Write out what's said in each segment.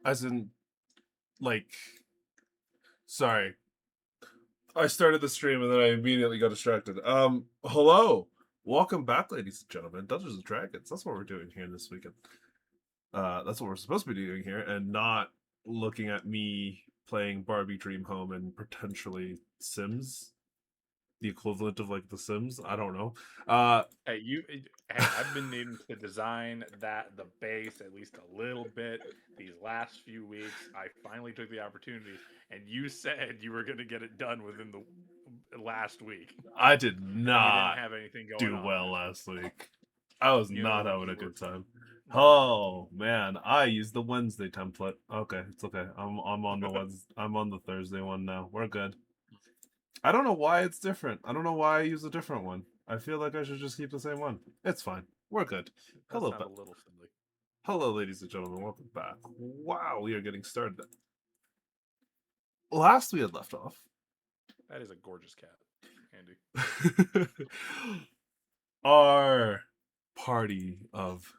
As in, like, sorry. I started the stream and then I immediately got distracted. Hello. Welcome back, ladies and gentlemen. Dungeons and Dragons. That's what we're doing here this weekend. That's what we're supposed to be doing here, and not looking at me playing Barbie Dream Home and potentially Sims. The equivalent of like The Sims. I don't know. Hey, I've been needing to design the base at least a little bit these last few weeks. I finally took the opportunity, and you said you were going to get it done within the last week, I did and you didn't not have anything going do on. well last week. I was You know, not having a you were. good time. Mm. Oh man, I used the Wednesday template. Okay, it's okay. I'm on the I'm on the Thursday one now. We're good. I don't know why it's different. I don't know why I use a different one. I feel like I should just keep the same one. It's fine. We're good. It does Hello, sound a little silly. hello, ladies and gentlemen. Welcome back. Wow, we are getting started. Last we had left off. That is a gorgeous cat, Andy. Our party of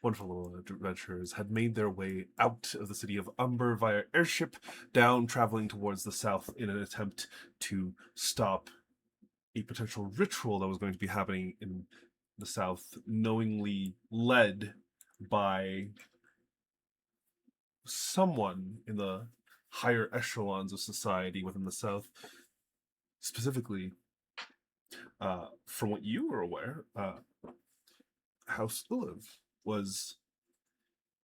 wonderful little adventurers had made their way out of the city of Umber via airship, down traveling towards the south in an attempt to stop a potential ritual that was going to be happening in the south, knowingly led by someone in the higher echelons of society within the south. Specifically, from what you were aware, House Uliv was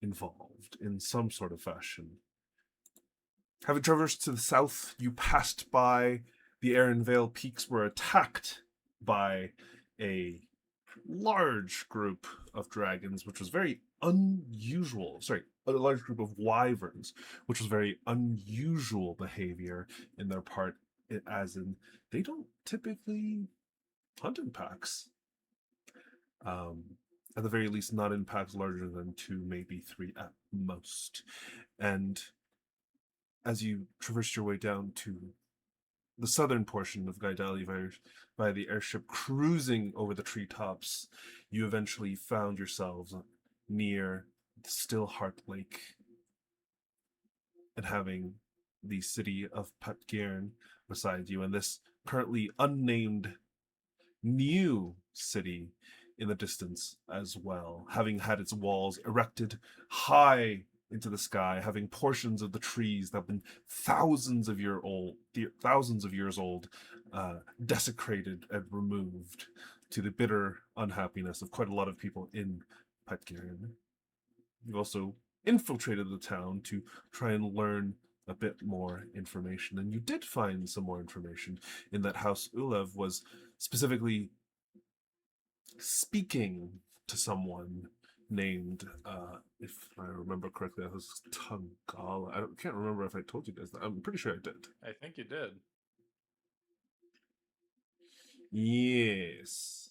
involved in some sort of fashion. Having traversed to the south, you passed by the Aran Vale Peaks, were attacked by a large group of dragons, which was very unusual. Sorry, a large group of wyverns, which was very unusual behavior in their part, as in they don't typically hunt in packs. Um, at the very least, not in packs larger than 2, maybe 3 at most. And as you traversed your way down to the southern portion of Gaidali via the airship cruising over the treetops, you eventually found yourselves near Stillheart Lake and having the city of Patgirn beside you, and this currently unnamed new city in the distance as well, having had its walls erected high into the sky, having portions of the trees that have been thousands of years old, desecrated and removed, to the bitter unhappiness of quite a lot of people in Petgaren. You've also infiltrated the town to try and learn a bit more information, and you did find some more information in that House Ulev was specifically speaking to someone named, if I remember correctly, that was Tungala. I can't remember if I told you guys that. I'm pretty sure I did. I think you did. Yes.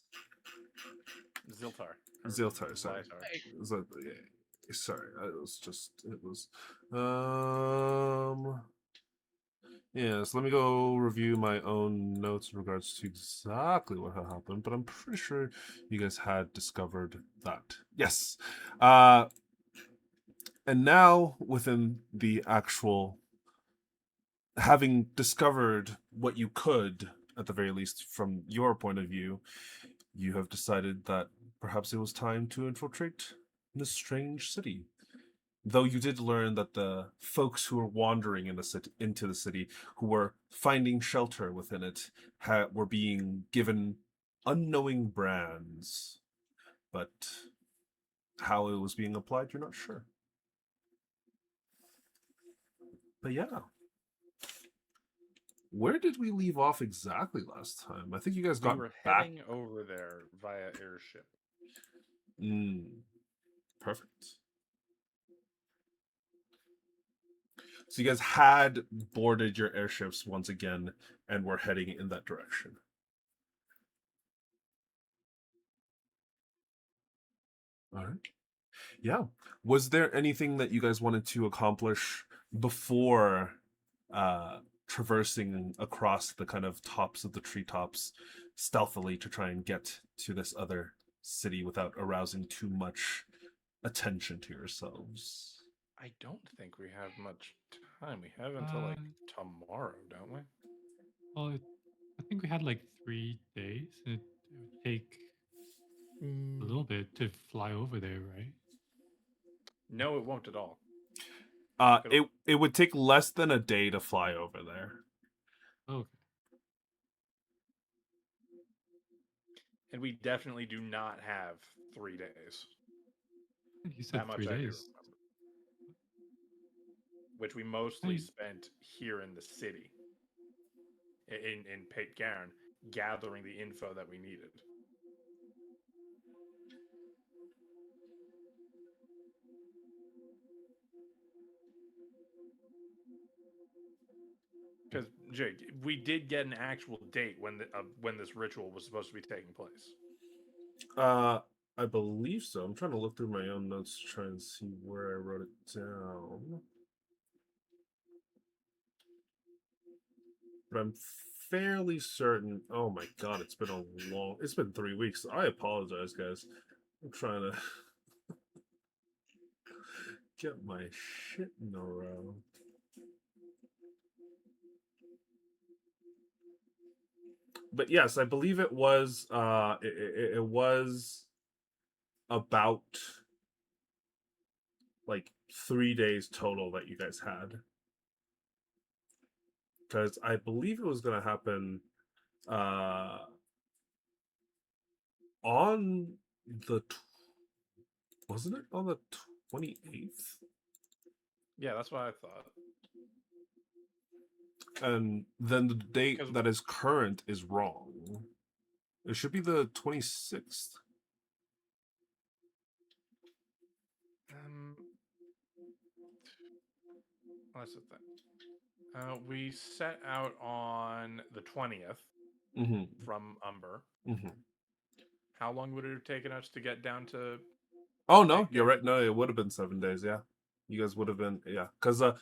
Ziltar. Ziltar, sorry. Yeah, sorry, it was, yes, let me go review my own notes in regards to exactly what had happened, but I'm pretty sure you guys had discovered that. Yes. And now, within the actual, having discovered what you could, at the very least from your point of view, you have decided that perhaps it was time to infiltrate this strange city. Though you did learn that the folks who were wandering into the city, who were finding shelter within it, were being given unknowing brands, but how it was being applied, you're not sure. But yeah, where did we leave off exactly last time? I think you guys got We were back. heading over there via airship. Perfect. So you guys had boarded your airships once again and were heading in that direction. All right. Yeah. Was there anything that you guys wanted to accomplish before traversing across the kind of tops of the treetops stealthily to try and get to this other city without arousing too much attention to yourselves? I don't think we have much time. We have until Uh, like tomorrow, don't we? well, I think we had like 3 days. It would take a little bit to fly over there, right? No, it won't at all. It would take less than a day to fly over there. Okay. And we definitely do not have 3 days. You said That much 3 I do days. remember. Which we mostly spent here in the city, in Pate Garen, gathering the info that we needed. Because Jake, we did get an actual date when this ritual was supposed to be taking place. I believe so. I'm trying to look through my own notes to try and see where I wrote it down. But I'm fairly certain. Oh my god, it's been 3 weeks. I apologize, guys. I'm trying to get my shit in a row. But yes, I believe it was it was about like 3 days total that you guys had. Because I believe it was going to happen on wasn't it on the 28th? Yeah, that's what I thought. And then the date that is current is wrong. It should be the 26th. That's the thing. We set out on the 20th from Umber. How long would it have taken us to get down to? Oh no, you're right. No, it would have been 7 days. Yeah, you guys would have been. Yeah, because I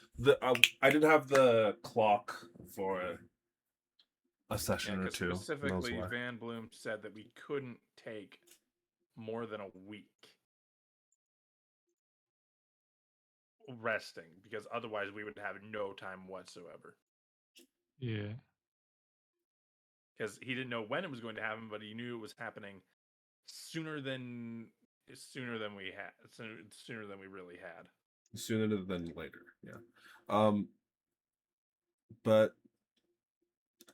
didn't have the clock for a session or two. Specifically, Van Bloom said that we couldn't take more than a week resting because otherwise we would have no time whatsoever. Yeah. Because he didn't know when it was going to happen, but he knew it was happening sooner than we really had. Sooner than later, yeah. But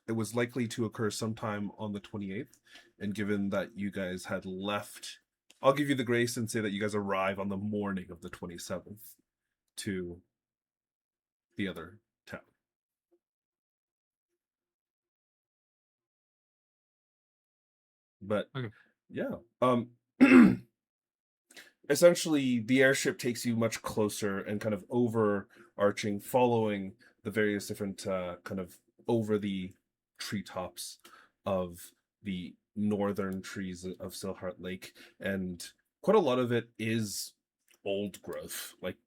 it was likely to occur sometime on the 28th, and given that you guys had left, I'll give you the grace and say that you guys arrive on the morning of the 27th to the other town. But okay. Yeah, essentially the airship takes you much closer and kind of overarching, following the various different kind of over the treetops of the northern trees of Silhart Lake, and quite a lot of it is old growth, like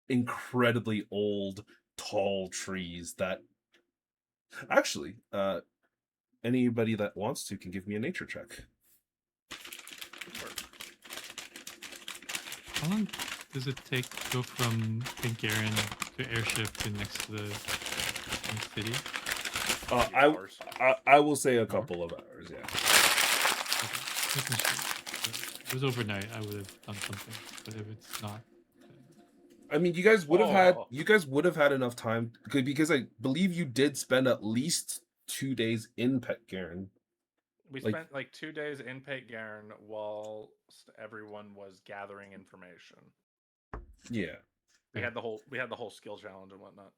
incredibly old, tall trees that actually anybody that wants to can give me a nature check. How long does it take to go from Garen to airship to next to the city? I will say a couple of hours, yeah. Okay. If it was overnight, I would have done something. But if it's not, I mean, you guys would have had enough time because I believe you did spend at least 2 days in Pet Garen. We spent like 2 days in Pate Garen while everyone was gathering information. Yeah, we had the whole skill challenge and whatnot.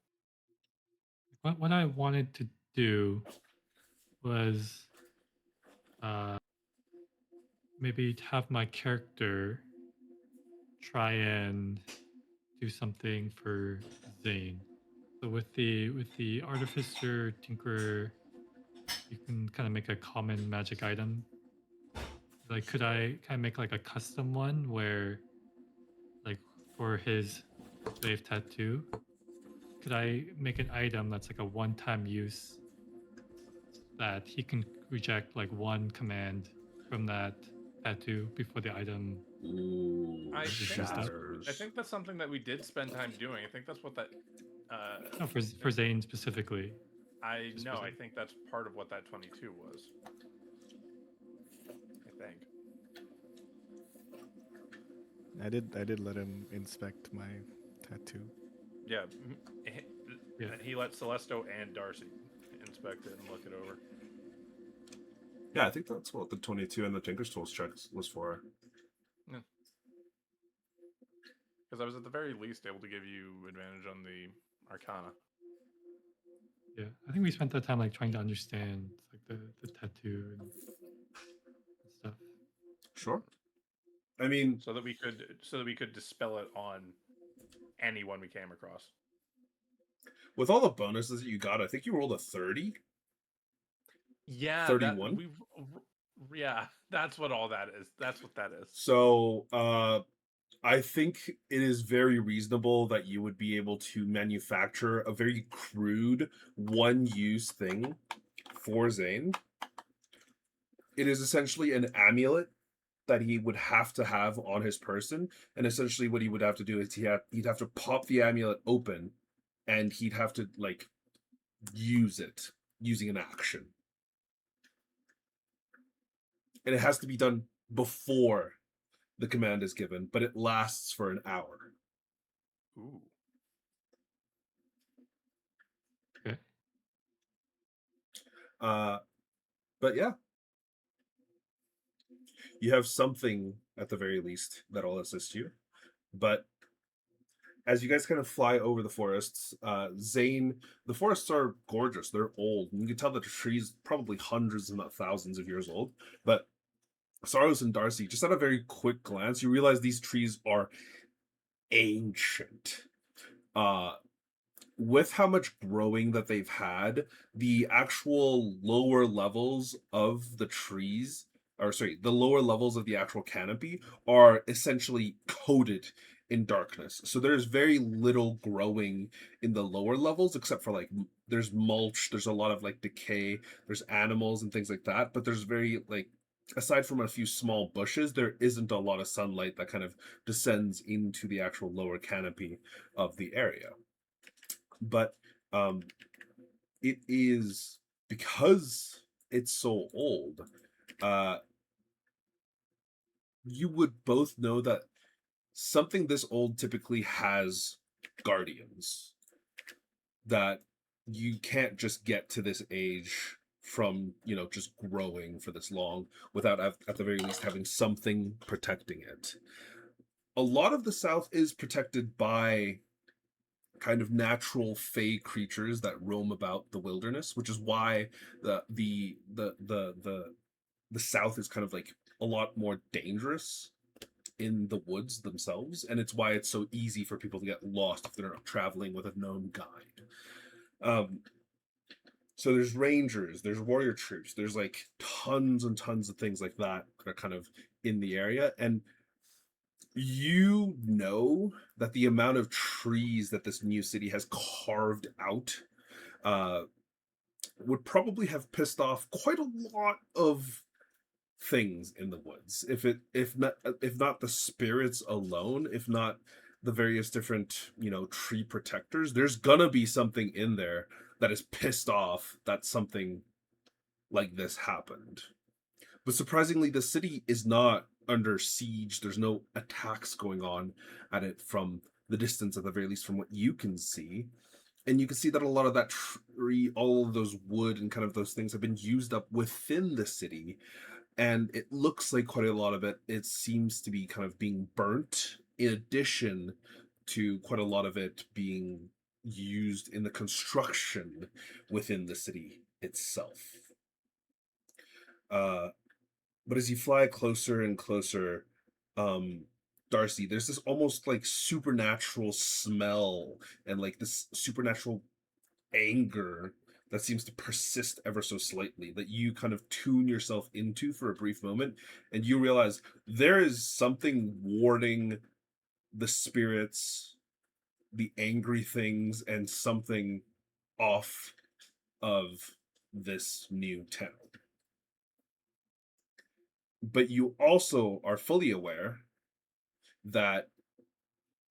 What I wanted to do was maybe have my character try and do something for Zane. So with the Artificer Tinkerer, you can kind of make a common magic item. Like, could I kind of make like a custom one where, like, for his slave tattoo, could I make an item that's like a one-time use that he can reject like one command from that tattoo before the item. Ooh, I Is think used that's up. shatters. I think that's something that we did spend time doing. I think that's what that. No, for Zane specifically. I Just know. for I Zane. think that's part of what that 22 was. I think. I did let him inspect my tattoo. Yeah. Yeah. He let Celesto and Darcy inspect it and look it over. Yeah, I think that's what the 22 and the Tinker's Tools checks was for. Because I was at the very least able to give you advantage on the Arcana. Yeah. I think we spent that time like trying to understand like the tattoo and stuff. Sure. I mean, so that we could dispel it on anyone we came across. with all the bonuses that you got, I think you rolled a 30. Yeah, 31. Yeah, that's what all that is. That's what that is. So, I think it is very reasonable that you would be able to manufacture a very crude one-use thing for Zane. It is essentially an amulet that he would have to have on his person, and essentially what he would have to do is he'd have to pop the amulet open, and he'd have to like use it using an action, and it has to be done before the command is given, but it lasts for an hour. Ooh. Okay. But yeah, you have something at the very least that'll assist you. But as you guys kind of fly over the forests, Zane, the forests are gorgeous. They're old. And you can tell that the trees probably hundreds, if not thousands of years old. But Saros and Darcy, just at a very quick glance, you realize these trees are ancient. With how much growing that they've had, the actual lower levels of the trees, or sorry, the lower levels of the actual canopy are essentially coated in darkness. So there's very little growing in the lower levels, except for like there's mulch, there's a lot of like decay, there's animals and things like that, but there's very like aside from a few small bushes, there isn't a lot of sunlight that kind of descends into the actual lower canopy of the area. But it is because it's so old, you would both know that something this old typically has guardians, that you can't just get to this age from just growing for this long without at the very least having something protecting it. A lot of the South is protected by kind of natural fey creatures that roam about the wilderness, which is why the South is kind of like a lot more dangerous in the woods themselves, and it's why it's so easy for people to get lost if they're not traveling with a known guide. So there's rangers, there's warrior troops, there's like tons and tons of things like that are kind of in the area, and you know that the amount of trees that this new city has carved out would probably have pissed off quite a lot of things in the woods. If not the spirits alone, if not the various different tree protectors, there's gonna be something in there that is pissed off that something like this happened. But surprisingly, the city is not under siege. There's no attacks going on at it from the distance, at the very least, from what you can see. And you can see that a lot of that tree, all of those wood and kind of those things have been used up within the city. And it looks like quite a lot of it seems to be kind of being burnt, in addition to quite a lot of it being used in the construction within the city itself. But as you fly closer and closer, Darcy, there's this almost like supernatural smell and like this supernatural anger that seems to persist ever so slightly, that you kind of tune yourself into for a brief moment, and you realize there is something warding the spirits, the angry things, and something off of this new town. but you also are fully aware that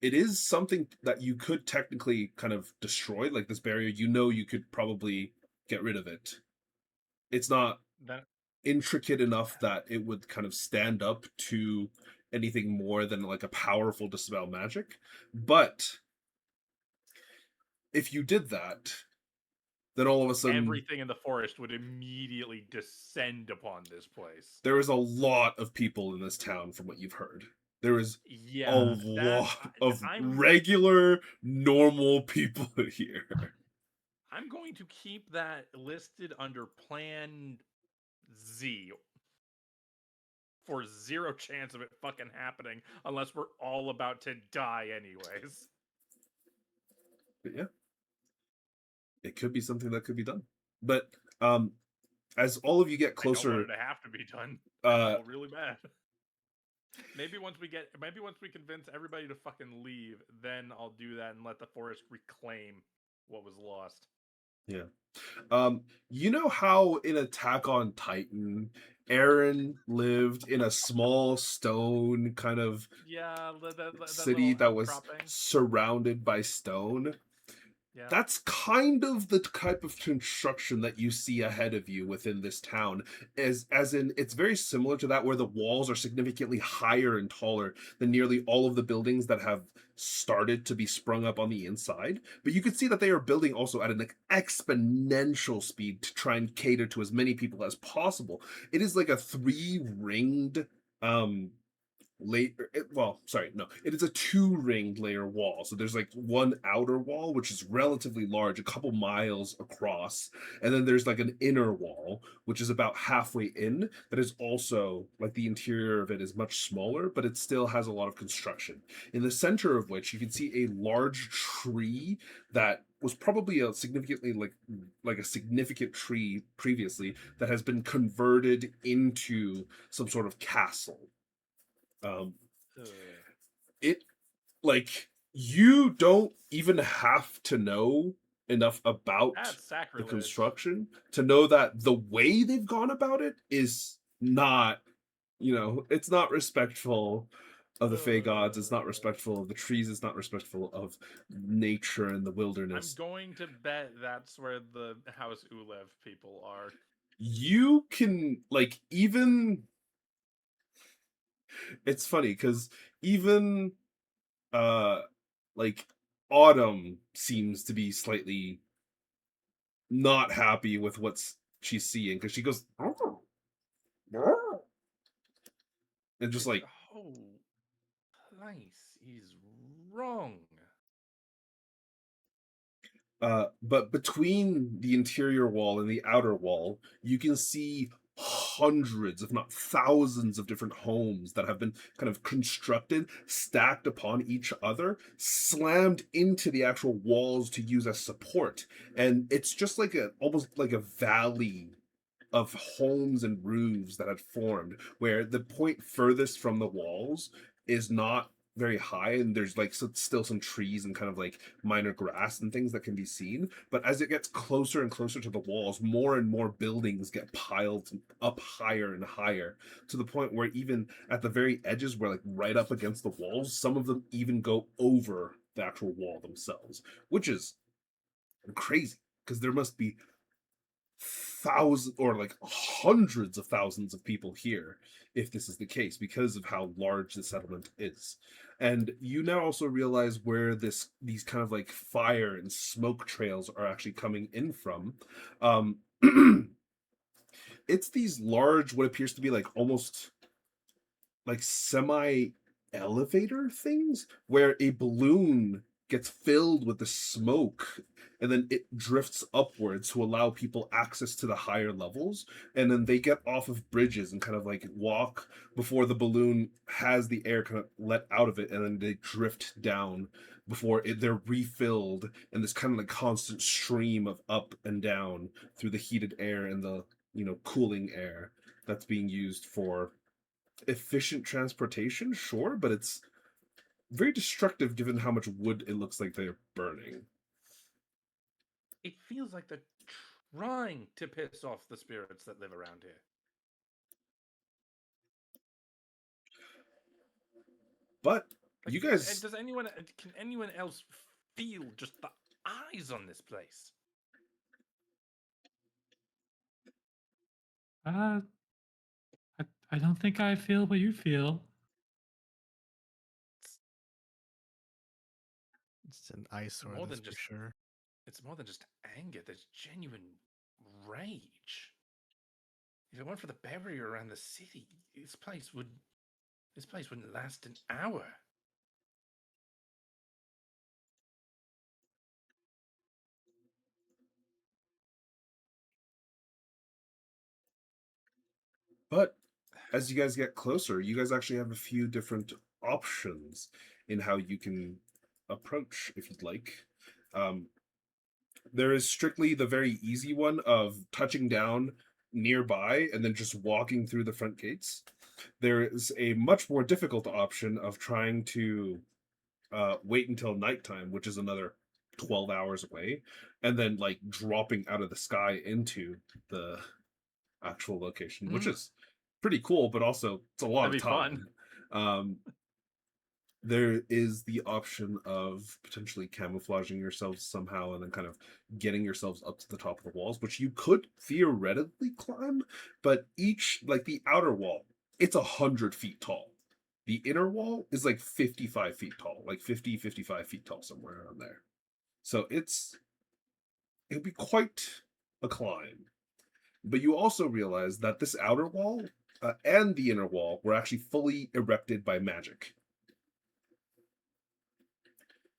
it is something that you could technically kind of destroy, like this barrier. You know, you could probably get rid of it. It's not That intricate enough that it would kind of stand up to anything more than like a powerful dispel magic. But if you did that, then all of a sudden everything in the forest would immediately descend upon this place. there is a lot of people in this town, from what you've heard. There is a Yeah, lot of I'm regular, normal people here. I'm going to keep that listed under Plan Z for zero chance of it fucking happening unless we're all about to die anyways. But yeah, it could be something that could be done. But as all of you get I don't want closer, it to have to be done. uh, I feel really bad. Maybe once we convince everybody to fucking leave, then I'll do that and let the forest reclaim what was lost. yeah. You know how in Attack on Titan, Eren lived in a small stone kind of Yeah, that city little that was outcropping. surrounded by stone? Yeah. That's kind of the type of construction that you see ahead of you within this town. As in, it's very similar to that, where the walls are significantly higher and taller than nearly all of the buildings that have started to be sprung up on the inside. But you could see that they are building also at an exponential speed to try and cater to as many people as possible. It is like a three-ringed it is a two-ringed layer wall. So there's like one outer wall which is relatively large, a couple miles across, and then there's like an inner wall which is about halfway in, that is also like the interior of it is much smaller, but it still has a lot of construction, in the center of which you can see a large tree that was probably a significantly like a significant tree previously, that has been converted into some sort of castle. um Ugh. it like, you don't even have to know enough about That's the sacrilege. construction to know that the way they've gone about it is not, it's not respectful of the Fey gods, it's not respectful of the trees, it's not respectful of nature and the I'm wilderness. going to bet that's where the House Ulev people are. You can, like, even, it's funny because even uh like Autumn seems to be slightly not happy with what's she's seeing, because she goes and just like, Oh, place is wrong. but between the interior wall and the outer wall, you can see hundreds, if not thousands, of different homes that have been kind of constructed, stacked upon each other, slammed into the actual walls to use as support. And it's just like almost like a valley of homes and roofs that had formed, where the point furthest from the walls is not very high, and there's like still some trees and kind of like minor grass and things that can be seen, but as it gets closer and closer to the walls, more and more buildings get piled up higher and higher, to the point where even at the very edges, where like right up against the walls, some of them even go over the actual wall themselves, which is crazy, because there must be thousands or like hundreds of thousands of people here if this is the case, because of how large the settlement is. And you now also realize where these kind of like fire and smoke trails are actually coming in from. um it's these large, what appears to be like almost like semi elevator things, where a balloon gets filled with the smoke, and then it drifts upwards to allow people access to the higher levels, and then they get off of bridges and kind of like walk before the balloon has the air kind of let out of it, and then they drift down before they're refilled in this kind of like constant stream of up and down through the heated air and the cooling air that's being used for efficient transportation, sure, but it's very destructive given how much wood it looks like they're burning. It feels like they're trying to piss off the spirits that live around here. But Like, you guys, does anyone can anyone else feel just the eyes on this place? Uh, I don't think I feel what you feel. It's an eyesore, More that's than for just sure. it's more than just anger. There's genuine rage. If it weren't for the barrier around the city, this place wouldn't last an hour. but as you guys get closer, you guys actually have a few different options in how you can approach if you'd like. Um, there is strictly the very easy one of touching down nearby and then just walking through the front gates. There is a much more difficult option of trying to wait until nighttime, which is another 12 hours away, and then like dropping out of the sky into the actual location, which is pretty cool, but also it's a lot That'd of be fun. time. There is the option of potentially camouflaging yourselves somehow and then kind of getting yourselves up to the top of the walls, which you could theoretically climb, but each, like the outer wall, it's 100 feet tall. The inner wall is like 55 feet tall, like 50, 55 feet tall, somewhere around there. So it'll be quite a climb. But you also realize that this outer wall and the inner wall were actually fully erected by magic.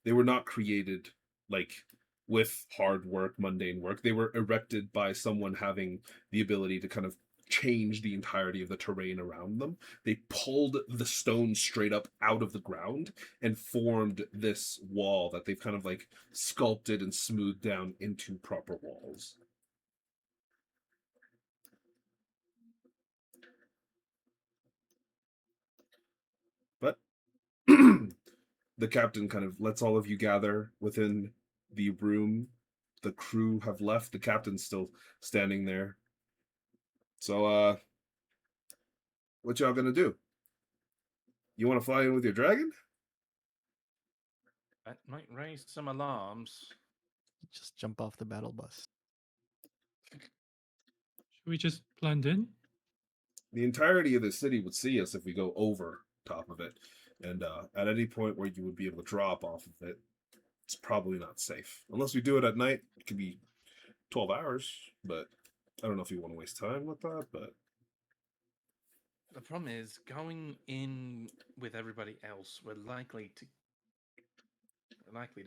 They were not created like with hard work, mundane work. They were erected by someone having the ability to kind of change the entirety of the terrain around them. They pulled the stone straight up out of the ground and formed this wall that they've kind of like sculpted and smoothed down into proper walls. But the captain kind of lets all of you gather within the room. The crew have left. The captain's still standing there. So, what y'all gonna do? You want to fly in with your dragon? That might raise some alarms. Just jump off the battle bus. Should we just blend in? The entirety of the city would see us if we go over top of it. And at any point where you would be able to drop off of it, it's probably not safe. Unless we do it at night, it could be 12 hours, but I don't know if you want to waste time with that, but The problem is going in with everybody else. We're likely to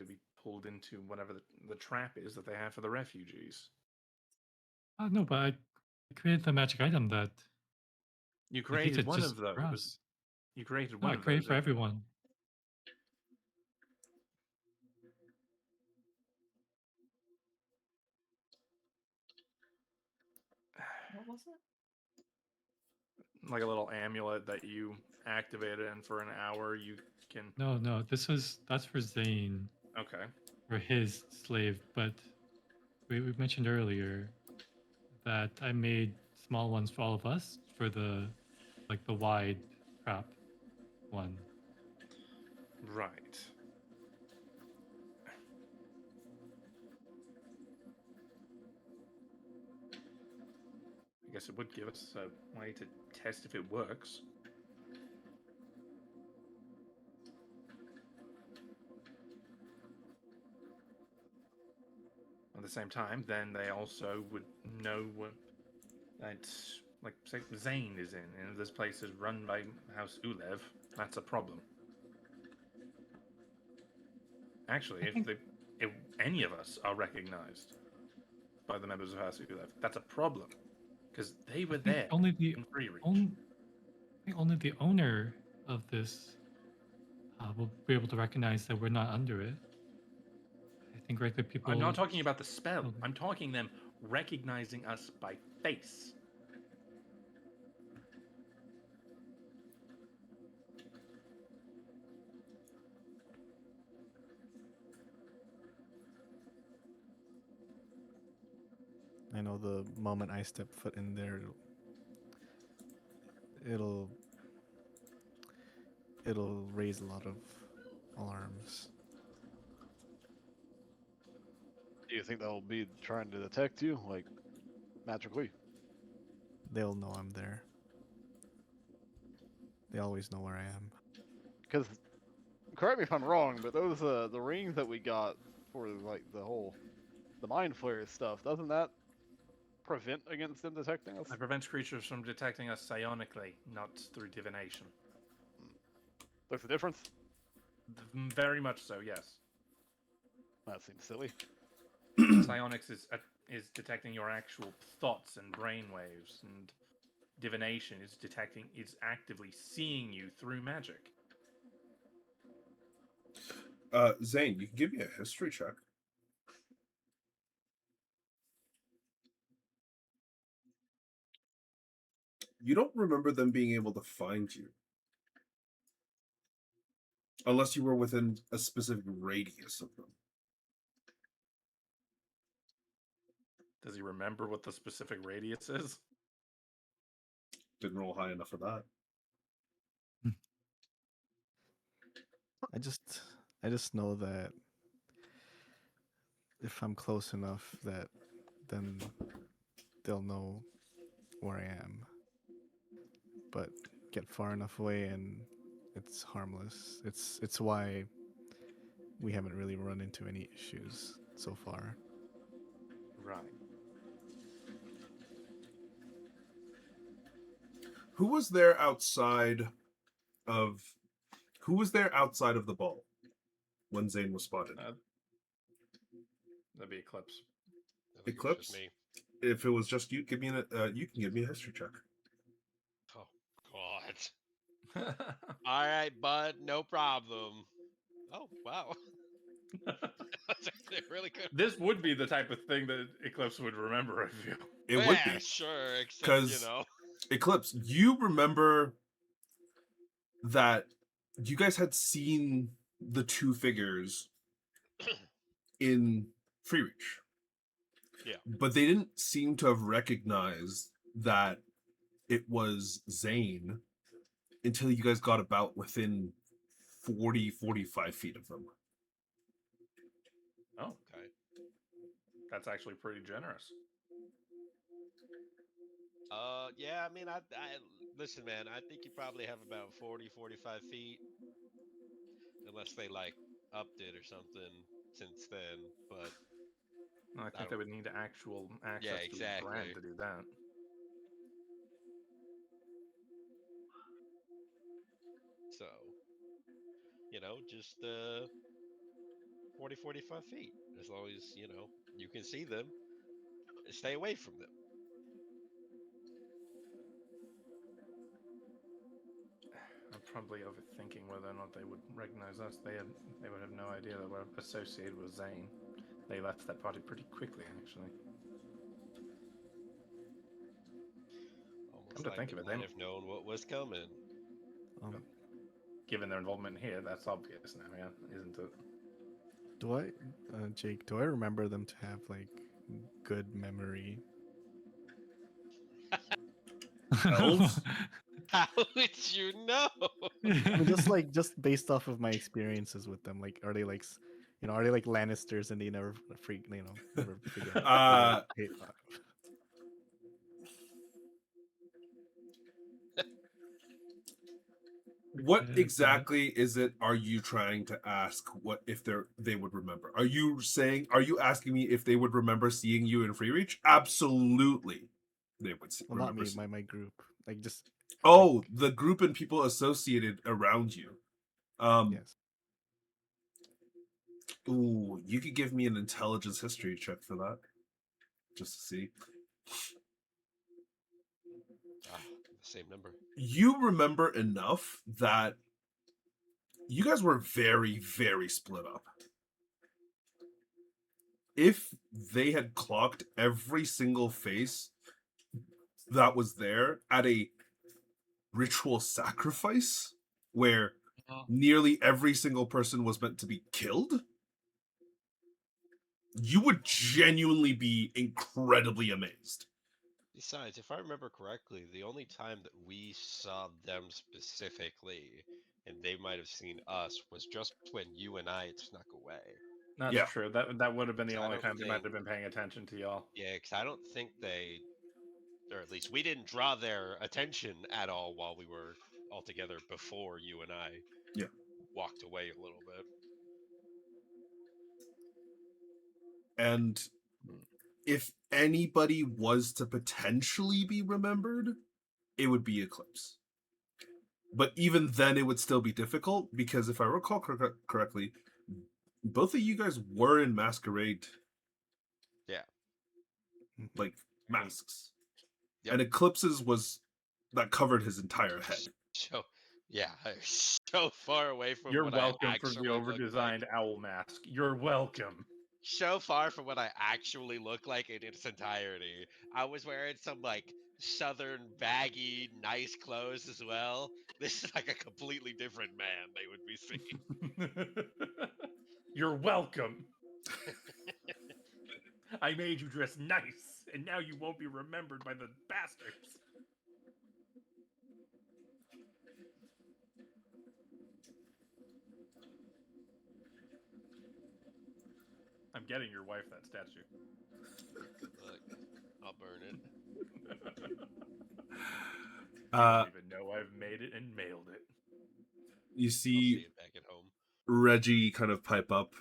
be pulled into whatever the trap is that they have for the refugees. No, but I created the magic item that You defeats created it one just of for those. us. You created No, one I of created those. for everyone. What was it? Like a little amulet that you activated, and for an hour you can. No, that's for Zane, Okay. for his slave. But we mentioned earlier that I made small ones for all of us for the wide trap one. Right. I guess it would give us a way to test if it works. At the same time, then they also would know that, like, say, Zane is in, and this place is run by House Ulev. That's a problem. Actually, if any of us are recognized by the members of House Ulev, that's a problem, because they were there Only the in Free Reach. I think only the owner of this will be able to recognize that we're not under it. I think regular people. I'm not talking about the spell. Oh. I'm talking them recognizing us by face. I know the moment I step foot in there, it'll it'll raise a lot of alarms. Do you think they'll be trying to detect you, like, magically? They'll know I'm there. They always know where I am. Because, correct me if I'm wrong, but those the rings that we got for like the mind flare stuff, doesn't that prevent against them detecting us? It prevents creatures from detecting us psionically, not through divination. There's a difference. Very much so, yes. That seems silly. Psionics is detecting your actual thoughts and brainwaves, and divination is actively seeing you through magic. Zane, you can give me a history check. You don't remember them being able to find you. Unless you were within a specific radius of them. Does he remember what the specific radius is? Didn't roll high enough for that. I just know that if I'm close enough, that then they'll know where I am. But get far enough away and it's harmless. It's why we haven't really run into any issues so far. Right. Who was there outside of the ball when Zane was spotted? That'd be Eclipse. I think it was Eclipse? just me. If it was just you, you can give me a history check. Oh God. All right, bud. No problem. Oh wow. That's actually really good. This would be the type of thing that Eclipse would remember of you. It would Yeah, be. sure. Except 'Cause- Eclipse, you remember that you guys had seen the two figures in Free Reach. Yeah. But they didn't seem to have recognized that it was Zane until you guys got about within 45 feet of them. Oh, Okay. that's actually pretty generous. Yeah. I mean, I listen, man. I think you probably have about 40-45 feet, unless they like upped it or something since then. But I think they would need actual access Yeah, to a exactly. brand to do that. so, just 40-45 feet. As long as you can see them, stay away from them. I'm probably overthinking whether or not they would recognize us. They would have no idea that we're associated with Zane. They left that party pretty quickly, actually. Almost Come to like think they of it, might they- have known what was coming. Given their involvement here, that's obvious now, yeah, isn't it? Jake, do I remember them to have like good memory? Elves? How would you know? I mean, just based off of my experiences with them, like, are they like, are they like Lannisters and they never never forget? Hey, What exactly is it are you trying to ask? What if they would remember? Are you asking me if they would remember seeing you in Free Reach? Absolutely. They would well, not remember. me, my group. Like, just Oh, the group and people associated around you. yes. Ooh, you could give me an intelligence history check for that. Just to see. Same number. You remember enough that you guys were very, very split up. If they had clocked every single face that was there at a ritual sacrifice where nearly every single person was meant to be killed, you would genuinely be incredibly amazed. Besides, if I remember correctly, the only time that we saw them specifically and they might have seen us was just when you and I had snuck away. That's Yeah. true. That would have been the So I only don't time they might think- have been paying attention to y'all. Yeah, because I don't think they, or at least we didn't draw their attention at all while we were all together before you and I Yeah. walked away a little bit. And if anybody was to potentially be remembered, it would be Eclipse. But even then, it would still be difficult because if I recall correctly, both of you guys were in masquerade, Mhm. like masks, Yep. and Eclipse's was that covered his entire head. So, yeah, so far away from You're what welcome I for actually the look like. over-designed owl mask. You're welcome. So far from what I actually look like in its entirety. I was wearing some like southern baggy, nice clothes as well. This is like a completely different man they would be seeing. You're welcome. I made you dress nice, and now you won't be remembered by the bastards. I'm getting your wife that statue. Look, I'll burn it. You don't even know I've made it and mailed it. You I'll see see it back at home. Reggie kind of pipe up.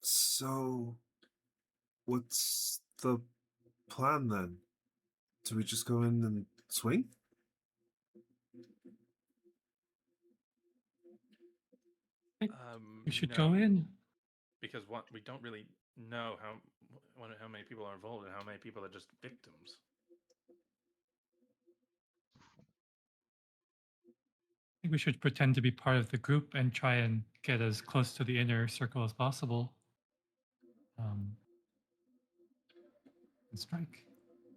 So, what's the plan then? Do we just go in and swing? We should No, go in. because we don't really know how many people are involved and how many people are just victims. I think we should pretend to be part of the group and try and get as close to the inner circle as possible. And strike.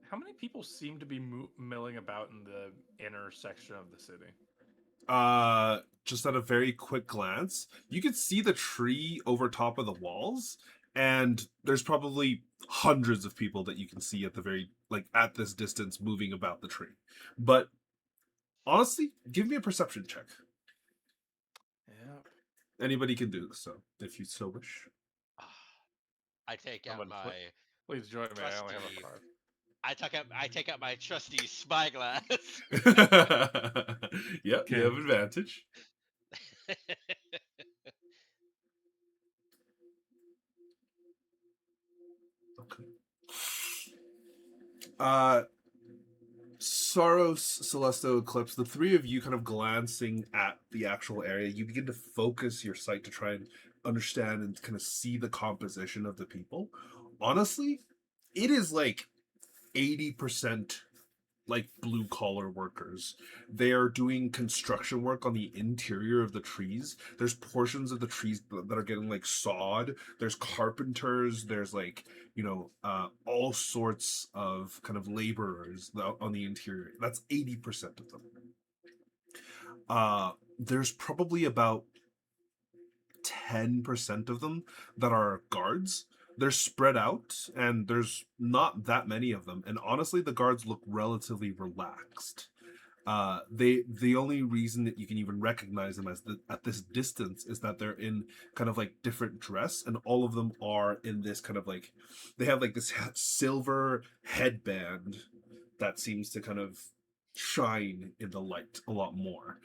How many people seem to be milling about in the inner section of the city? Just at a very quick glance, you can see the tree over top of the walls, and there's probably hundreds of people that you can see at this distance moving about the tree. But honestly, give me a perception check. Yeah. Anybody can do this, so if you so wish. I take out Someone my Please join me. I only have trusty- a 5. I take out my trusty spyglass. Yep, you Okay. have advantage. Okay. Soros, Celesto, Eclipse, the three of you kind of glancing at the actual area, you begin to focus your sight to try and understand and kind of see the composition of the people. Honestly, it is like 80% like blue collar workers. They are doing construction work on the interior of the trees. There's portions of the trees that are getting like sawed. There's carpenters. There's like, all sorts of kind of laborers on the interior. That's 80% of them. There's probably about 10% of them that are guards. They're spread out, and there's not that many of them. And honestly, the guards look relatively relaxed. The only reason that you can even recognize them at this distance is that they're in kind of like different dress, and all of them are in this kind of like, they have like this silver headband that seems to kind of shine in the light a lot more.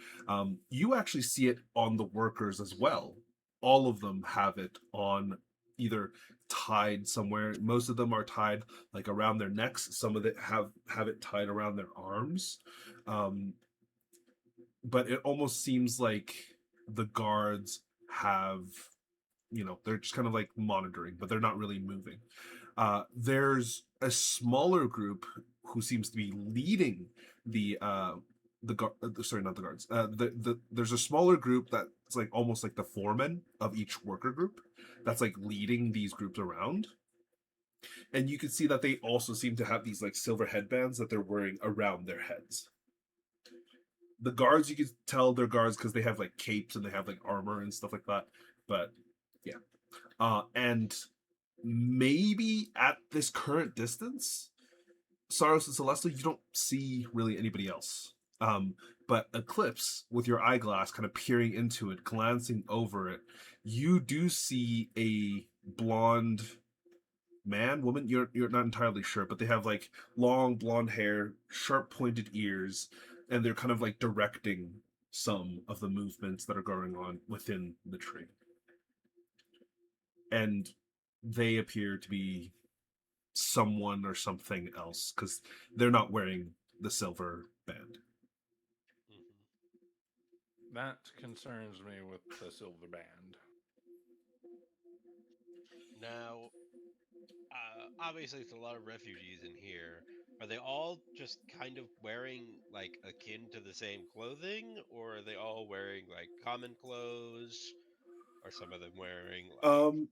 You actually see it on the workers as well. All of them have it on either tied somewhere. Most of them are tied like around their necks. Some of it have it tied around their arms. But it almost seems like the guards have, they're just kind of like monitoring, but they're not really moving. There's a smaller group who seems to be leading sorry, not the guards. There's a smaller group that's like almost like the foreman of each worker group that's like leading these groups around. And you can see that they also seem to have these like silver headbands that they're wearing around their heads. The guards, you can tell they're guards because they have like capes and they have like armor and stuff like that. But yeah. And maybe at this current distance, Saros and Celesta, you don't see really anybody else. But Eclipse, with your eyeglass kind of peering into it, glancing over it, you do see a blonde man, woman, you're not entirely sure, but they have like long blonde hair, sharp pointed ears, and they're kind of like directing some of the movements that are going on within the tree. And they appear to be someone or something else because they're not wearing the silver band. Mhm. That concerns me with the silver band. Now, obviously, it's a lot of refugees in here. Are they all just kind of wearing like akin to the same clothing, or are they all wearing like common clothes? Are some of them wearing like Um,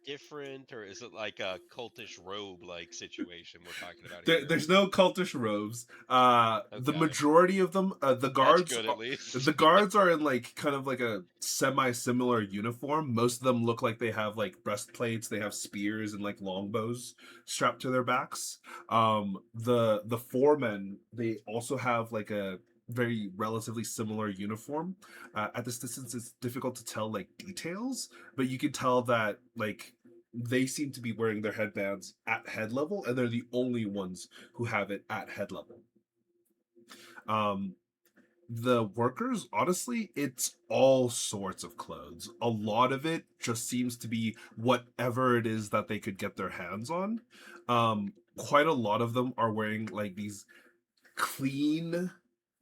different, or is it like a cultish robe like situation we're talking about here? there's no cultish robes. The Okay, majority of them, that's good at least. the guards are in like kind of like a semi-similar uniform. Most of them look like they have like breastplates. They have spears and like longbows strapped to their backs. The foremen, they also have like a very relatively similar uniform. At this distance, it's difficult to tell like details, but you can tell that like they seem to be wearing their headbands at head level, and they're the only ones who have it at head level. Um, the workers, honestly, it's all sorts of clothes. A lot of it just seems to be whatever it is that they could get their hands on. Quite a lot of them are wearing like these clean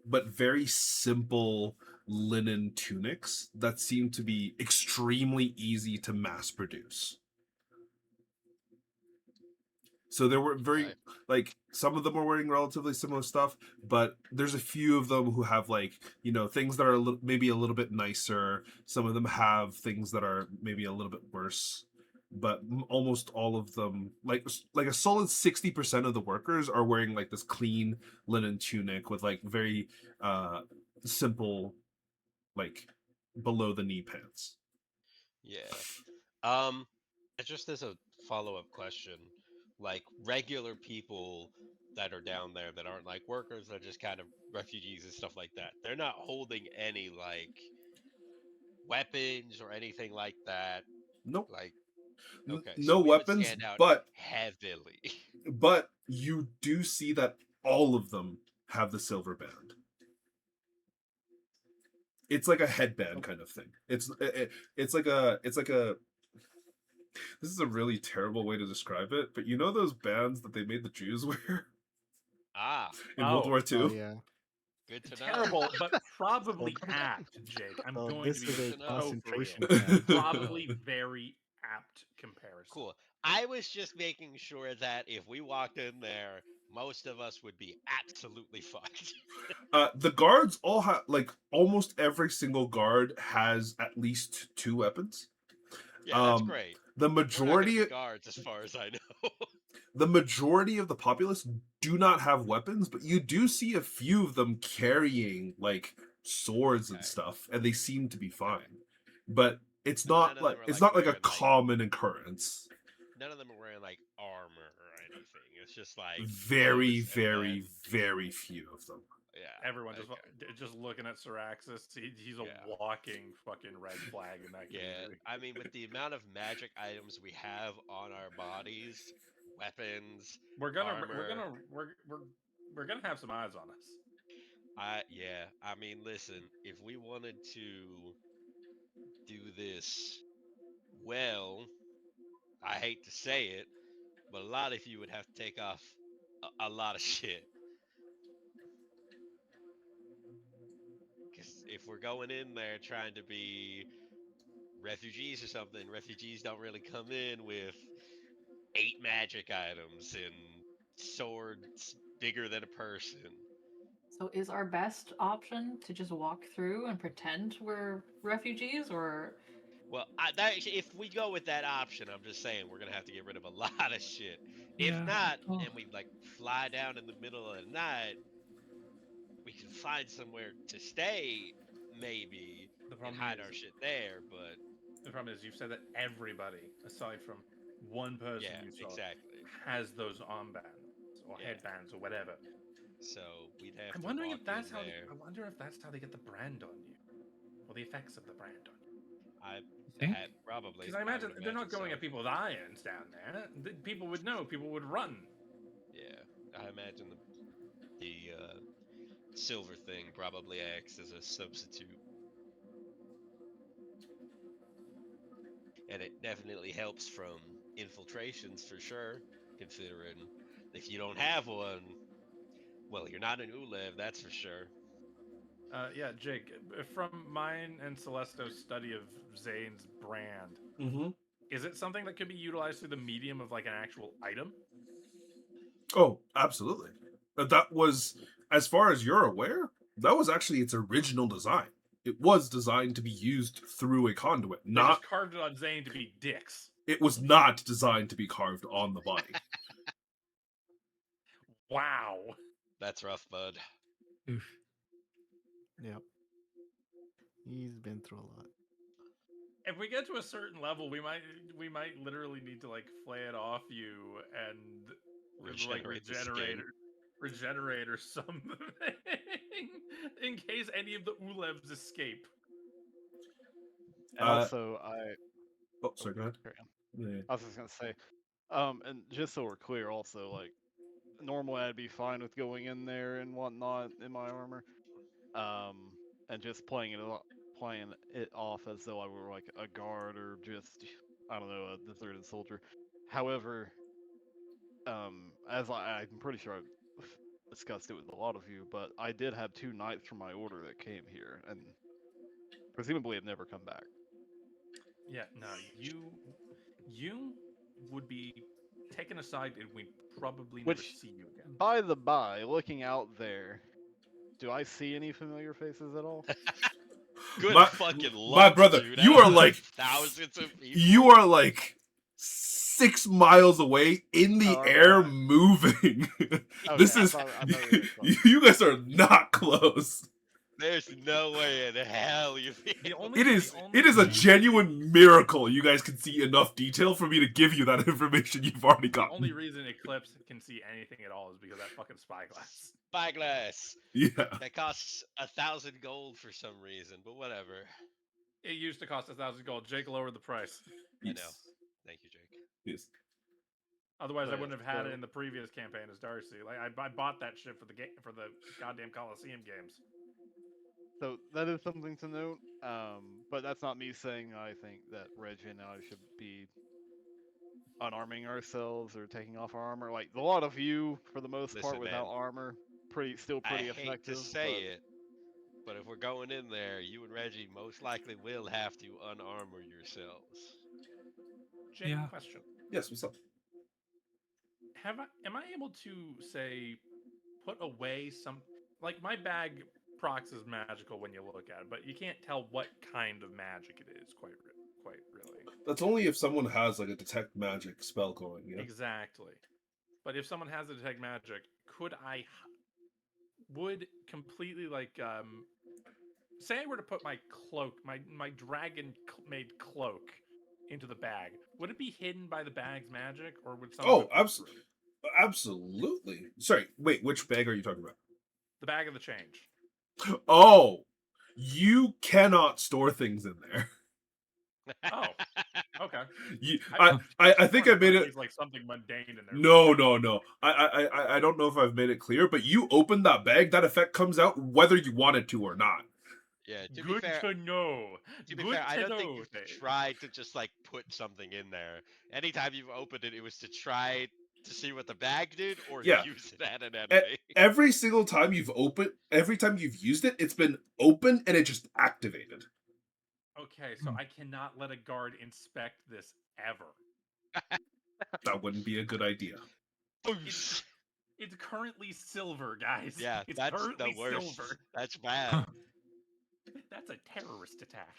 but very simple linen tunics that seem to be extremely easy to mass produce. So there were very Okay. like some of them are wearing relatively similar stuff, but there's a few of them who have like things that are maybe a little bit nicer. Some of them have things that are maybe a little bit worse, but almost all of them, like a solid 60% of the workers are wearing like this clean linen tunic with like very simple like below the knee pants. Yeah. Um, just as a follow-up question, like regular people that are down there that aren't like workers, they're just kind of refugees and stuff like that. They're not holding any like weapons or anything like that. Nope, Like, okay, so no we would weapons, stand out but heavily. you do see that all of them have the silver band. It's like a headband kind of thing. It's like a this is a really terrible way to describe it, but you know those bands that they made the Jews wear Ah, in World War Oh II? yeah. good to know. Terrible, but probably apt, Jake. I'm Well, going to this be is a Good to know. so for real. concentration camp. Probably very apt comparison. Cool. I was just making sure that if we walked in there, most of us would be absolutely fucked. The guards all have like almost every single guard has at least two weapons. Yeah, that's Um, great. the We're not gonna majority be guards as far as I know. the majority of the populace do not have weapons, but you do see a few of them carrying like swords and Okay. stuff, and they seem to be fine. But it's And not like a wearing like common occurrence. none of them are wearing like armor or anything. It's just like Very, clothes and very, then very few of them. yeah. Everyone Okay. just looking at Syraxis. He's a Yeah. walking fucking red flag in that Yeah. community. I mean, with the amount of magic items we have on our bodies, weapons, We're gonna armor. we're gonna have some eyes on us. Yeah. I mean, listen, if we wanted to do this well, I hate to say it, but a lot of you would have to take off a lot of shit. Because if we're going in there trying to be refugees or something, refugees don't really come in with 8 magic items and swords bigger than a person. So is our best option to just walk through and pretend we're refugees, or Well, if we go with that option, I'm just saying we're gonna have to get rid of a lot of shit. If Yeah. not, Oh, and we like fly down in the middle of the night, we can find somewhere to stay, maybe, The and problem hide is our shit there. But you've said that everybody, aside from one person yeah, you saw, exactly. has those armbands or Yeah. headbands or whatever. So we'd have I'm to wondering walk if that's in how. there. I wonder if that's how they get the brand on you, or the effects of the brand on you. I You think? had probably. Because I imagine would they're not imagine going so. at people's irons down there. People would know. People would run. Yeah, I imagine the silver thing probably acts as a substitute, and it definitely helps from infiltrations for sure. Considering if you don't have one, well, you're not an Ulev, that's for sure. Yeah, Jake. From mine and Celesto's study of Zane's brand, Mm-hmm. is it something that could be utilized through the medium of like an actual item? Oh, absolutely. That was, as far as you're aware, that was actually its original design. It was designed to be used through a conduit, They not. just carved it on Zane to be dicks. It was not designed to be carved on the body. Wow. That's rough, bud. Oof. Yep. He's been through a lot. If we get to a certain level, we might literally need to like flay it off you and like Regenerate the skin. regenerate or something in case any of the Ulevs escape. And Uh, also, Oh, sorry, go ahead. carry on. Yeah. I was just gonna say, and just so we're clear, also, like, normally I'd be fine with going in there and whatnot in my armor, and just playing it off as though I were like a guard or just, I don't know, a deserted soldier. However, I'm pretty sure I've discussed it with a lot of you, but I did have 2 knights from my order that came here, and presumably have never come back. Yeah, no, you would be taken aside and we'd probably never Which, see you again. by the by, looking out there, do I see any familiar faces at all? Good My- fucking my luck, brother, dude. you out are of like- thousands of people. You are like 6 miles away in the Oh, air, okay. moving. Okay, This I is. thought we were close. You guys are not close. There's no way in hell you The feel. only, It is. the only It is a Yeah. genuine miracle you guys can see enough detail for me to give you that information you've already the gotten. only reason Eclipse can see anything at all is because of that fucking spyglass. Spyglass. Yeah. That costs 1,000 gold for some reason, but whatever. It used to cost 1,000 gold. Jake lowered the price. I know. Thank you, Jake. Yes. Otherwise, I But, wouldn't have had it so- in the previous campaign as Darcy. Like I bought that shit for the goddamn Coliseum games. So that is something to note, but that's not me saying I think that Reggie and I should be unarming ourselves or taking off our armor. Like, a lot of you, for the most part, Listen, without man, armor, pretty I hate effective. to say it, but if we're going in there, you and Reggie most likely will have to unarmor yourselves. Jake, Yeah. question: Yes. What's up? Am I able to say put away some like my bag procs is magical when you look at it, but you can't tell what kind of magic it is quite really. That's only if someone has like a detect magic spell going. Yeah. Exactly. But if someone has a detect magic, would completely like say I were to put my cloak, my dragon made cloak into the bag, would it be hidden by the bag's magic, or would someone? Oh, absolutely. Sorry. Wait. Which bag are you talking about? The bag of the change. Oh, you cannot store things in there. Oh, okay. I think I made it. It's like something mundane in there. No. I don't know if I've made it clear, but you open that bag, that effect comes out whether you want it to or not. Yeah, to Good be fair, to know. to be Good fair, I to don't think know, you've Dave. tried to just like put something in there. Anytime you've opened it, it was to try to see what the bag did or Yeah. use it at an enemy. Every single time you've used it, it's been open and it just activated. Okay, so I cannot let a guard inspect this ever. That wouldn't be a good idea. Boosh. It's currently silver, guys. Yeah, it's that's currently the worst. silver. That's bad. That's a terrorist attack.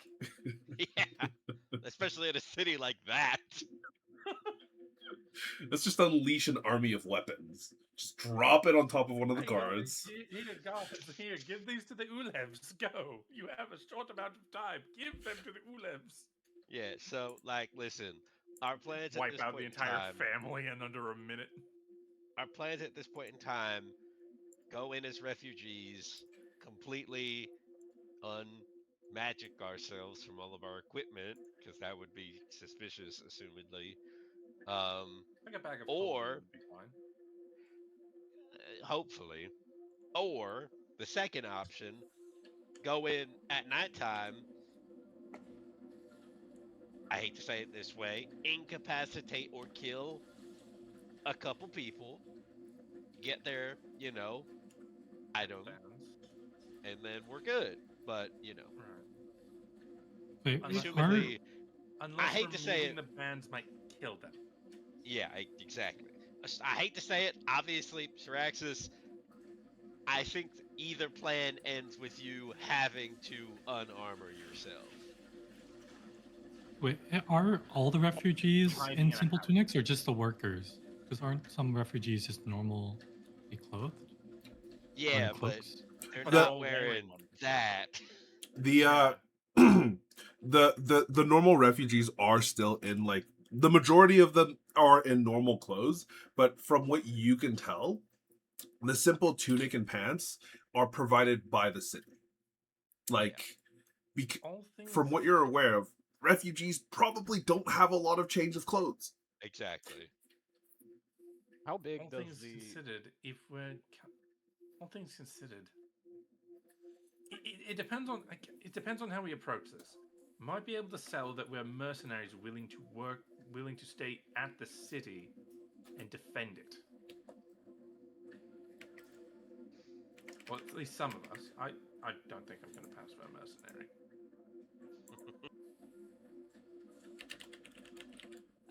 Yeah, especially in a city like that. Let's just unleash an army of weapons. Just drop it on top of one of the Hey, yo, guards. Here, guys. Here, give these to the Ulevs. Go. You have a short amount of time. Give them to the Ulevs. Yeah, so like, listen, our plans at Wipe this out the point in entire time. family in under a minute. Our plans at this point in time go in as refugees, completely unmagic ourselves from all of our equipment, because that would be suspicious, assumedly. Like a bag of holding Or would be fine. hopefully, or the second option, go in at nighttime. I hate to say it this way, incapacitate or kill a couple people, get their, item, Bands. and then we're good. But, Right. Wait, Unless are assumedly, I Unless hate to say removing it. the bands might kill them. Yeah, exactly. I hate to say it. Obviously, Syraxis, I think either plan ends with you having to unarmor yourself. are all the refugees Hiding in in a simple house. tunics or just the workers? Because aren't some refugees just normally clothed? Or in Yeah, but cloaks? they're But they're not all wearing one. that. The Yeah. the normal refugees are still in, like, the majority of them are in normal clothes, but from what you can tell, the simple tunic and pants are provided by the city. Like, All things from what you're aware of, refugees probably don't have a lot of change of clothes. Exactly. How big all does things the considered, all things considered, it depends on it depends on how we approach this. Might be able to sell that we're mercenaries willing to stay at the city and defend it. Well, at least some of us. I don't think I'm going to pass for a mercenary.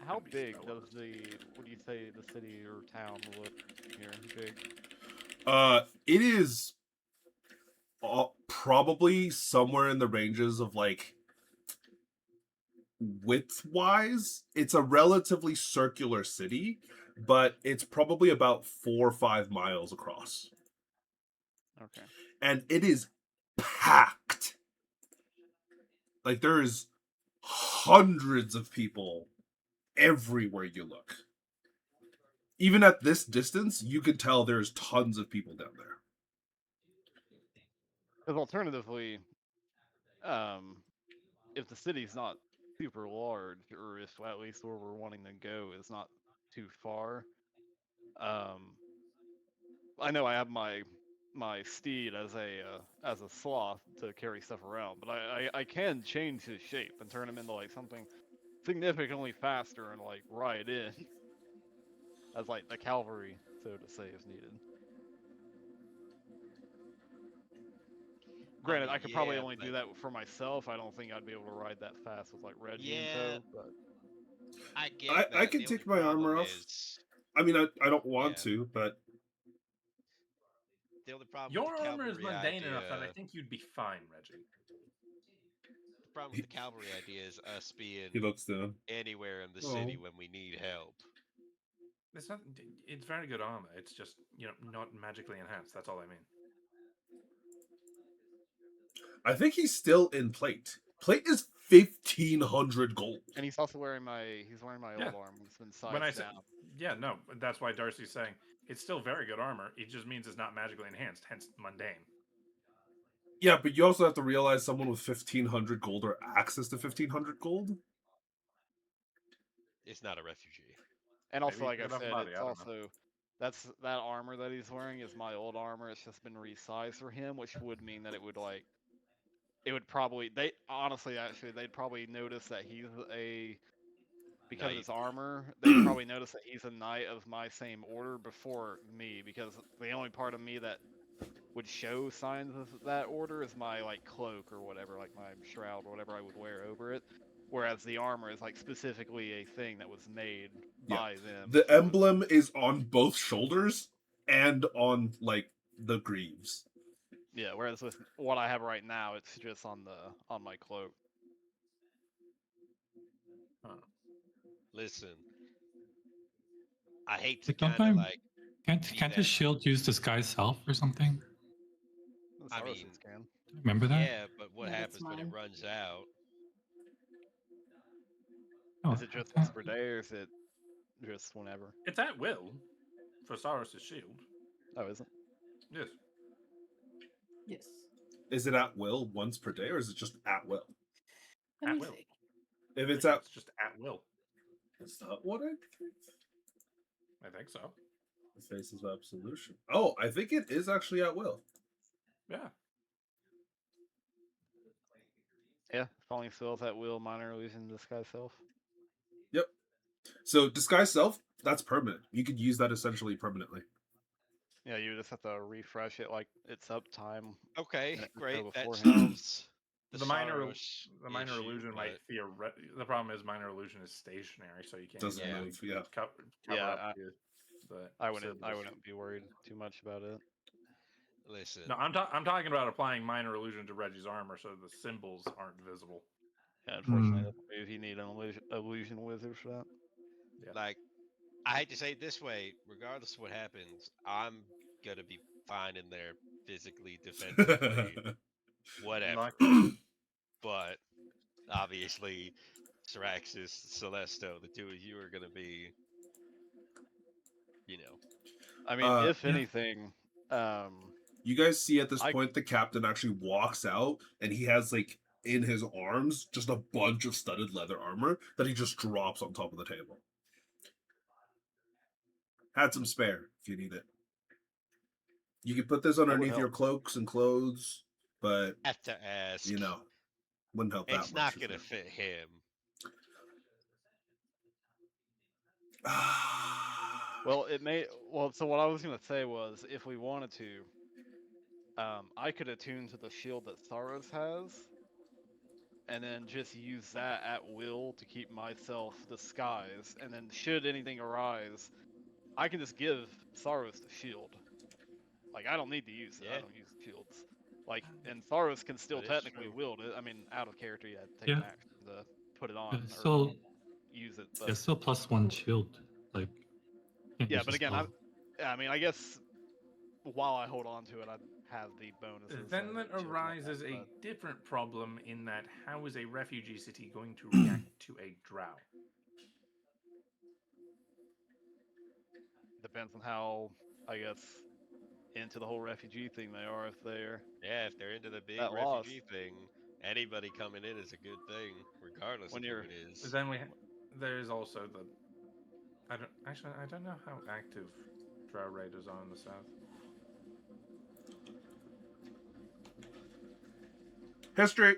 how Gonna be big slow does on the what do you say the city or town look here? Big. It is probably somewhere in the ranges of, like, width wise, it's a relatively circular city, but it's probably about 4 or 5 miles across, Okay. and it is packed. Like, there's hundreds of people everywhere you look. Even at this distance, you can tell there's tons of people down there. Because alternatively, um, if the city's not super large, or if at least where we're wanting to go is not too far, um, I know I have my steed as a sloth to carry stuff around, but I can change his shape and turn him into like something significantly faster and like ride in as like the cavalry, so to say, if needed. Granted, I could probably Yeah, only but do that for myself. I don't think I'd be able to ride that fast with like Reggie in yeah, tow. But I get I that. can The only take my armor problem off. is, I mean, I don't want yeah, to, but the only problem with Your the armor is cavalry mundane enough that I idea. think you'd be fine, Reggie. The problem with the cavalry idea is us being he looks down. anywhere in the Oh. city when we need help. It's not. It's very good armor. It's just not magically enhanced. That's all I mean. I think he's still in plate. Plate is 1,500 gold. and he's also wearing my Yeah. old armor. It's been When I sized said, down. yeah, no, that's why Darcy's saying it's still very good armor. It just means it's not magically enhanced, hence mundane. Yeah, but you also have to realize someone with 1,500 gold or access to 1,500 gold. It's not a refugee. And also, Maybe like I good enough said, body, it's I don't know. also that armor that he's wearing is my old armor. It's just been resized for him, which would mean that it would probably they'd probably notice that he's because Knight. it's armor, they'd probably notice that he's a knight of my same order before me, because the only part of me that would show signs of that order is my like cloak or whatever, like my shroud or whatever I would wear over it. Whereas the armor is like specifically a thing that was made by them. The so emblem is on both shoulders and on, like, the greaves. yeah, whereas with what I have right now, it's just on my cloak. Listen, I hate to Like, don't kind of I like can't be can't that. his shield use disguise self or something? The I Saurus mean, can. Remember that? yeah, but what Yeah, that's happens when it mine. runs out? Oh, Is it I just thought- once per day, or is it just whenever? It's at will for Saurus' shield. Oh, is it? Yes. Yes. Is it at will once per day, or is it just at will? Let At me will. see. If it's at, It's just at will. is that what I think? I think so. The faces of absolution. Oh, I think it is actually at will. Yeah. Yeah, falling spells at will, minor illusion, disguise self. Yep. So disguise self, that's permanent. You could use that essentially permanently. Yeah, you just have to refresh it like it's uptime. Okay, Minute or great. so That beforehand. solves The minor Saros illusion issue, might but the problem is minor illusion is stationary, so you can't Doesn't Yeah. move. Yeah. cover Yeah, up the I symbols. wouldn't be worried too much about it. listen. No, I'm talking about applying minor illusion to Reggie's armor so the symbols aren't visible. Yeah, unfortunately, Hmm. that's a move you need an illusion wizard for that. Yeah. Like, I hate to say it this way, regardless of what happens, I'm gonna be fine in there physically, defensively, whatever. Likewise. But obviously, Syraxis, Celesto, the two of you are gonna be, you know. I mean, if Yeah. anything, You guys see at this I- point the captain actually walks out and he has like in his arms just a bunch of studded leather armor that he just drops on top of the table. Had some spare if you need it. You can put this underneath your help. cloaks and clothes, but Have to ask. you know, wouldn't help that It's much. not gonna fit him. well, it may. Well, so what I was gonna say was, if we wanted to, I could attune to the shield that Saros has, and then just use that at will to keep myself disguised. And then, should anything arise, I can just give Saros the shield. Like, I don't need to use it. I Yeah. don't use shields. Like, and Saros can still That is technically true. wield it. I mean, out of character, you had to take Yeah. an action to put it Yeah, on or still, use it. yeah, But still +1 shield. Like, can't yeah, use but the again, spell. I mean, I guess while I hold on to it, I'd have the bonuses. Then of that shield and arises whatnot, a but different problem in that how is a refugee city going to react to a drow? depends on how, I guess, into the whole refugee thing they are. If they're Yeah, if they're into the big that lost, refugee thing, anybody coming in is a good thing, regardless when of who you're it is. Then there's also the I don't know how active drow raiders are in the south. History.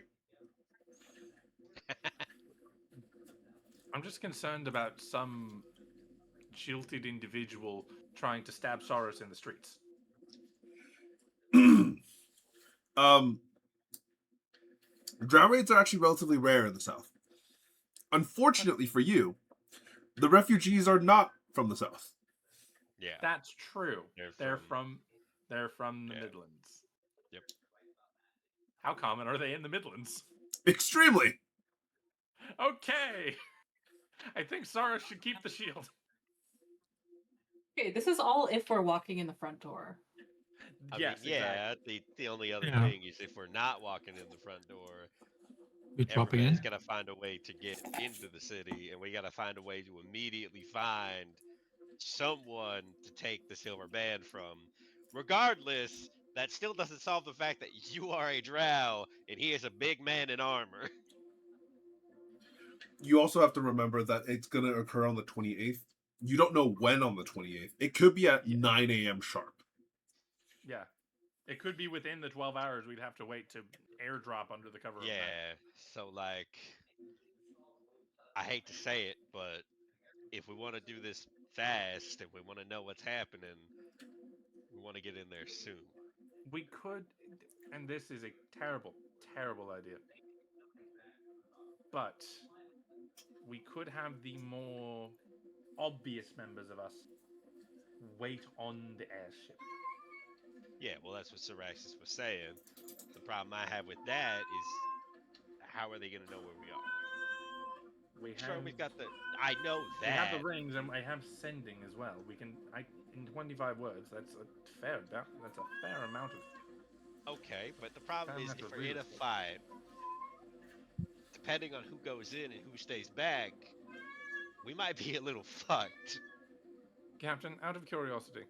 I'm just concerned about some jilted individual trying to stab Soros in the streets. Drow raids are actually relatively rare in the south. Unfortunately for you, the refugees are not from the south. Yeah. That's true. They're from the Yeah. Midlands. Yep. How common are they in the Midlands? Extremely. Okay. I think Soros should keep the shield. Okay, this is all if we're walking in the front door. I Yes, mean, yeah, exactly. the only other Yeah. thing is if we're not walking in the front door, We dropping in? everybody's got to find a way to get into the city, and we got to find a way to immediately find someone to take the silver band from. Regardless, that still doesn't solve the fact that you are a drow and he is a big man in armor. You also have to remember that it's going to occur on the 28th. You don't know when on the 28th. It could be at 9 a.m. sharp. Yeah. It could be within the 12 hours we'd have to wait to airdrop under the cover of night. Yeah, so like, I hate to say it, but if we want to do this fast and we want to know what's happening, we want to get in there soon. We could, and this is a terrible, terrible idea, but we could have the more obvious members of us wait on the airship. Yeah, well, that's what Syraxis was saying. The problem I have with that is, how are they going to know where we are? Sure, we've got the. I know We that. have the rings, and I have sending as well. We can, in 25 words, that's a fair amount of. Okay, but the problem is, That's if a we're in real a estate. fight, depending on who goes in and who stays back, we might be a little fucked. Captain, out of curiosity,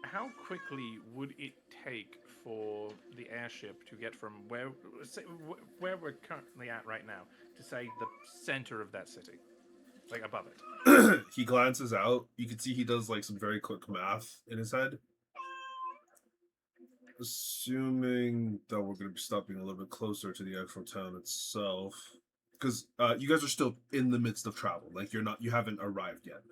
how quickly would it take for the airship to get from where we're currently at right now to say the center of that city, like above it? He glances out. You can see he does like some very quick math in his head. Assuming that we're going to be stopping a little bit closer to the actual town itself, because you guys are still in the midst of travel. Like you haven't arrived yet.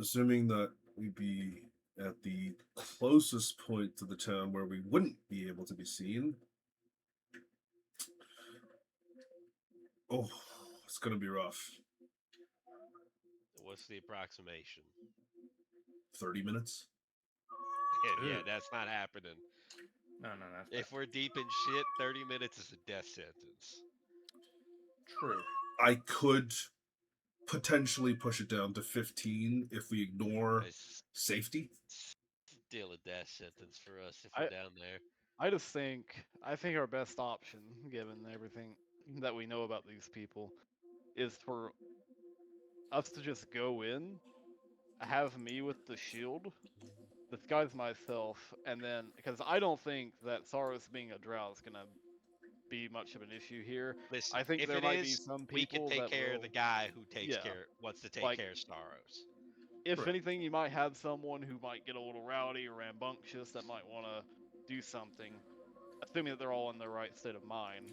Assuming that we'd be at the closest point to the town where we wouldn't be able to be seen. Oh, it's going to be rough. What's the approximation? 30 minutes. Yeah, that's not happening. No. If we're deep in shit, 30 minutes is a death sentence. True. I could potentially push it down to 15 if we ignore It's safety. still a death sentence for us if we're down there. I think our best option, given everything that we know about these people, is for us to just go in, have me with the shield, disguise myself, and then because I don't think that Saros being a drow is gonna be much of an issue here. Listen, I think if there it might be is, some we can people take that care will, of the guy who yeah, wants to take like, care of Staros. if True. anything, you might have someone who might get a little rowdy or rambunctious that might want to do something, assuming that they're all in the right state of mind.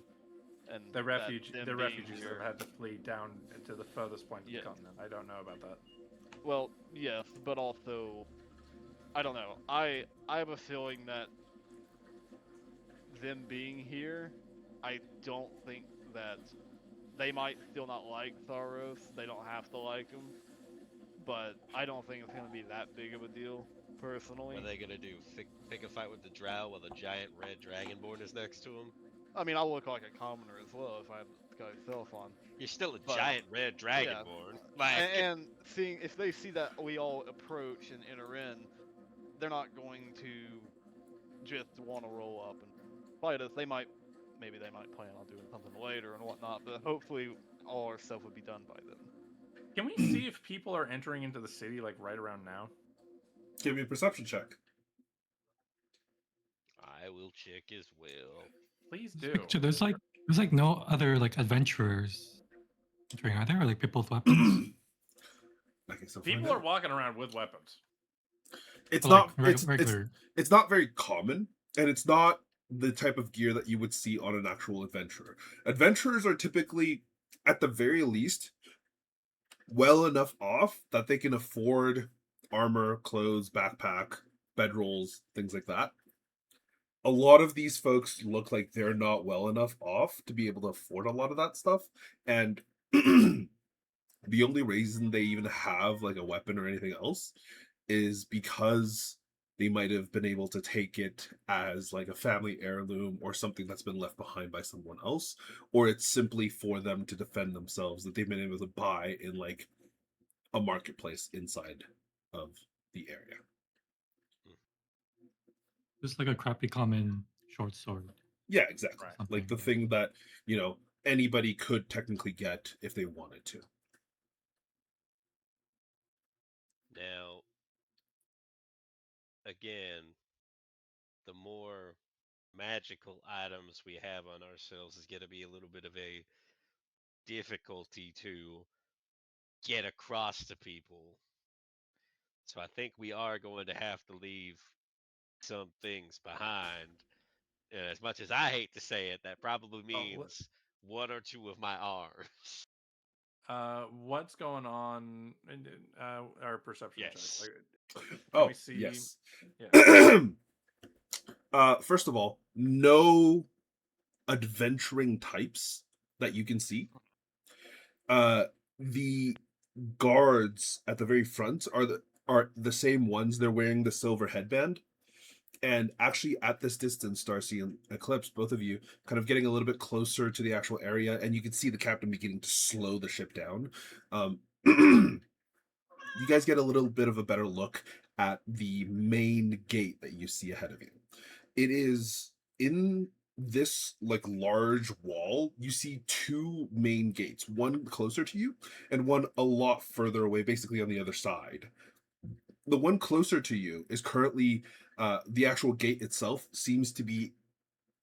And The that them being refugees that here- have had to flee down to the furthest point of Yeah. the continent. I don't know about that. Well, yes, but also, I don't know. I have a feeling that them being here, I don't think that they might still not like Tharos. They don't have to like him, but I don't think it's gonna be that big of a deal, personally. What are they gonna do? Pick a fight with the drow while the giant red dragonborn is next to him? I mean, I'll look like a commoner as well if I have the guy's self on. You're still a But- giant red dragonborn. Like, And seeing if they see that we all approach and enter in, they're not going to just want to roll up and fight us. Maybe they might plan on doing something later and whatnot, but hopefully all our stuff would be done by then. Can we see if people are entering into the city like right around now? Give me a perception check. I will check as well. Please do. Picture, there's like no other like adventurers entering, are there? Or like people with weapons? I guess I'll People find are out. walking around with weapons. It's Or, not. like, It's regular. it's not very common, and it's not the type of gear that you would see on an actual adventurer. Adventurers are typically, at the very least, well enough off that they can afford armor, clothes, backpack, bedrolls, things like that. A lot of these folks look like they're not well enough off to be able to afford a lot of that stuff, and the only reason they even have like a weapon or anything else is because they might have been able to take it as like a family heirloom or something that's been left behind by someone else, or it's simply for them to defend themselves that they've been able to buy in like a marketplace inside of the area. Just like a crappy common short sword. Yeah, exactly. Right. Like the Something, thing that, anybody could technically get if they wanted to. Now, again, the more magical items we have on ourselves is going to be a little bit of a difficulty to get across to people. So I think we are going to have to leave some things behind. And as much as I hate to say it, that probably means one or two of my arms. What's going on in our perception Yes. check? Can Oh, we see? yes. Yeah. First of all, no adventuring types that you can see. The guards at the very front are the same ones. They're wearing the silver headband. And actually, at this distance, Darcy and Eclipse, both of you, kind of getting a little bit closer to the actual area, and you can see the captain beginning to slow the ship down. You guys get a little bit of a better look at the main gate that you see ahead of you. It is in this like large wall. You see two main gates, one closer to you and one a lot further away, basically on the other side. the one closer to you is currently the actual gate itself seems to be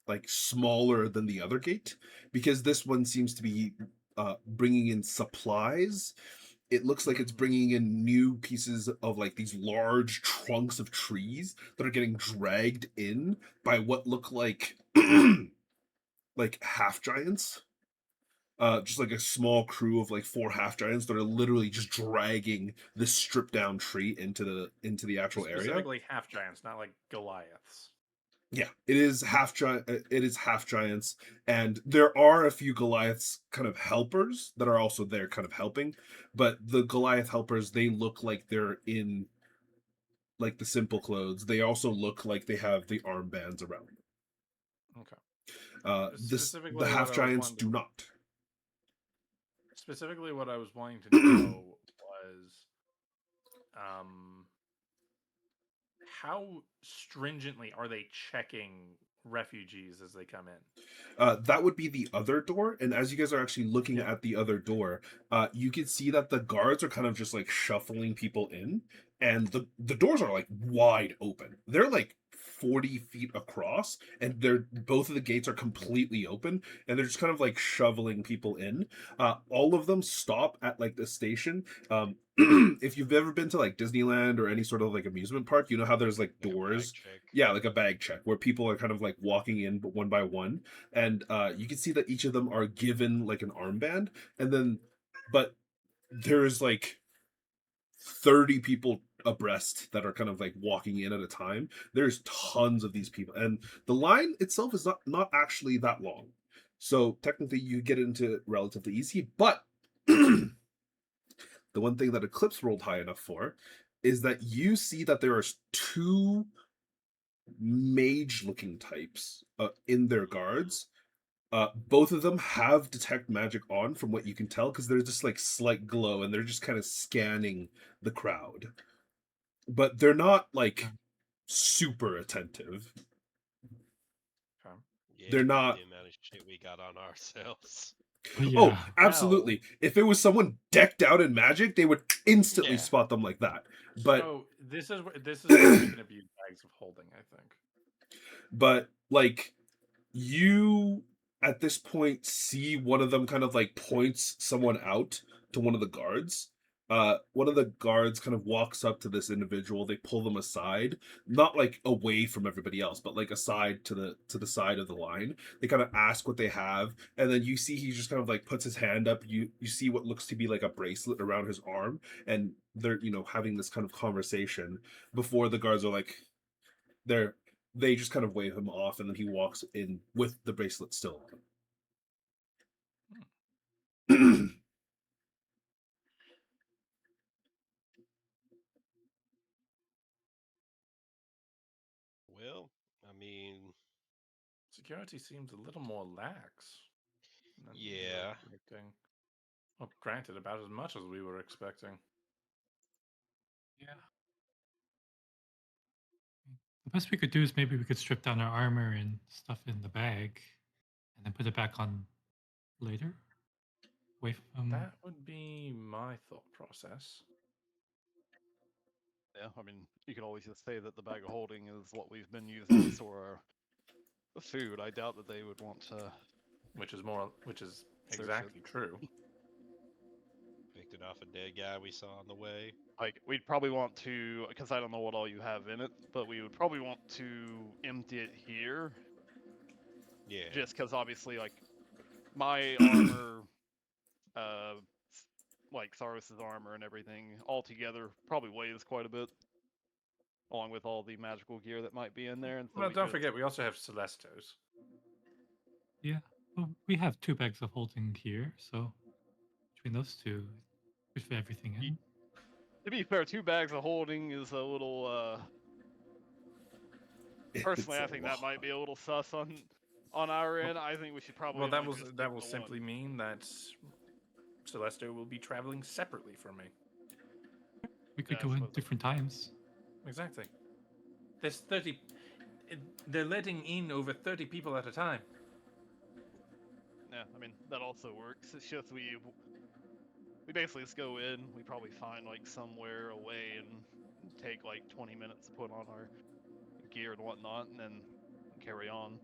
like smaller than the other gate because this one seems to be bringing in supplies. It looks like it's bringing in new pieces of like these large trunks of trees that are getting dragged in by what look like like half giants. Just like a small crew of like 4 half giants that are literally just dragging this stripped down tree into the actual area. Specifically half giants, not like Goliaths. Yeah, it is half giant. It is half giants, and there are a few Goliaths kind of helpers that are also there, kind of helping. But the Goliath helpers, they look like they're in like the simple clothes. They also look like they have the armbands around them. Okay. The half giants do not. Specifically, what I was wanting to know was, how stringently are they checking refugees as they come in? That would be the other door, and as you guys are actually looking at the other door, you can see that the guards are kind of just like shuffling people in, and the doors are like wide open. They're like 40 feet across, and they're both of the gates are completely open, and they're just kind of like shoveling people in. All of them stop at like the station. If you've ever been to like Disneyland or any sort of like amusement park, you know how there's like doors. Yeah, like a bag check where people are kind of like walking in but one by one, and you can see that each of them are given like an armband, and then but there's like 30 people abreast that are kind of like walking in at a time. There's tons of these people, and the line itself is not actually that long, so technically you get into it relatively easy. But the one thing that Eclipse rolled high enough for is that you see that there are 2 mage looking types in their guards. Both of them have detect magic on from what you can tell, because there's just like slight glow and they're just kind of scanning the crowd, but they're not like super attentive. Yeah, They're not the amount of shit we got on ourselves. Oh, absolutely. If it was someone decked out in magic, they would instantly Yeah. spot them like that. But So this is where we can abuse bags of holding, I think. but like you at this point see one of them kind of like points someone out to one of the guards. One of the guards kind of walks up to this individual. They pull them aside, not like away from everybody else, but like aside to the side of the line. They kind of ask what they have, and then you see he just kind of like puts his hand up. You see what looks to be like a bracelet around his arm, and they're having this kind of conversation before the guards are like they just kind of wave him off, and then he walks in with the bracelet still on. Well, I mean, security seems a little more lax than we were yeah. expecting. Well, granted, about as much as we were expecting. Yeah. The best we could do is maybe we could strip down our armor and stuff in the bag, and then put it back on later. Away from. That would be my thought process. Yeah, I mean, you could always just say that the bag of holding is what we've been using to store our food. I doubt that they would want to. Which is Search exactly it. true. Picked it off a dead guy we saw on the way. Like, we'd probably want to, because I don't know what all you have in it, but we would probably want to empty it here. Yeah. Just because obviously, like, my armor, like Sarvis's armor and everything, all together probably weighs quite a bit, along with all the magical gear that might be in there. And so Well, don't forget, we also have Celestos. Yeah. Well, we have 2 bags of holding here, so between those 2, we fit everything in. To be fair, 2 bags of holding is a little. Personally, I think that might be a little sus on our end. I think we should probably. Well, that will simply mean that Celesto will be traveling separately from me. We could go in different times. Exactly. There's 30. They're letting in over 30 people at a time. Yeah, I mean that also works. It's just we we basically just go in. We probably find like somewhere away and take like 20 minutes to put on our gear and whatnot, and then carry on.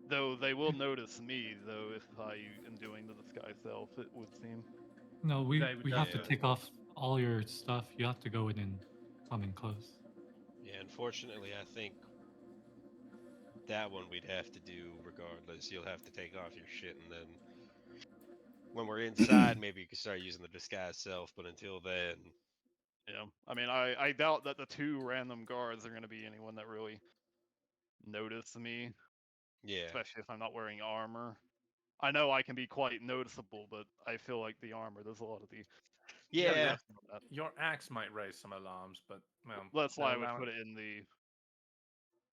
Though they will notice me, though, if I am doing the disguise self, it would seem. No, we They would we have to definitely- take off all your stuff. You have to go in common clothes. Yeah, unfortunately, I think that one we'd have to do regardless. You'll have to take off your shit, and then when we're inside, maybe you can start using the disguise self. But until then, Yeah, I mean, I doubt that the 2 random guards are going to be anyone that really notice me, yeah, especially if I'm not wearing armor. I know I can be quite noticeable, but I feel like the armor does a lot of the yeah. Yeah, rest of that. Your axe might raise some alarms, but well, That's why I would allow put it in the.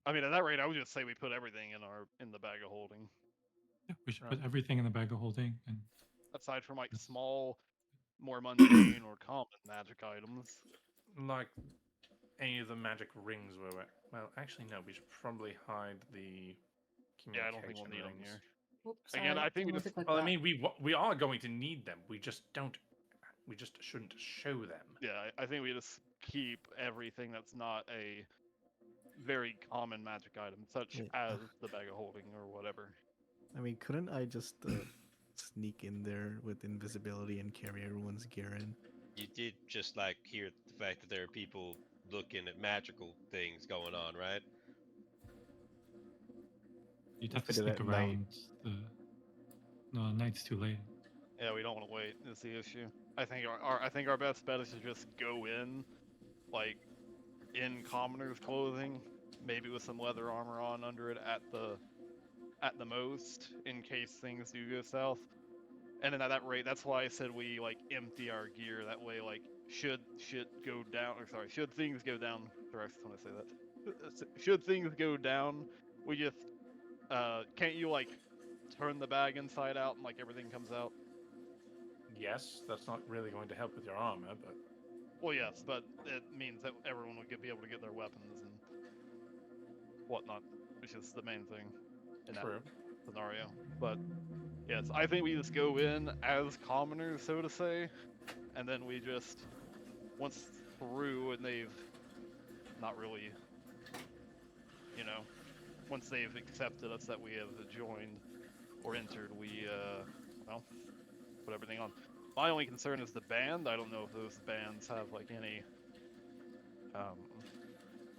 I mean, at that rate, I would just say we put everything in the bag of holding, Yeah, we should Right. put everything in the bag of holding, and aside from like Yes. small, more mundane or common magic items. like any of the magic rings were. Well, actually, no. We should probably hide the Yeah, I communication don't think we'll need them rings. here. Oops, Again, sorry, I think we didn't just- click Well, I that. mean, we are going to need them. We just don't. We just shouldn't show them. Yeah, I think we just keep everything that's not a very common magic item, such Yeah. as the bag of holding or whatever. I mean, couldn't I just sneak in there with invisibility and carry everyone's gear in? You did just like hear the fact that there are people looking at magical things going on, right? you'd have If to I did sneak at night. around. No, night's too late. Yeah, we don't want to wait. Is the issue. I think our best bet is to just go in, like, in commoner's clothing, maybe with some leather armor on under it at the most, in case things do go south. And then at that rate, that's why I said we like empty our gear. That way, like, should go down, or sorry, should things go down. Sorry, when I say that, should things go down, we just can't you like turn the bag inside out and like everything comes out? Yes, that's not really going to help with your armor, but Well, yes, but it means that everyone would be able to get their weapons and whatnot, which is the main thing in that true. scenario. But yes, I think we just go in as commoners, so to say, and then we just, once through and they've not really, once they've accepted us that we have joined or entered, we, well, put everything on. My only concern is the band. I don't know if those bands have like any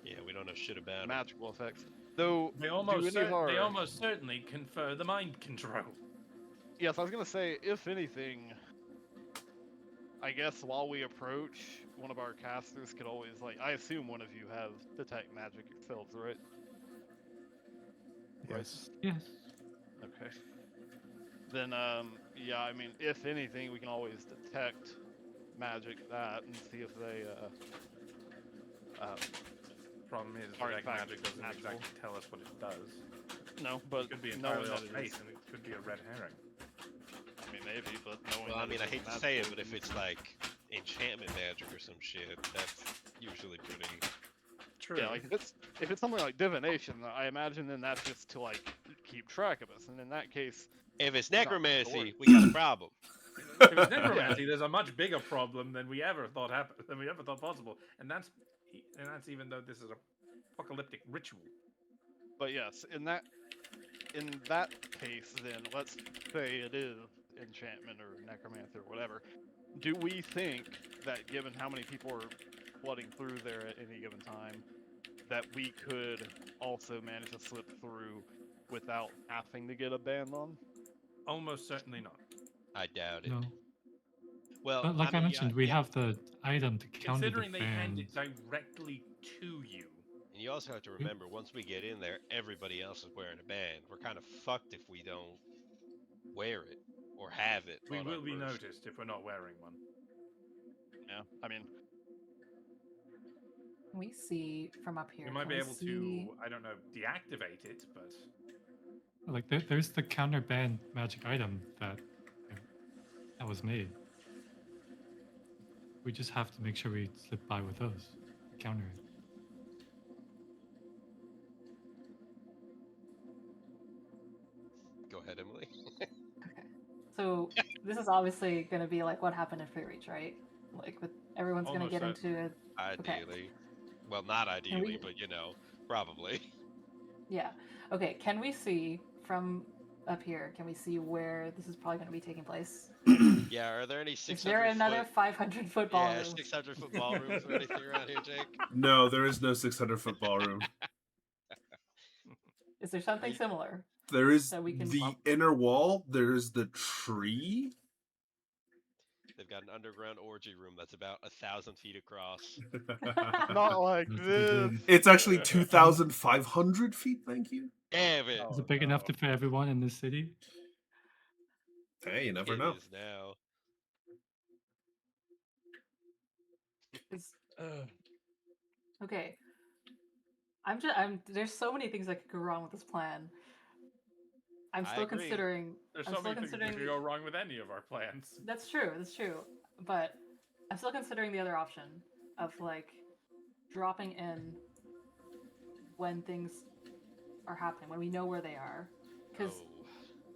Yeah, we don't know shit about it. magical effects. Though They do almost, any of our... they almost certainly confer the mind control. Yes, I was gonna say, if anything, I guess while we approach, one of our casters could always like. I assume one of you have detect magic yourselves, right? Yes. Yes. Okay. Then, yeah, I mean, if anything, we can always detect magic that and see if they, Problem is, Are in detect fact magic doesn't magical. exactly tell us what it does. no, but It could be knowing entirely that off it base, is, and it could be a red herring. I mean, maybe, but knowing Well, that I mean, it I is hate to say it, magical but if it's like enchantment magic or some shit, that's usually pretty. True. Yeah, like if it's something like divination, I imagine then that's just to like keep track of us, and in that case, If it's not necromancy, sure. we got a problem. if it's necromancy, there's a much bigger problem than we ever thought possible, and that's even though this is a apocalyptic ritual. but yes, in that case, then let's say it is enchantment or necromancy or whatever. Do we think that given how many people are flooding through there at any given time, that we could also manage to slip through without having to get a band on? Almost certainly not. I doubt it. No. Well, But like I mean, mentioned, yeah, we yeah. have the item to counter the Considering they hand band. it directly to you. And you also have to remember, once we get in there, everybody else is wearing a band. We're kind of fucked if we don't wear it or have it. We on our will be person. noticed if we're not wearing one. Yeah, I mean, Can we see from up here? We might can be we able see... to, I don't know, deactivate it, but Like there's the counter band magic item that was made. We just have to make sure we slip by with those. Counter it. Go ahead, Emily. Okay. So This is obviously going to be like what happened in Free Reach, right? Like with everyone's going to Almost get into it. Ideally. Well, not ideally, but probably. Yeah. Okay. Can we see from up here? Can we see where this is probably going to be taking place? Yeah, are there any Is there 600 another foot 500-foot yeah, ballroom? 600-foot ballrooms or anything around here, Jake? No, there is no 600-foot ballroom. Is there something similar? There is that we can the inner wall. There's the tree. They've got an underground orgy room that's about 1,000 feet across. Not like That's this. good. It's actually 2,500 feet. Thank you. Damn it! Is it big enough to fit everyone in this city? Hey, you never It know. is now. Okay. There's so many things that could go wrong with this plan. I'm I still agree. considering. There's I'm so still many things that considering. could go wrong with any of our plans. That's true. That's true. But I'm still considering the other option of like dropping in when things are happening, when we know where they are, because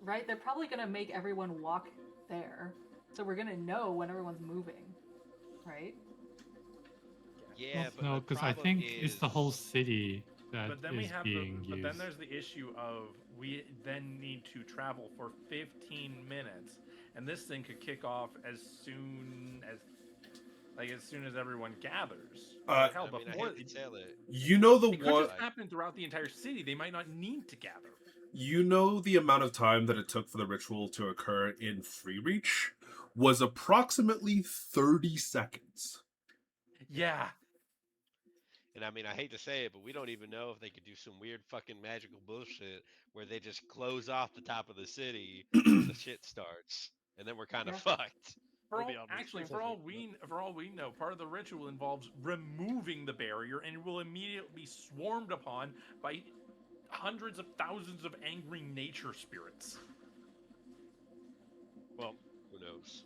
right, they're probably gonna make everyone walk there, so we're gonna know when everyone's moving, right? Yeah, but no, the because I problem think it's the whole city that But then we is have being but used. then there's the issue of we then need to travel for 15 minutes, and this thing could kick off as soon as everyone gathers. Hell, I mean, I before hate to tell it. You know the it could one. just happen throughout the entire city. They might not need to gather. You know the amount of time that it took for the ritual to occur in Free Reach was approximately 30 seconds. Yeah. And I mean, I hate to say it, but we don't even know if they could do some weird fucking magical bullshit where they just close off the top of the city when the shit starts, and then we're kind of fucked. For all we know, part of the ritual involves removing the barrier, and it will immediately be swarmed upon by hundreds of thousands of angry nature spirits. Well, who knows?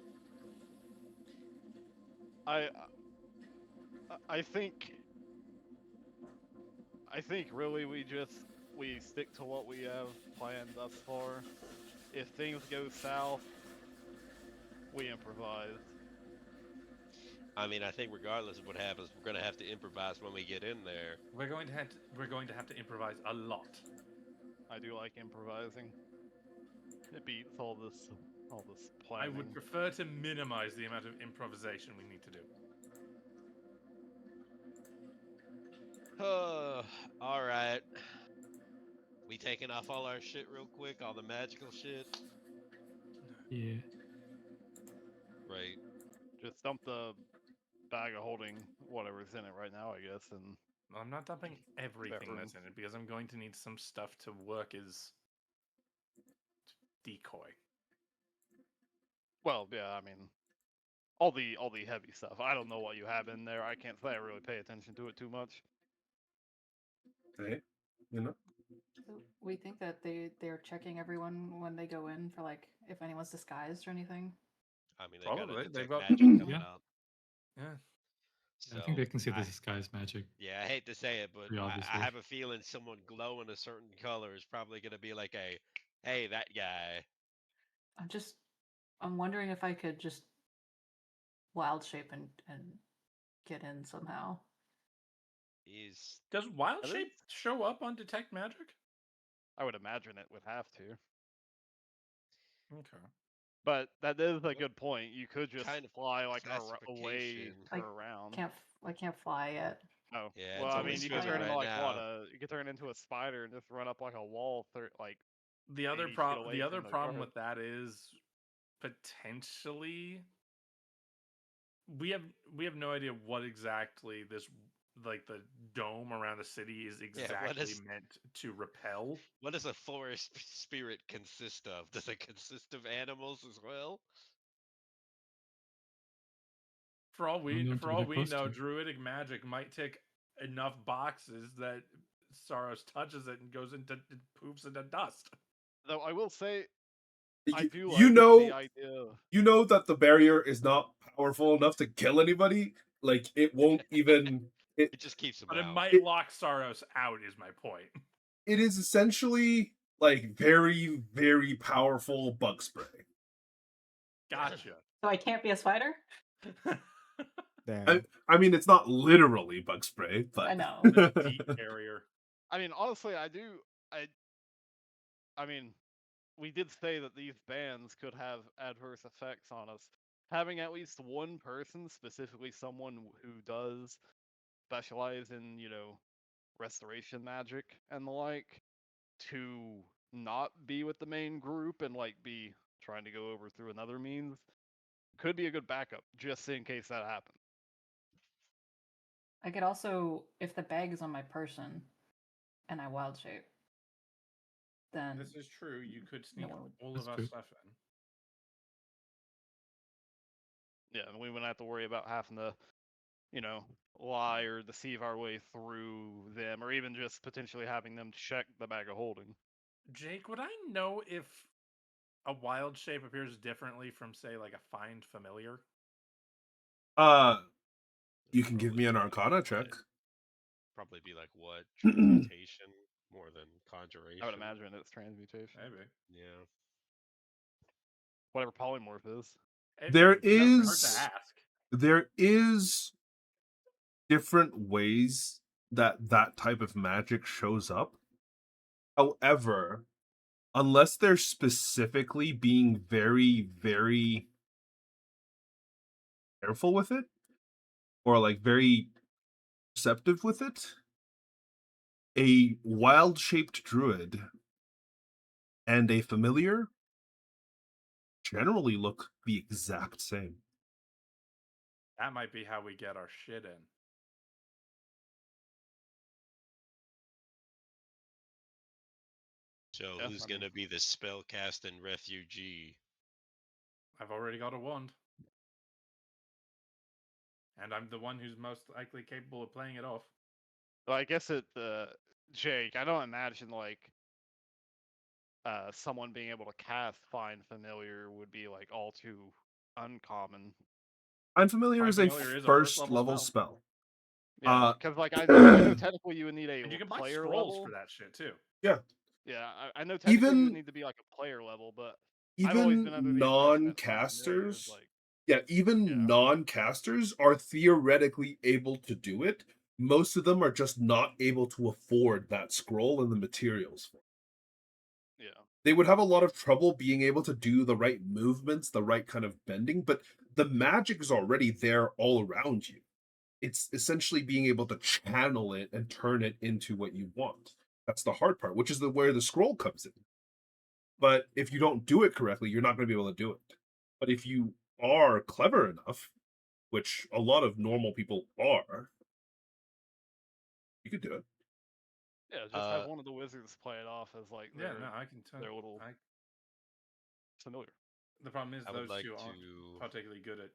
I think really we stick to what we have planned thus far. If things go south, we improvise. I mean, I think regardless of what happens, we're gonna have to improvise when we get in there. We're going to have to improvise a lot. I do like improvising. It beats all this planning. I would prefer to minimize the amount of improvisation we need to do. All right. We taking off all our shit real quick, all the magical shit. Yeah. Right. Just dump the bag of holding whatever's in it right now, I guess, and I'm not dumping everything that's in it because I'm going to need some stuff to work as decoy. Well, yeah, I mean, all the heavy stuff. I don't know what you have in there. I can't say I really pay attention to it too much. Hey, you know. So we think that they're checking everyone when they go in for like if anyone's disguised or anything. I mean, they've got got magic coming up. Yeah. So, I think they can see the disguise magic. Yeah, I hate to say it, but I have a feeling someone glowing a certain color is probably going to be like hey, that guy. I'm wondering if I could just wild shape and get in somehow. Does wild shape show up on detect magic? I would imagine it would have to. Okay. But that is a good point. You could just kind of fly like away around. I can't fly yet. Oh, yeah. Well, I mean, you could turn into like now. you could turn into a spider and just run up like a wall, the other problem with that is potentially we have no idea what exactly this like the dome around the city is exactly meant to repel. What does a forest spirit consist of? Does it consist of animals as well? For all we know, druidic magic might tick enough boxes that Saros touches it and poops into dust. Though I will say, I do you like know the idea. You know that the barrier is not powerful enough to kill anybody. Like it won't even. It just keeps them out. But it might lock Saros out. Is my point. It is essentially like very, very powerful bug spray. Gotcha. So I can't be a spider? Damn. I mean, it's not literally bug spray, but I know. The deep carrier. I mean, honestly, I mean, we did say that these bans could have adverse effects on us. Having at least one person, specifically someone who does specialize in, restoration magic and the like, to not be with the main group and like be trying to go over through another means, could be a good backup just in case that happens. I could also, if the bag is on my person and I wild shape, then This is true. You could sneak one would- all That's of our true. stuff in. Yeah, and we wouldn't have to worry about having to, lie or deceive our way through them, or even just potentially having them check the bag of holding. Jake, would I know if a wild shape appears differently from, say, like a find familiar? you can give me an Probably Arcana what? check. Probably be like what? Transmutation more than conjuration. I would imagine it's transmutation. Maybe. Yeah. Whatever polymorph is. There It doesn't hurt to is ask. there is different ways that type of magic shows up. However, unless they're specifically being very, very careful with it, or like very perceptive with it, a wild shaped druid and a familiar generally look the exact same. That might be how we get our shit in. So Yeah, who's I mean- gonna be the spellcasting refugee? I've already got a wand. And I'm the one who's most likely capable of playing it off. Well, I guess Jake, I don't imagine like someone being able to cast Find Familiar would be like all too uncommon. Unfamiliar Find is a Familiar is a first first level level spell. Yeah, because like I know technically you would need a And you can buy player scrolls level for that shit too. Yeah, I know technically you would Even need to be like a player level, but I've always even been under the impression that Find Familiar is non-casters, like even Yeah. non-casters are theoretically able to do it. Most of them are just not able to afford that scroll and the materials for it. yeah. They would have a lot of trouble being able to do the right movements, the right kind of bending, but the magic is already there all around you. It's essentially being able to channel it and turn it into what you want. That's the hard part, which is where the scroll comes in. But if you don't do it correctly, you're not going to be able to do it. But if you are clever enough, which a lot of normal people are, you could do it. Yeah, just have one of the wizards play it off as like Yeah, no, I can tell. their little familiar. The problem is I would those like two aren't to- particularly good at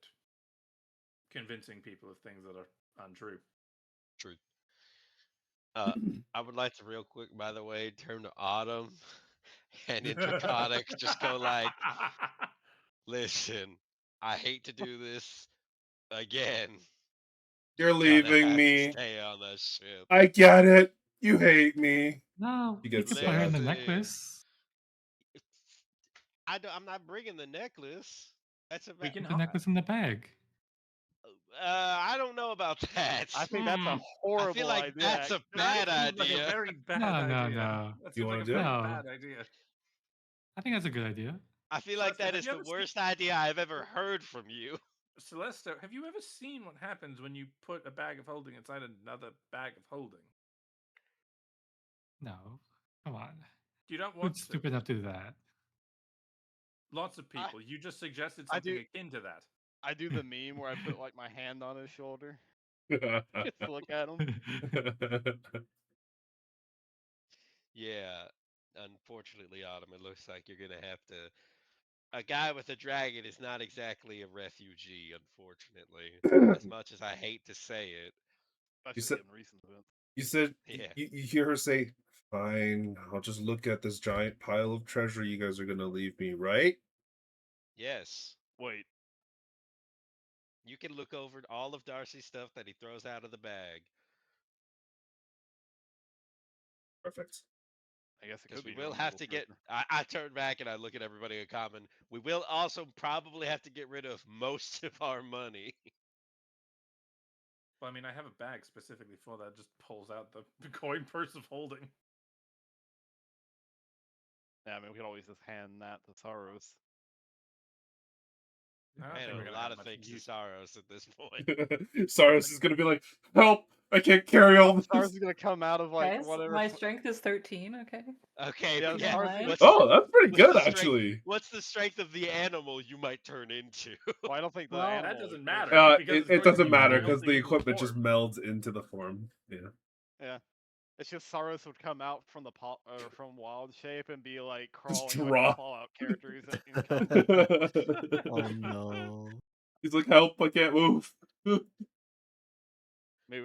convincing people of things that are untrue. Truth. I would like to real quick, by the way, turn to Autumn and in Draconic just go like, listen, I hate to do this again. You're Gonna leaving have to me. stay on that ship. I get it. You hate me. No, You you get can put her in the sad. necklace. I'm not bringing the necklace. That's a We Put can the necklace in the bag. I don't know about that. I think that's a Hmm. horrible I feel like idea. that's a bad That seems like idea. a very bad No, idea. no. That You seems wanna like a do it? very No. bad idea. I think that's a good idea. I feel like Celeste, that have is you the ever worst idea I've ever heard from you. Celeste, have you ever seen what happens when you put a bag of holding inside another bag of holding? No. Come on. You don't want Who's to. stupid enough to do that? Lots of people. You just suggested I something do- akin to that. I do the meme where I put like my hand on his shoulder. Just to look at him. Yeah, unfortunately, Autumn, it looks like you're gonna have to. A guy with a dragon is not exactly a refugee, unfortunately. As much as I hate to say it. Especially said- in recent events. You said Yeah. you hear her say, "Fine, I'll just look at this giant pile of treasure you guys are gonna leave me, right?" Yes. Wait, You can look over all of Darcy's stuff that he throws out of the bag. Perfect. I guess it Because could we be will during have middle to get. treasure. I turn back and I look at everybody in common. We will also probably have to get rid of most of our money. Well, I mean, I have a bag specifically for that. Just pulls out the coin purse of holding. Yeah, I mean, we could always just hand that to Saros. I don't I think know we're a gonna lot have of much things to use. Saros at this point. Saros is gonna be like, "Help! I can't carry all Saros this." is gonna come out of like Guys, whatever. my strength is 13. Okay. Okay, Yeah, but Keep that in Saros is mind. gonna. Oh, that's pretty what's good the strength? actually. What's the strength of the animal you might turn into? Well, I don't think the Well, animal. That doesn't would matter. go- Because it's It going to doesn't be matter melting because the into the equipment just form. melds into the form. Yeah. Yeah. It's just Saros would come out from the from wild shape and be like Just crawling like drop. the Fallout characters in combat. Oh no. He's like, "Help! I can't move." Moving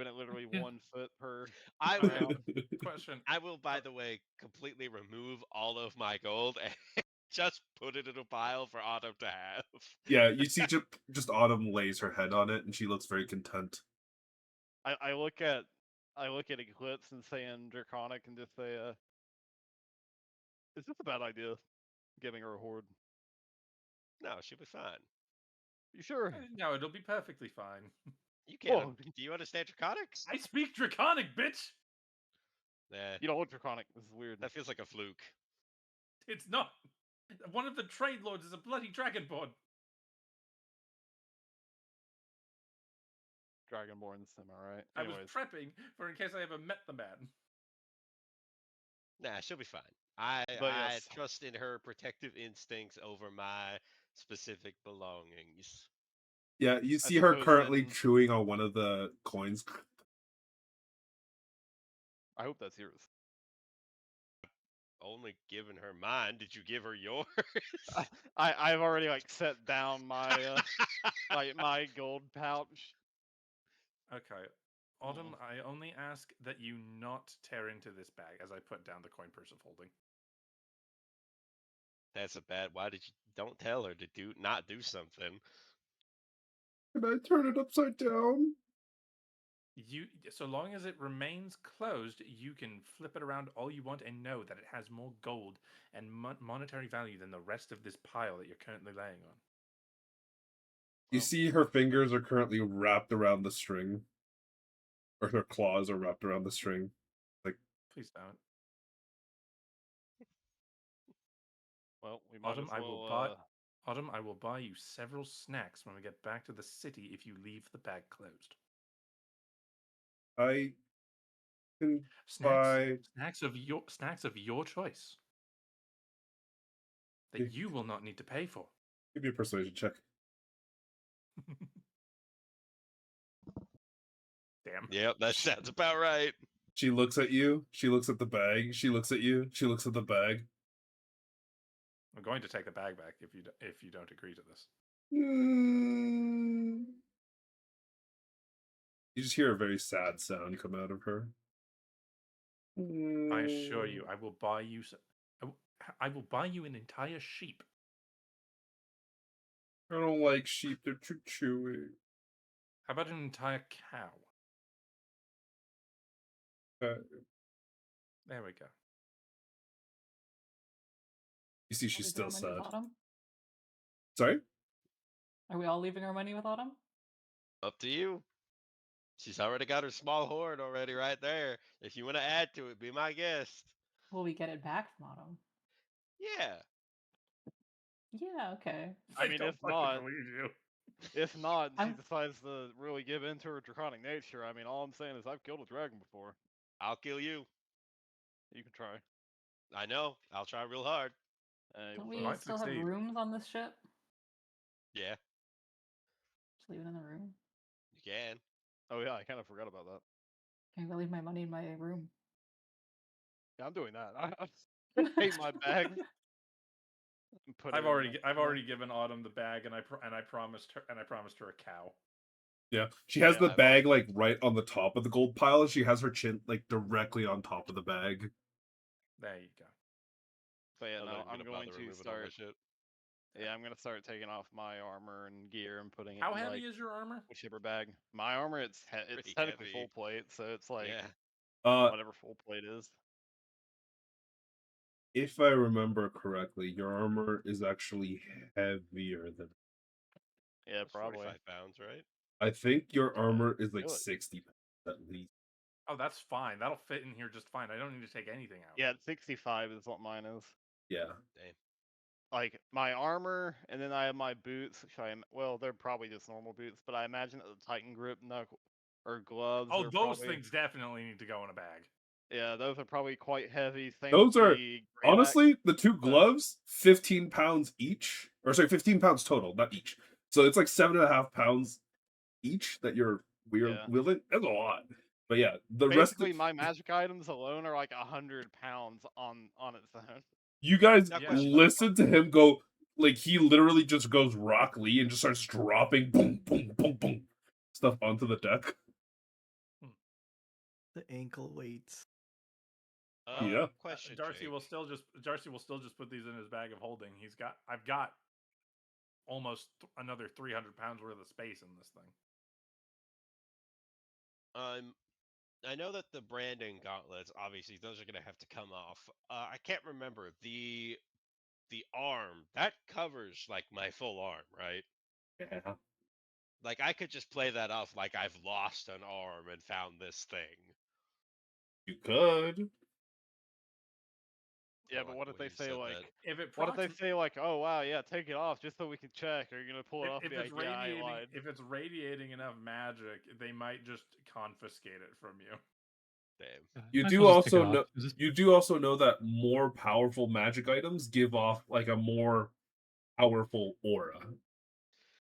it literally Yeah. 1 foot per I Okay. round. Question. I will, by the way, completely remove all of my gold and just put it in a pile for Autumn to have. Yeah, you see, just Autumn lays her head on it, and she looks very content. I look at Eclipse and saying Draconic and just say, is this a bad idea? Giving her a horde. No, she'll be fine. You sure? No, it'll be perfectly fine. You can't. Whoa. Do you understand Draconics? I speak Draconic, bitch. Nah, You don't look Draconic. This is weird. that feels like a fluke. It's not. One of the trade lords is a bloody dragonborn. Dragonborns, am I right? I was Anyways, prepping for in case I ever met the man. Nah, she'll be fine. but I yes, trust in her protective instincts over my specific belongings. Yeah, you I see her suppose currently then- chewing on one of the coins. I hope that's yours. Only given her mine. Did you give her yours? I've already like set down my my gold pouch. Okay. Autumn, I only ask that you not tear into this bag as I put down the coin purse of holding. That's a bad. Why did you? Don't tell her to not do something. Can I turn it upside down? So long as it remains closed, you can flip it around all you want and know that it has more gold and monetary value than the rest of this pile that you're currently laying on. You Well, see her fingers are currently wrapped around the string. Or her claws are wrapped around the string. Please don't. well, we might Autumn, as I well. will buy. Autumn, I will buy you several snacks when we get back to the city if you leave the bag closed. I can Snacks, buy. snacks of your choice that you will not need to pay for. Give me a persuasion check. Damn. Yep, that sounds about right. She looks at you. She looks at the bag. She looks at you. She looks at the bag. I'm going to take the bag back if you don't agree to this. You just hear a very sad sound come out of her. I assure you, I will buy you. I will buy you an entire sheep. I don't like sheep. They're too chewy. How about an entire cow? There we go. You see, Are she's we still leaving our money sad. with Autumn? Sorry? Are we all leaving our money with Autumn? Up to you. She's already got her small hoard already right there. If you want to add to it, be my guest. Will we get it back from Autumn? Yeah. Yeah, okay. I mean, don't if fucking not, believe you. if not, and she I'm- decides to really give in to her draconic nature. I mean, all I'm saying is I've killed a dragon before. I'll kill you. You can try. I know. I'll try real hard. Don't So- we might still succeed. have rooms on this ship? Yeah, Just leave it in the room. you can. Oh yeah, I kind of forgot about that. Can I leave my money in my room? Yeah, I'm doing that. I take my bag. And put it I've in already given Autumn the bag, and I promised her a cow. Yeah. She has Yeah, the I've bag like right on the top of the gold pile. She has her chin like directly on top of the bag. There you go. So yeah, I'm no, not even I'm gonna going bother to removing all my start. shit. Yeah, I'm gonna start taking off my armor and gear and putting it How in heavy like is your armor? whichever bag. My armor, it's Pretty technically heavy. full plate, so it's like Yeah. whatever full plate is. If I remember correctly, your armor is actually heavier than. Yeah, That's probably. 45 pounds, right? I think your Yeah, armor is like feel it. 60 pounds at least. Oh, that's fine. That'll fit in here just fine. I don't need to take anything out. Yeah, 65 is what mine is. Yeah. Damn. Like my armor, and then I have my boots. Well, they're probably just normal boots, but I imagine that the Titan grip knuckle or gloves Oh, are those probably things definitely need to go in a bag. yeah, those are probably quite heavy. Same Those with are the great axe. honestly the two gloves, 15 pounds each. Or sorry, 15 pounds total, not each. So it's like 7.5 pounds each that you're Yeah. wielding. That's a lot. But yeah, the rest of Basically, my magic items alone are like 100 pounds on its own. you guys Now, Yeah, question. listen to him go like he literally just goes Rock Lee and just starts dropping boom, boom, boom, boom stuff onto the deck. The ankle weights. Yeah. Question. Darcy Jake. will still just put these in his bag of holding. I've got almost another 300 pounds worth of space in this thing. I know that the branding gauntlets, obviously, those are gonna have to come off. I can't remember the arm that covers like my full arm, right? Yeah. Like I could just play that off like I've lost an arm and found this thing. You could. Yeah, I but like what the if way they you say said like, that. If it what if they proxi- say like, oh wow, yeah, take it off just so we can check? Are you gonna pull it off? if And be it's like, yeah, I radiating, lied. if it's radiating enough magic, they might just confiscate it from you. Damn. Yeah, You might as do well just take it also off. know Just- you do also know that more powerful magic items give off like a more powerful aura.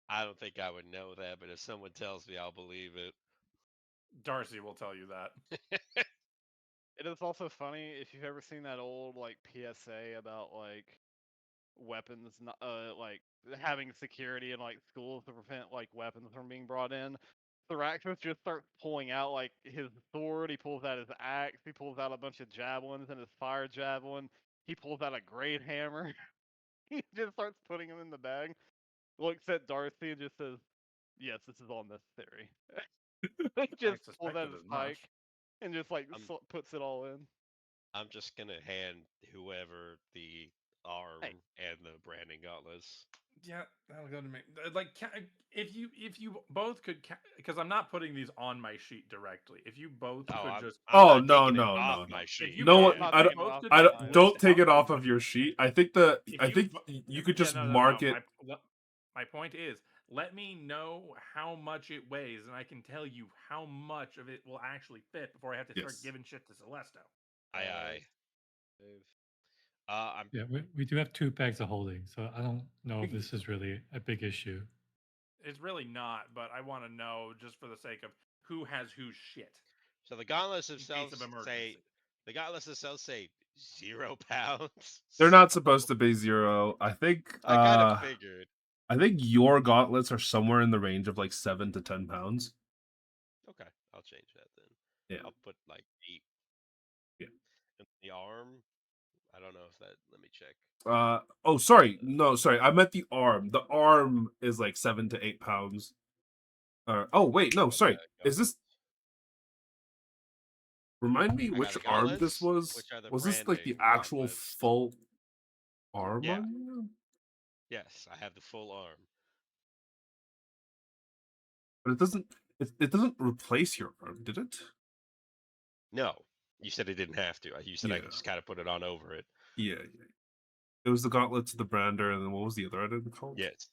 I don't think I would know that, but if someone tells me, I'll believe it. Darcy will tell you that. It is also funny if you've ever seen that old like PSA about like weapons, like having security in like schools to prevent like weapons from being brought in. Thraxus just starts pulling out like his sword. He pulls out his axe. He pulls out a bunch of javelins and his fire javelin. He pulls out a great hammer. He just starts putting them in the bag. Looks at Darcy and just says, "Yes, this is all necessary." He just pulls out suspected his as much. pike and just like I'm- puts it all in. I'm just gonna hand whoever the arm Hey. and the branding gauntlets. Yeah, that'll go to me. Like, if you both could, because I'm not putting these on my sheet directly. If you both Oh, could I'm, just, I'm Oh not no taking it no off no my no. sheet. you No both- one. I'm not I taking don't. it off could I mine don't. either. Don't list take it out off the- of your sheet. I think the. if I think bo- you could yeah, just no, mark it. My point is, let me know how much it weighs, and I can tell you how much of it will actually fit before I have to start Yes. giving shit to Celesto. Aye. I'm yeah, we do have 2 bags of holding, so I don't know if this is really a big issue. It's really not, but I want to know just for the sake of who has whose shit. so the gauntlets In case themselves of say emergency. the gauntlets themselves say 0 pounds. They're not so supposed to be 0. I think. I kind of figured. I think your gauntlets are somewhere in the range of like 7 to 10 pounds. Okay, I'll change that then. Yeah. I'll put like 8. Yeah. And the arm, I don't know if that. Let me check. Oh, sorry. No, sorry. I meant the arm. The arm is like 7 to 8 pounds. Oh, wait. No, sorry. Is this? Remind me I got which the arm this gauntlets, was. which are the Was this like the branding actual gauntlets. full arm? Yeah. On you? Yes, I have the full arm. But it doesn't. It doesn't replace your arm, did it? No, you said it didn't have to. You said I Yeah. could just kind of put it on over it. Yeah. It was the gauntlets, the brander, and then what was the other item called? Yes.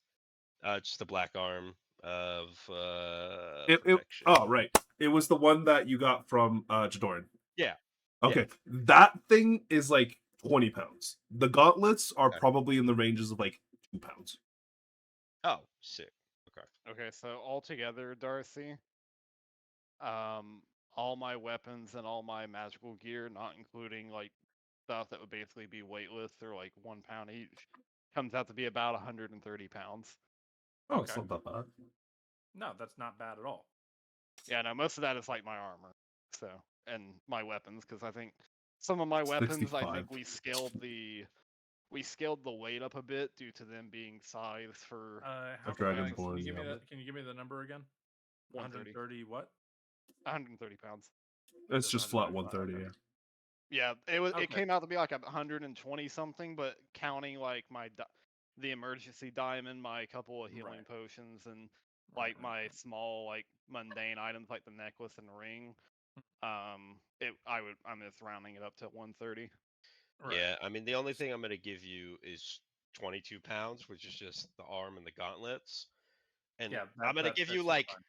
Just the black arm of Protection. Oh, right. It was the one that you got from Jadoran. Yeah. Okay. That thing is like 20 pounds. The gauntlets are probably in the ranges of like 2 pounds. Oh, sick. Okay. Okay, so altogether, Darcy, all my weapons and all my magical gear, not including like stuff that would basically be weightless or like 1 pound each, comes out to be about 130 pounds. Oh, it's not that bad. No, that's not bad at all. Yeah, no, most of that is like my armor, so and my weapons, because I think some of my weapons, I 65. think we scaled the weight up a bit due to them being sized for How Dragonborn, can you give me yeah. that? Can you give me the number again? 130. 130 what? 130 pounds. It's just flat 135, 130. okay. Yeah. Yeah, it was. Okay. It came out to be like 120 something, but counting like the emergency diamond, my couple of healing Right. potions, and Right, like right, my right. small like mundane items like the necklace and ring. I'm just rounding it up to 130. Right. Yeah, I mean, the only thing I'm going to give you is 22 pounds, which is just the arm and the gauntlets. And Yeah, I'm going to that give you seems like fine.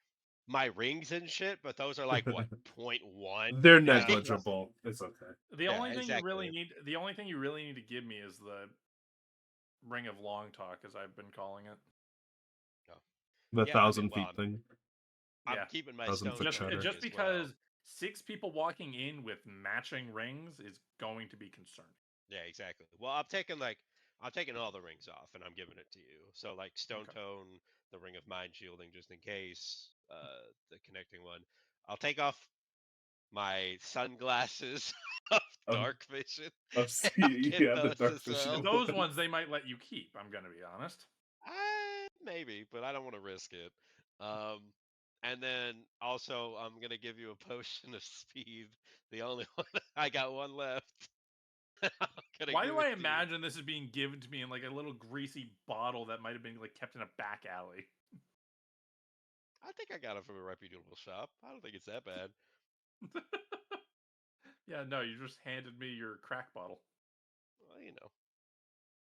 my rings and shit, but those are like what, 0.1? They're Yeah, negligible. It's okay. The Yeah, only thing you really exactly. need, the only thing you really need to give me is the Ring of Long Talk, as I've been calling it. The Yeah, I mean, 1,000 well, feet thing. I'm Yeah, keeping my 1,000 stone foot just tone shutter. ring just as well. because 6 people walking in with matching rings is going to be concerning. Yeah, exactly. Well, I'm taking all the rings off and I'm giving it to you. So like stone Okay. tone, the ring of mind shielding just in case, the connecting one. I'll take off my sunglasses of Of, dark vision. of I'll see, get yeah, the those dark as vision. well. Those ones they might let you keep. I'm gonna be honest. Maybe, but I don't want to risk it. Um, and then also I'm gonna give you a potion of speed. The only one I got one left. I'm gonna Why give do it I to you. imagine this is being given to me in like a little greasy bottle that might have been like kept in a back alley? I think I got it from a reputable shop. I don't think it's that bad. Yeah, no, you just handed me your crack bottle. Well, you know.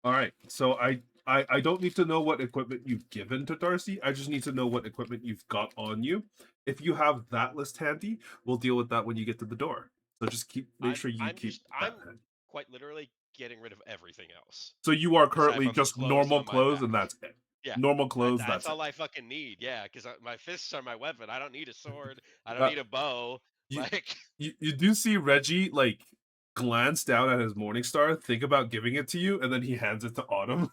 All right, so I don't need to know what equipment you've given to Darcy. I just need to know what equipment you've got on you. If you have that list handy, we'll deal with that when you get to the door. So just make sure you keep I'm that handy. quite literally getting rid of everything else So you are aside currently from the just clothes normal on my clothes, back. and that's it. Yeah, Normal clothes. that's That's it. all I fucking need. Yeah, because my fists are my weapon. I don't need a sword. I don't Uh, need a bow. you, Like, you do see Reggie like glance down at his morning star, think about giving it to you, and then he hands it to Autumn.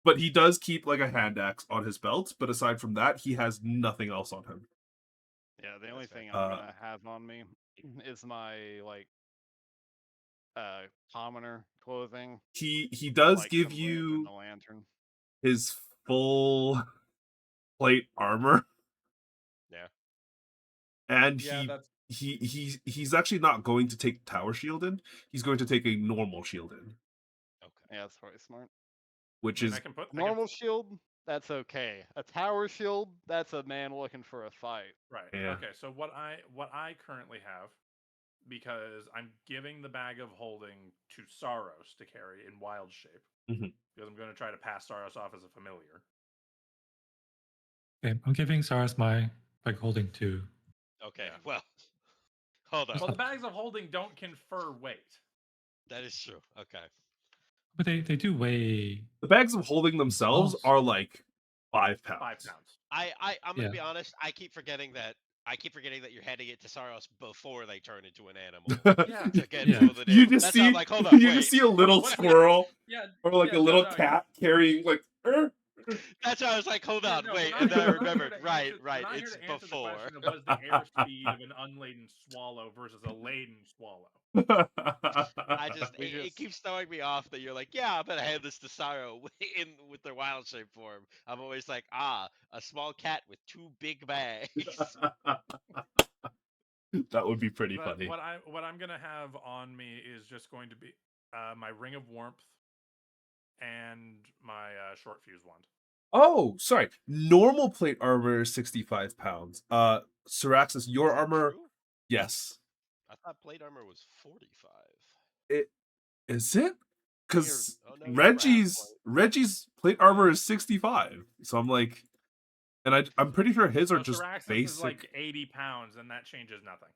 But he does keep like a hand axe on his belt. But aside from that, he has nothing else on him. Yeah, the yeah, only that's fair. thing I'm gonna have on me is my like commoner clothing, He does like give some lid and you a lantern. his full plate armor, Yeah. and Yeah, that's. he's actually not going to take tower shield in. He's going to take a normal shield in, Okay. Yeah, that's probably smart. which I mean, is I can put. A normal shield, that's okay. A tower shield, that's a man looking for a fight. Right. yeah. Okay. So what I currently have, because I'm giving the bag of holding to Saros to carry in wild shape, Mhm. because I'm going to try to pass Saros off as a familiar. Okay, I'm giving Saras my bag holding too. Okay. Yeah. Well, hold on. Well, the bags of holding don't confer weight. That is true. Okay. But they do weigh. The bags of holding themselves Oh, are like 5 pounds. 5 pounds. I'm gonna Yeah. be honest. I keep forgetting that you're handing it to Saros before they turn into an animal Yeah. to get Yeah. folded in. You just That's why see I'm like, hold on, you wait. just see a little What? squirrel Yeah. or like Yeah, a no, little no. cat carrying like. That's why I was like, hold Yeah, on, no, wait, we're and not then I here. We're not here remembered. to Right, answer. We're right. not here It's to answer the before. question of what is the airspeed of an unladen swallow versus a laden swallow. I just it keeps throwing me off that you're like, yeah, I'm gonna hand this to Saro in with their wild shape form. I'm always like, a small cat with 2 big bags. That would be pretty But funny. what I'm gonna have on me is just going to be my ring of warmth and my short fuse wand. Oh, sorry. Normal plate armor is 65 pounds. Syraxis, your Is that armor, true? yes. I thought plate armor was 45. It is it? Because Oh no, you're Reggie's plate armor is 65. So I'm like, and I'm pretty sure his are So just Syraxis basic. is like 80 pounds, and that changes nothing.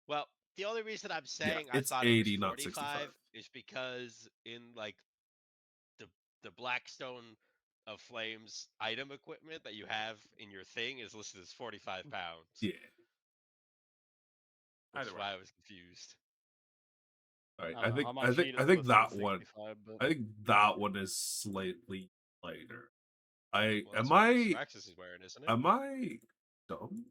Well, the only reason I'm Yeah, saying I it's thought 80, it was not 65. 45 is because in like the Blackstone of Flames item equipment that you have in your thing is listed as 45 pounds. Yeah. Which Either is way. why I was confused. All right. I don't know. On my sheet, I it's think listed as that one. 65, but I think that one is slightly lighter. Well, that's Am what I Syraxis is wearing, isn't it? am I dumb?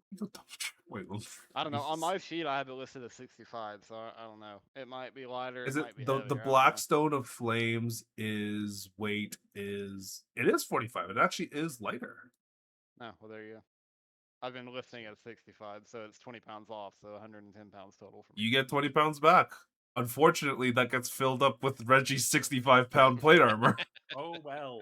Wait, I don't know. On my sheet, I have it listed as 65, so I don't know. It might be lighter. is it it might be the heavier. I don't know. Blackstone of Flames is weight is it is 45. It actually is lighter. No, well there you go. I've been lifting at 65, so it's 20 pounds off, so 110 pounds total for me. You get 20 pounds back. Unfortunately, that gets filled up with Reggie's 65-pound plate armor Oh well.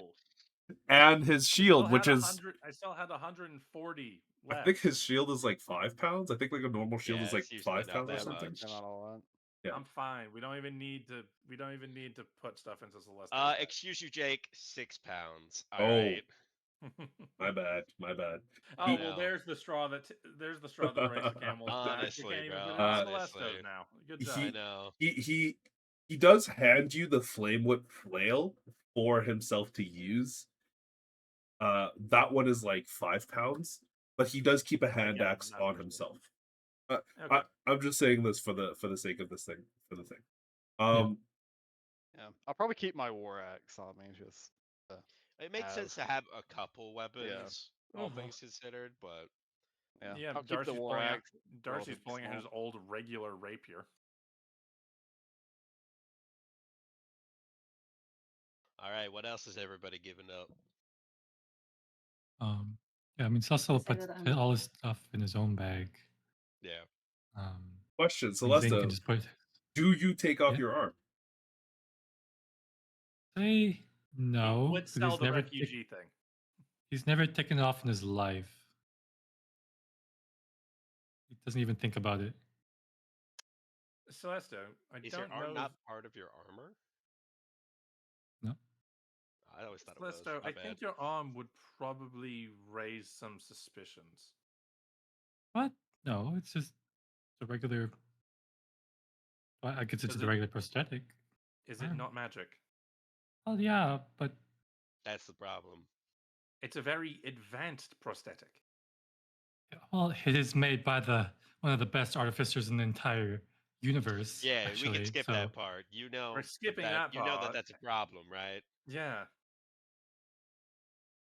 and his shield, which is I still had 140 I left. think his shield is like 5 pounds. I think like a normal shield Yeah, is like it's usually 5 not pounds or that something. much. They're not all that. Yeah. I'm fine. We don't even need to. We don't even need to put stuff into Celeste. Excuse you, Jake. 6 pounds. Oh. All right. My bad. My bad. Oh I well, know. there's the straw that raised the camel's back. You Honestly, can't even bro, put it in honestly. Celeste's now. Good job. I know. He does hand you the flame whip flail for himself to use. That one is like 5 pounds, but he does keep a hand Yeah, axe not on much. himself. Okay. I'm just saying this for the sake of this thing, for the thing. Yeah, I'll probably keep my war axe on me. Just It makes sense to have a couple weapons, all Mhm. things considered, but Yeah, I'll keep the Darcy's war pulling out. axe. Darcy's relative pulling out his swamp. old regular rapier. all right. What else is everybody giving up? Yeah, I mean, Cecil Say puts that I'm- all his stuff in his own bag. Yeah. Question, and Zane Celeste, can just put. do you take off Yeah. your arm? Say no. He would 'Cause sell the refugee thing. He's never taken it off in his life. He doesn't even think about it. Celeste, I Is don't your arm know. not part of your armor? No. I always thought it was. Celeste, My I bad. think your arm would probably raise some suspicions. What? No, it's just a regular. Well, I guess it's Does a it- regular prosthetic. Is it Arm. not magic? Oh yeah, but That's the problem. It's a very advanced prosthetic. well, it is made by one of the best artificers in the entire universe. Yeah, actually, we can skip so, that part. You know, We're skipping that you know that part. that's a problem, right? Yeah.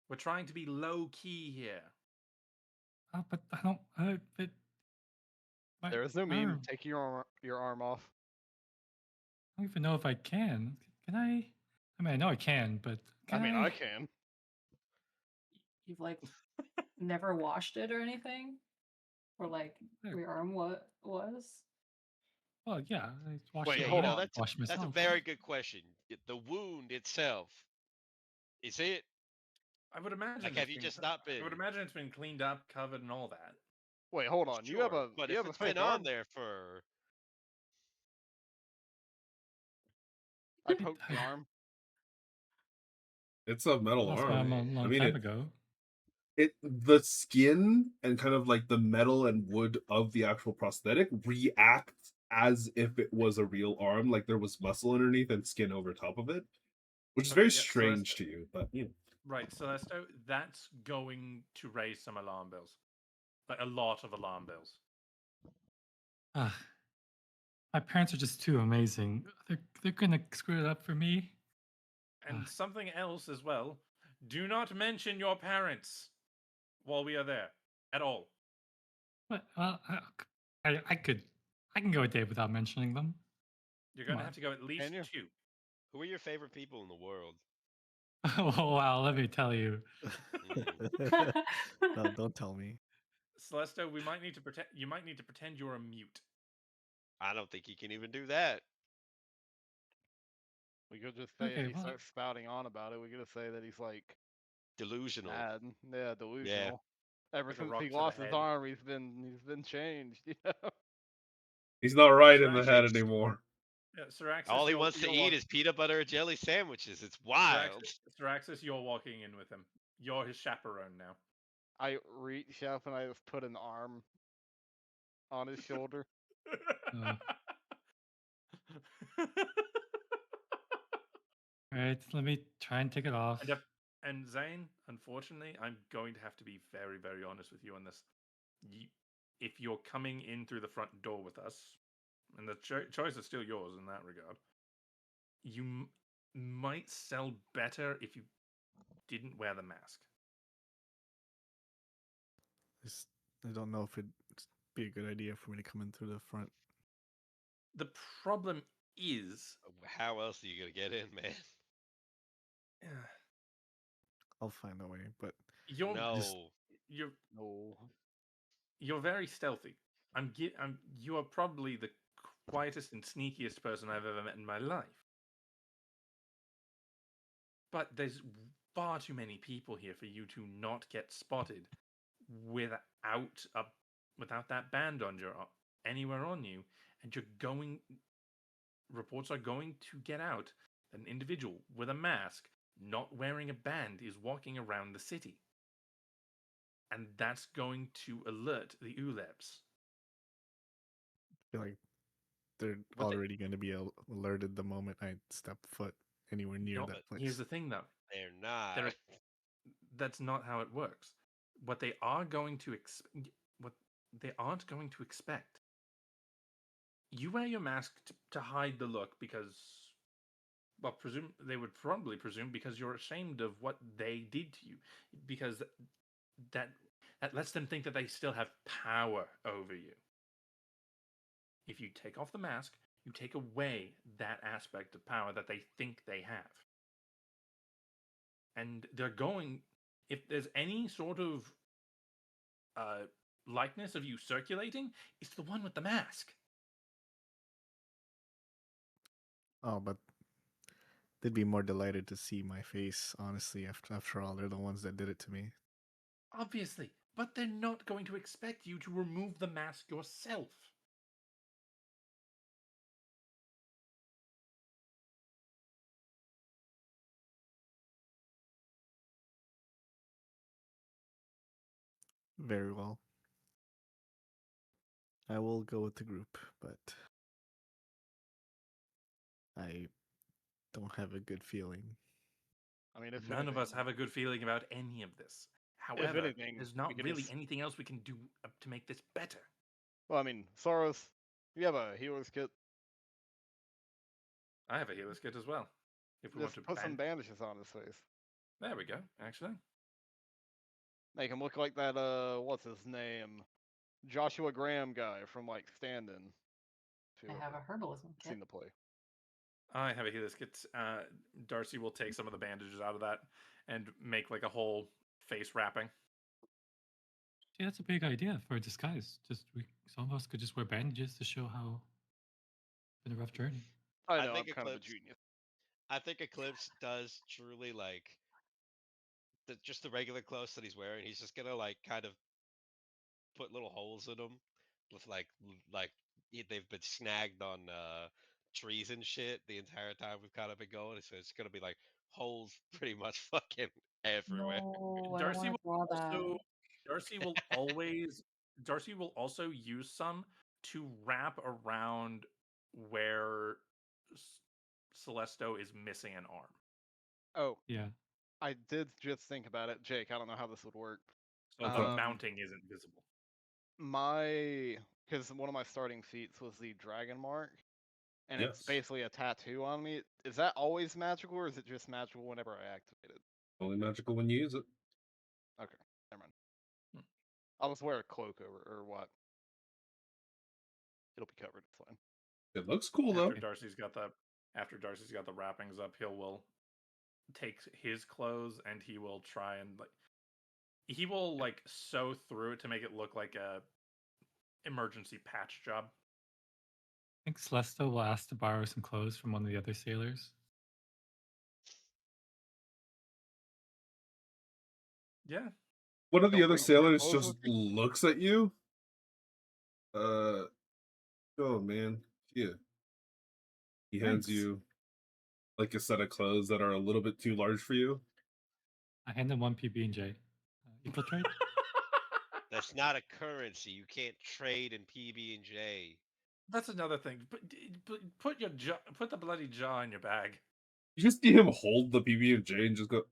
We're trying to be low key here. Oh, but I don't. My There is no meme. arm. Take your arm off. I don't even know if I can. Can I? I mean, I know I can, but can I mean, I can. You've like never washed it or anything, or like Yeah. your arm what was? Well, yeah. I washed Wait, it hold out, on. wash That's a myself. very good question. The wound itself, is it I would imagine. like? Have you just not been? I would imagine it's been cleaned up, covered, and all that. Wait, hold on. You have Sure, a but you if have a it's been fake on arm. there for, I poked the arm. It's a metal Lost arm. my arm a long time ago. The skin and kind of like the metal and wood of the actual prosthetic react as if it was a real arm, like there was muscle underneath and skin over top of it, which is Okay, very yeah, so strange to you, but you know. Right, Celeste, that's going to raise some alarm bells. Like a lot of alarm bells. My parents are just too amazing. They're gonna screw it up for me. And something else as well. Do not mention your parents while we are there at all. But well, I can go a day without mentioning them. You're Come going to on. have to go at least you? 2. who are your favorite people in the world? Oh wow, let me tell you. No, don't tell me. Celeste, we might need to pretend. You might need to pretend you're a mute. I don't think you can even do that. We could just say Okay, if he well- starts spouting on about it, we could just say that he's like Delusional. mad. Yeah, delusional. Ever Like a since rock he to the lost his head. arm, he's been changed. You know. He's not right in Sure, the head actually- anymore. Yeah, Syraxis, All he you're- wants to you're eat walk- is peanut butter and jelly sandwiches. It's wild. Syraxis, you're walking in with him. You're his chaperone now. I reach up and I just put an arm on his shoulder. All right, let me try and take it off. And Zane, unfortunately, I'm going to have to be very, very honest with you on this. If you're coming in through the front door with us, and the choice is still yours in that regard, you might sell better if you didn't wear the mask. I don't know if it'd be a good idea for me to come in through the front. The problem is, How else are you gonna get in, man? I'll find a way, but you're No. you're No. You're very stealthy. You are probably the quietest and sneakiest person I've ever met in my life. But there's far too many people here for you to not get spotted without a without that band on your anywhere on you, and you're going. Reports are going to get out that an individual with a mask, not wearing a band, is walking around the city, and that's going to alert the Ulebs. I feel like they're What they- already going to be alerted the moment I step foot anywhere near No, that place. Here's the thing, though. They're not. They're- That's not how it works. What they are going to what they aren't going to expect. You wear your mask to hide the look because, well, they would probably presume because you're ashamed of what they did to you, because that lets them think that they still have power over you. If you take off the mask, you take away that aspect of power that they think they have. And they're going, if there's any sort of likeness of you circulating, it's the one with the mask. Oh, but they'd be more delighted to see my face, honestly. After all, they're the ones that did it to me. Obviously, but they're not going to expect you to remove the mask yourself. Very well. I will go with the group, but I don't have a good feeling. I mean, if None of us anything- have a good feeling about any of this. However, anything, there's we not can really just- anything else we can do to make this better. Well, I mean, Soros, you have a healer's kit. I have a healer's kit as well. If we Just want put to some bandages on his face. There we go, actually. Make him look like that, what's his name? Joshua Graham guy from, like, Stand-In. If I you've have a ever herbalism kit. seen the play. I have a healer's kit. Darcy will take some of the bandages out of that and make like a whole face wrapping. See, that's a big idea for a disguise. Some of us could just wear bandages to show how it's been a rough journey. I I know, think I'm kind of a Eclipse- genius. I think Eclipse does truly like just the regular clothes that he's wearing. He's just gonna like kind of put little holes in them with they've been snagged on trees and shit the entire time we've kind of been going. So it's gonna be like holes pretty much fucking everywhere. No, I don't Darcy want to draw that. Darcy will also use some to wrap around where Celesto is missing an arm. Oh, Yeah. I did just think about it. Jake, I don't know how this would work. So the Um, mounting isn't visible. Because one of my starting feats was the Dragon Mark, and it's Yes. basically a tattoo on me. Is that always magical, or is it just magical whenever I activate it? Only magical when you use it. Okay, never mind. Hmm. I'll just wear a cloak over, or what? It'll be covered. It's fine. It looks cool though. After Darcy's got the wrappings up, he will take his clothes and he will try and he will sew through it to make it look like a emergency patch job. I think Celesta will ask to borrow some clothes from one of the other sailors. Yeah. One of the Don't other bring spare sailors clothes just with me? looks at you. Oh man, yeah. He hands Thanks. you like a set of clothes that are a little bit too large for you. I hand him one PB&J. Infiltrate? That's not a currency. You can't trade in PB&J. That's another thing. Put the bloody jaw in your bag. You just see him hold the PB&J and just go,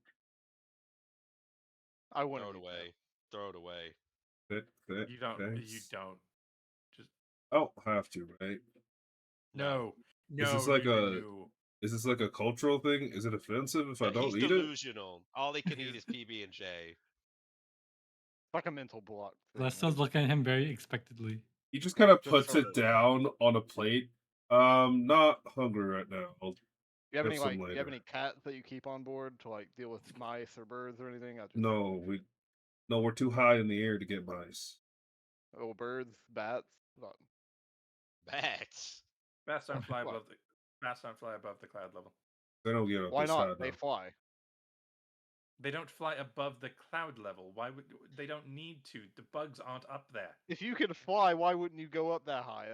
I wouldn't Throw it eat that. away. Throw it away. You don't. thanks. You don't. Just I don't have to, right? no. Is this like Is this like a cultural thing? Is it offensive if I don't He's eat it? delusional. All he can eat is PB&J. It's like a mental block. thing. Celesto's looking at him very expectantly. He just kind of Just puts sort it of- down on a plate. Not hungry right now. You have have any some you have later. any cats that you keep on board to deal with mice or birds or anything? No, we're too high in the air to get mice. Oh, birds, bats. Bats. Bats don't fly What? above the bats don't fly above the cloud level. They don't get up Why this not? high, They though. fly. They don't fly above the cloud level. Why would they don't need to? The bugs aren't up there. If you could fly, why wouldn't you go up that high?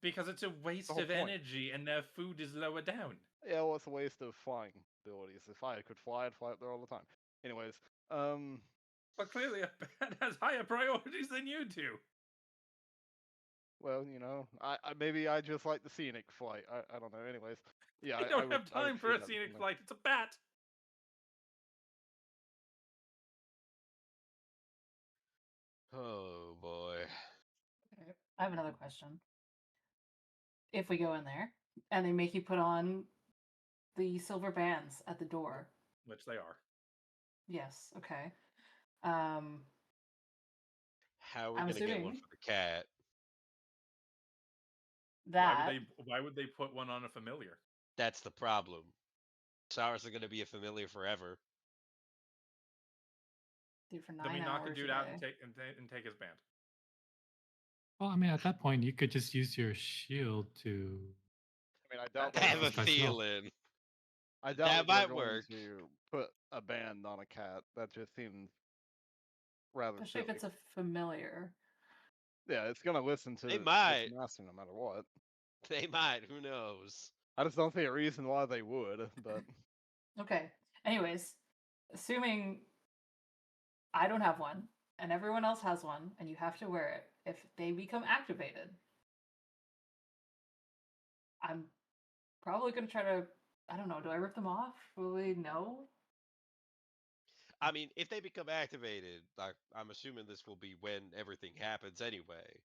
Because it's a waste whole of point. energy and their food is lower down. Yeah, well, it's a waste of flying abilities. If I could fly, I'd fly up there all the time. Anyways, But clearly a bat has higher priorities than you do. well, I maybe I just like the scenic flight. I don't know. Anyways, yeah, I I don't would, have I would time for treat a that scenic differently. flight. It's a bat. Oh boy. Okay, I have another question. If we go in there and they make you put on the silver bands at the door, Which they are. yes, okay. Um, How are we I'm gonna get one assuming for the cat? that Why would they put one on a familiar? That's the problem. Sours are gonna be a familiar forever. do for Then we 9 knock a hours dude a out and day. take his band. Well, I mean, at that point, you could just use your shield to. I mean, I doubt That I they're have works. a going. Disguise self. feeling I doubt that that they're might going work. to put a band on a cat. That just seems rather Especially if silly. it's a familiar. Yeah, it's gonna listen to They its might. master no matter what. They might. Who knows? I just don't see a reason why they would. But Okay. Anyways, assuming I don't have one and everyone else has one and you have to wear it, if they become activated, I'm probably going to try to, I don't know, do I rip them off? Will they know? I mean, if they become activated, I'm assuming this will be when everything happens anyway.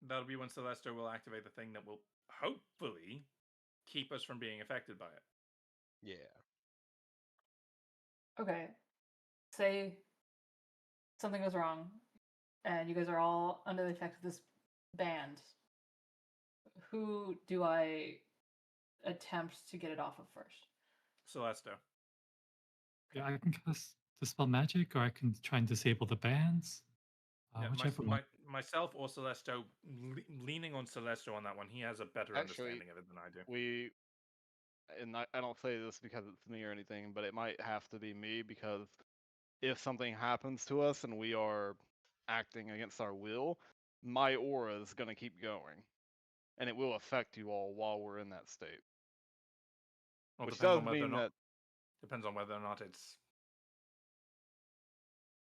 That'll be when Celestia will activate the thing that will hopefully keep us from being affected by it. Yeah. Okay. Say something goes wrong and you guys are all under the effect of this band. Who do I attempt to get it off of first? Celestia. Yeah, I can cast Dispel Magic, or I can try and disable the bands. Yeah, Whichever one. myself or Celestia, leaning on Celestia on that one. He has a better actually, understanding of it than I do. and I don't say this because it's me or anything, but it might have to be me because if something happens to us and we are acting against our will, my aura is gonna keep going, and it will affect you all while we're in that state. Well, Which depends does on whether or mean not that depends on whether or not it's.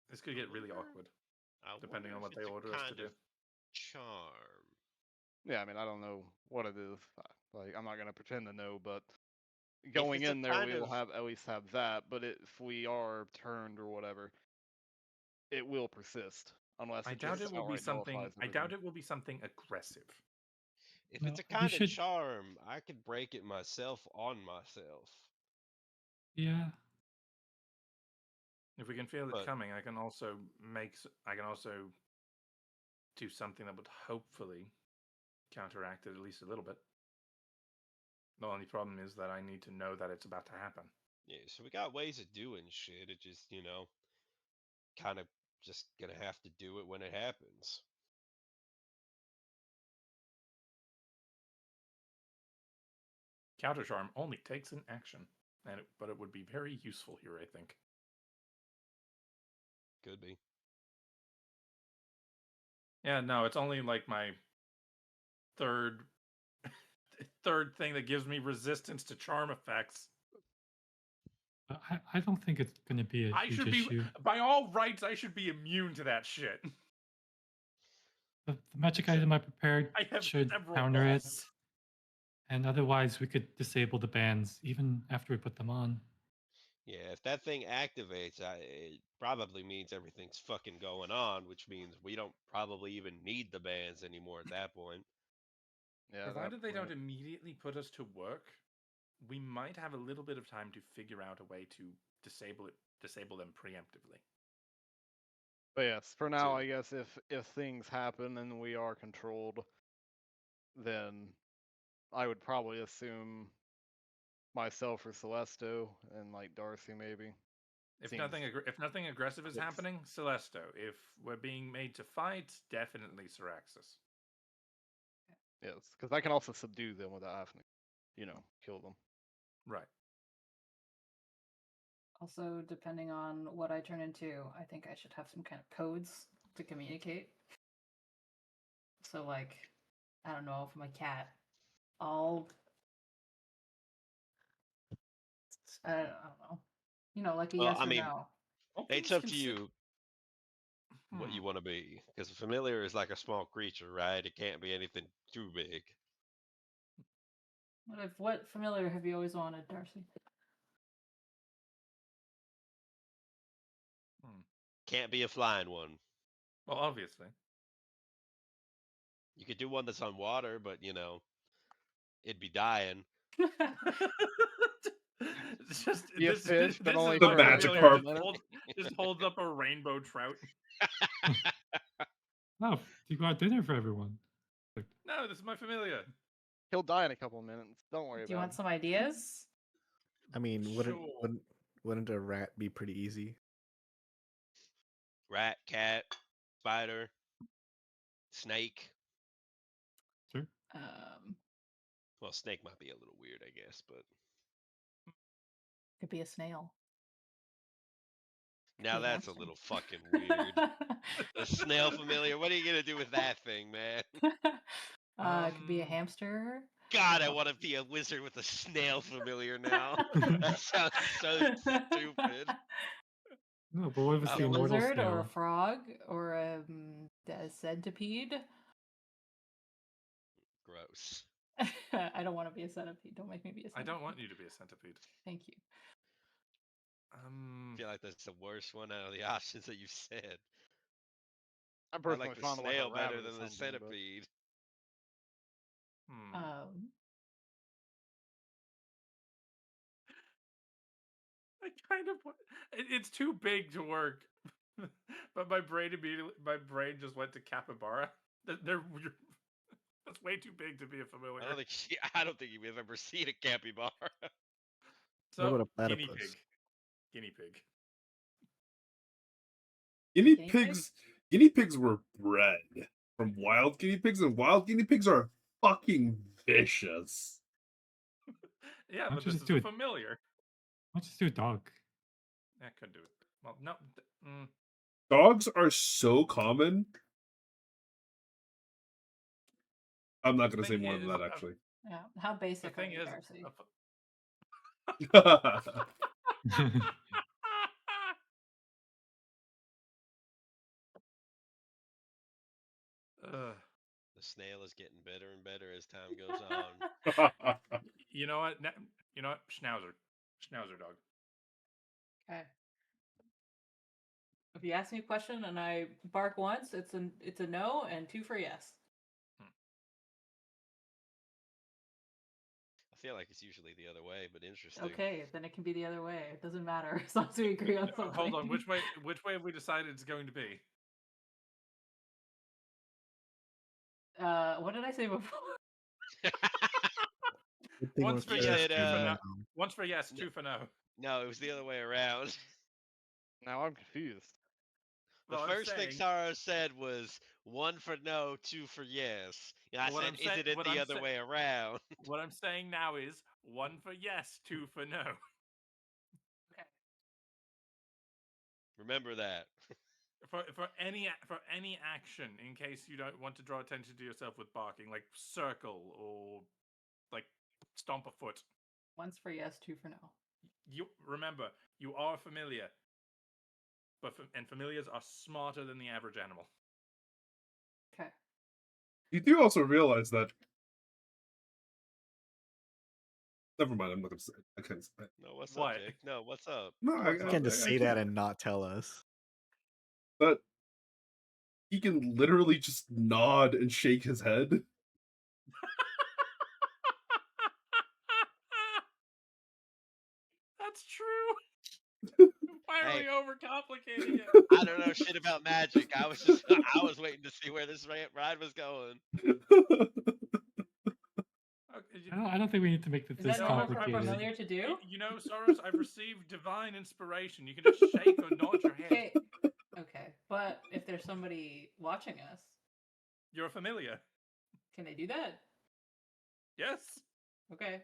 This could get really awkward, I depending wonder on if what they it's a order us to kind do. of charm. yeah, I mean, I don't know what it is. Like, I'm not gonna pretend to know, but If going it's a in there, kind we will of have at least have that. But if we are turned or whatever, it will persist unless I it doubt just it will be outright something. nullifies I everything. doubt it will be something aggressive. if No, it's a you kind of should. charm, I could break it myself on myself. Yeah. If we can feel it But coming, I can also do something that would hopefully counteract it at least a little bit. The only problem is that I need to know that it's about to happen. yeah, so we got ways of doing shit. It just, kind of just gonna have to do it when it happens. Counter charm only takes an action, but it would be very useful here, I think. Could be. Yeah, no, it's only like my third thing that gives me resistance to charm effects. But I don't think it's going to be a I huge should be, issue. by all rights, I should be immune to that shit. The magic Except item I prepared I have should several counter it. walls. And otherwise, we could disable the bands even after we put them on. Yeah, if that thing activates, it probably means everything's fucking going on, which means we don't probably even need the bands anymore at that point. Yeah, Provided they don't immediately put us to work, we might have a little bit of time to figure out a way to disable them preemptively. But yes, for now, True. I guess if things happen and we are controlled, then I would probably assume myself or Celesto and like Darcy maybe. If Seems- nothing aggressive is Yes. happening, Celesto. If we're being made to fight, definitely Syraxis. Yes, because I can also subdue them without having to, kill them. Right. Also, depending on what I turn into, I think I should have some kind of codes to communicate. So, like, I don't know, if I'm a cat, I'll. I don't know. Like a Well, yes I or mean, no. All it's things up to consi- you what you want to be. Because a familiar is like a small creature, right? It can't be anything too big. What familiar have you always wanted, Darcy? Can't be a flying one. Well, obviously. You could do one that's on water, but it'd be dying. It's just Be a this, fish, this, but this only is The my for magic familiar carp. just holds up a rainbow trout. Oh, you got dinner for everyone. No, this is my familiar. He'll die in a couple of minutes. Don't worry Do you about want it. some ideas? I mean, wouldn't Sure. wouldn't wouldn't a rat be pretty easy? Rat, cat, spider, snake. Sure. Well, snake might be a little weird, I guess, but Could be a snail. now be a that's a hamster. little fucking weird. A snail familiar. What are you gonna do with that thing, man? It could be a Um, hamster. God, I want to be a wizard with a snail familiar now. That sounds so stupid. No, but what if it's I the A would- immortal lizard or a snail? frog or a centipede. Gross. I don't want to be a centipede. Don't make me be a I centipede. don't want you to be a centipede. Thank you. I feel like that's the worst one out of the options that you said. I I personally like the found like snail a better rabbit or than the something, but centipede. I kind of it's too big to work. But my brain just went to capybara. That's way too big to be a familiar. I don't think you've ever seen a capybara. So What about a guinea platypus? pig. Guinea pig. Guinea Guinea pig? pigs. Guinea pigs were bred from wild guinea pigs, and wild guinea pigs are fucking vicious. Yeah, Why but don't you this just is do a it? familiar. Why don't you just do a dog? I could do it. Well, no. Dogs are so common. I'm not going to say Thing more than is, that, actually. Yeah. How the basic are thing you, is, Darcy? The snail is getting better and better as time goes on. You know what? You know what? Schnauzer. Schnauzer dog. Okay. If you ask me a question and I bark once, it's a no, and 2 for yes. I feel like it's usually the other way, but interesting. Okay, then it can be the other way. It doesn't matter as long as we agree on something. Hold on. Which way have we decided it's going to be? What did I say before? Once for You yes, said, 2 for no. Once for yes, 2 for no. No, it was the other way around. now I'm confused. The first thing Sarah said was 1 for no, 2 for yes. And I said, is it the other way around? What I'm saying now is 1 for yes, 2 for no. Okay. Remember that. For any action, in case you don't want to draw attention to yourself with barking, like circle or like stomp a foot. Once for yes, 2 for no. You remember, you are familiar, but familiars are smarter than the average animal. Okay. You do also realize that. Never mind. I'm not going to say. I can't say. No, what's What? up, Jake? No, what's up? No, You can't just say that and not tell us. But he can literally just nod and shake his head. That's true. Why are Hey. we overcomplicating it? I don't know shit about magic. I was waiting to see where this ride was going. don't think we need to make Is this that normal for a complicated. familiar to do? You know, Soros, I've received divine inspiration. You can just shake or nod your head. Okay. Okay. But if there's somebody watching us, You're a familiar. can they do that? Yes. Okay.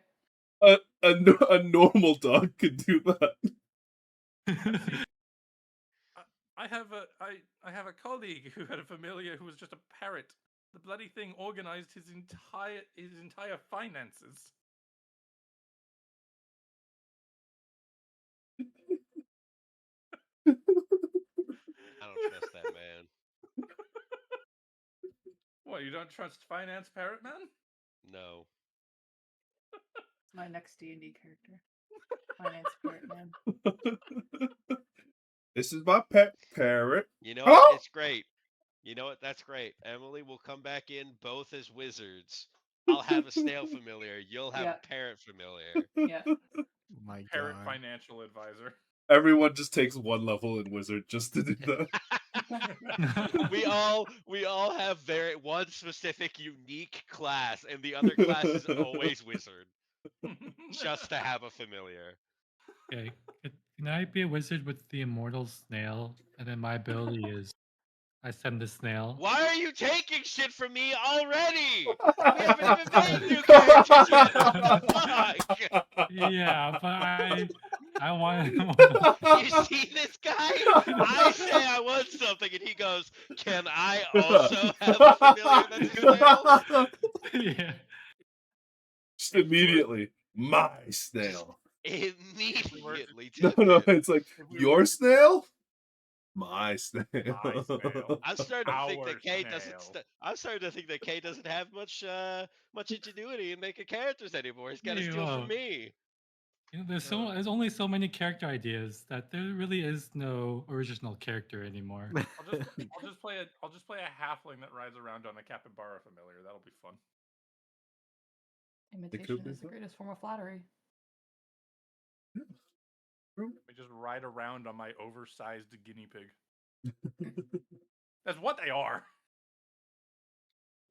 A normal dog could do that. I have a colleague who had a familiar who was just a parrot. The bloody thing organized his entire finances. I don't trust that man. What, you don't trust finance parrot man? No. It's my next D&D character. Finance parrot man. This is my pet parrot. You know what? Oh! It's great. You know what? That's great. Emily will come back in both as wizards. I'll have a snail familiar. You'll have Yeah. a parrot familiar. Yeah. My Parrot God. financial advisor. Everyone just takes one level in wizard just to do that. we all have one specific unique class, and the other class is always wizard, just to have a familiar. Okay, can I be a wizard with the immortal snail? And then my ability is I send the snail. Why are you taking shit from me already? We haven't even made new characters yet. What the fuck? Yeah, but I want. You see this guy? I say I want something, and he goes, "Can I also have a familiar that's a snail?" Yeah. Just immediately, my snail. Immediately. No, it's like your snail, my snail. My snail. I'm starting to think Our that Kay snail. I'm starting to think that Kay doesn't have much ingenuity in making characters anymore. He's got to Yeah, steal well, from me. You know, there's only so many character ideas that there really is no original character anymore. I'll just play a halfling that rides around on a capybara familiar. That'll be fun. Imitation be is the fun. greatest form of flattery. We just ride around on my oversized guinea pig. That's what they are.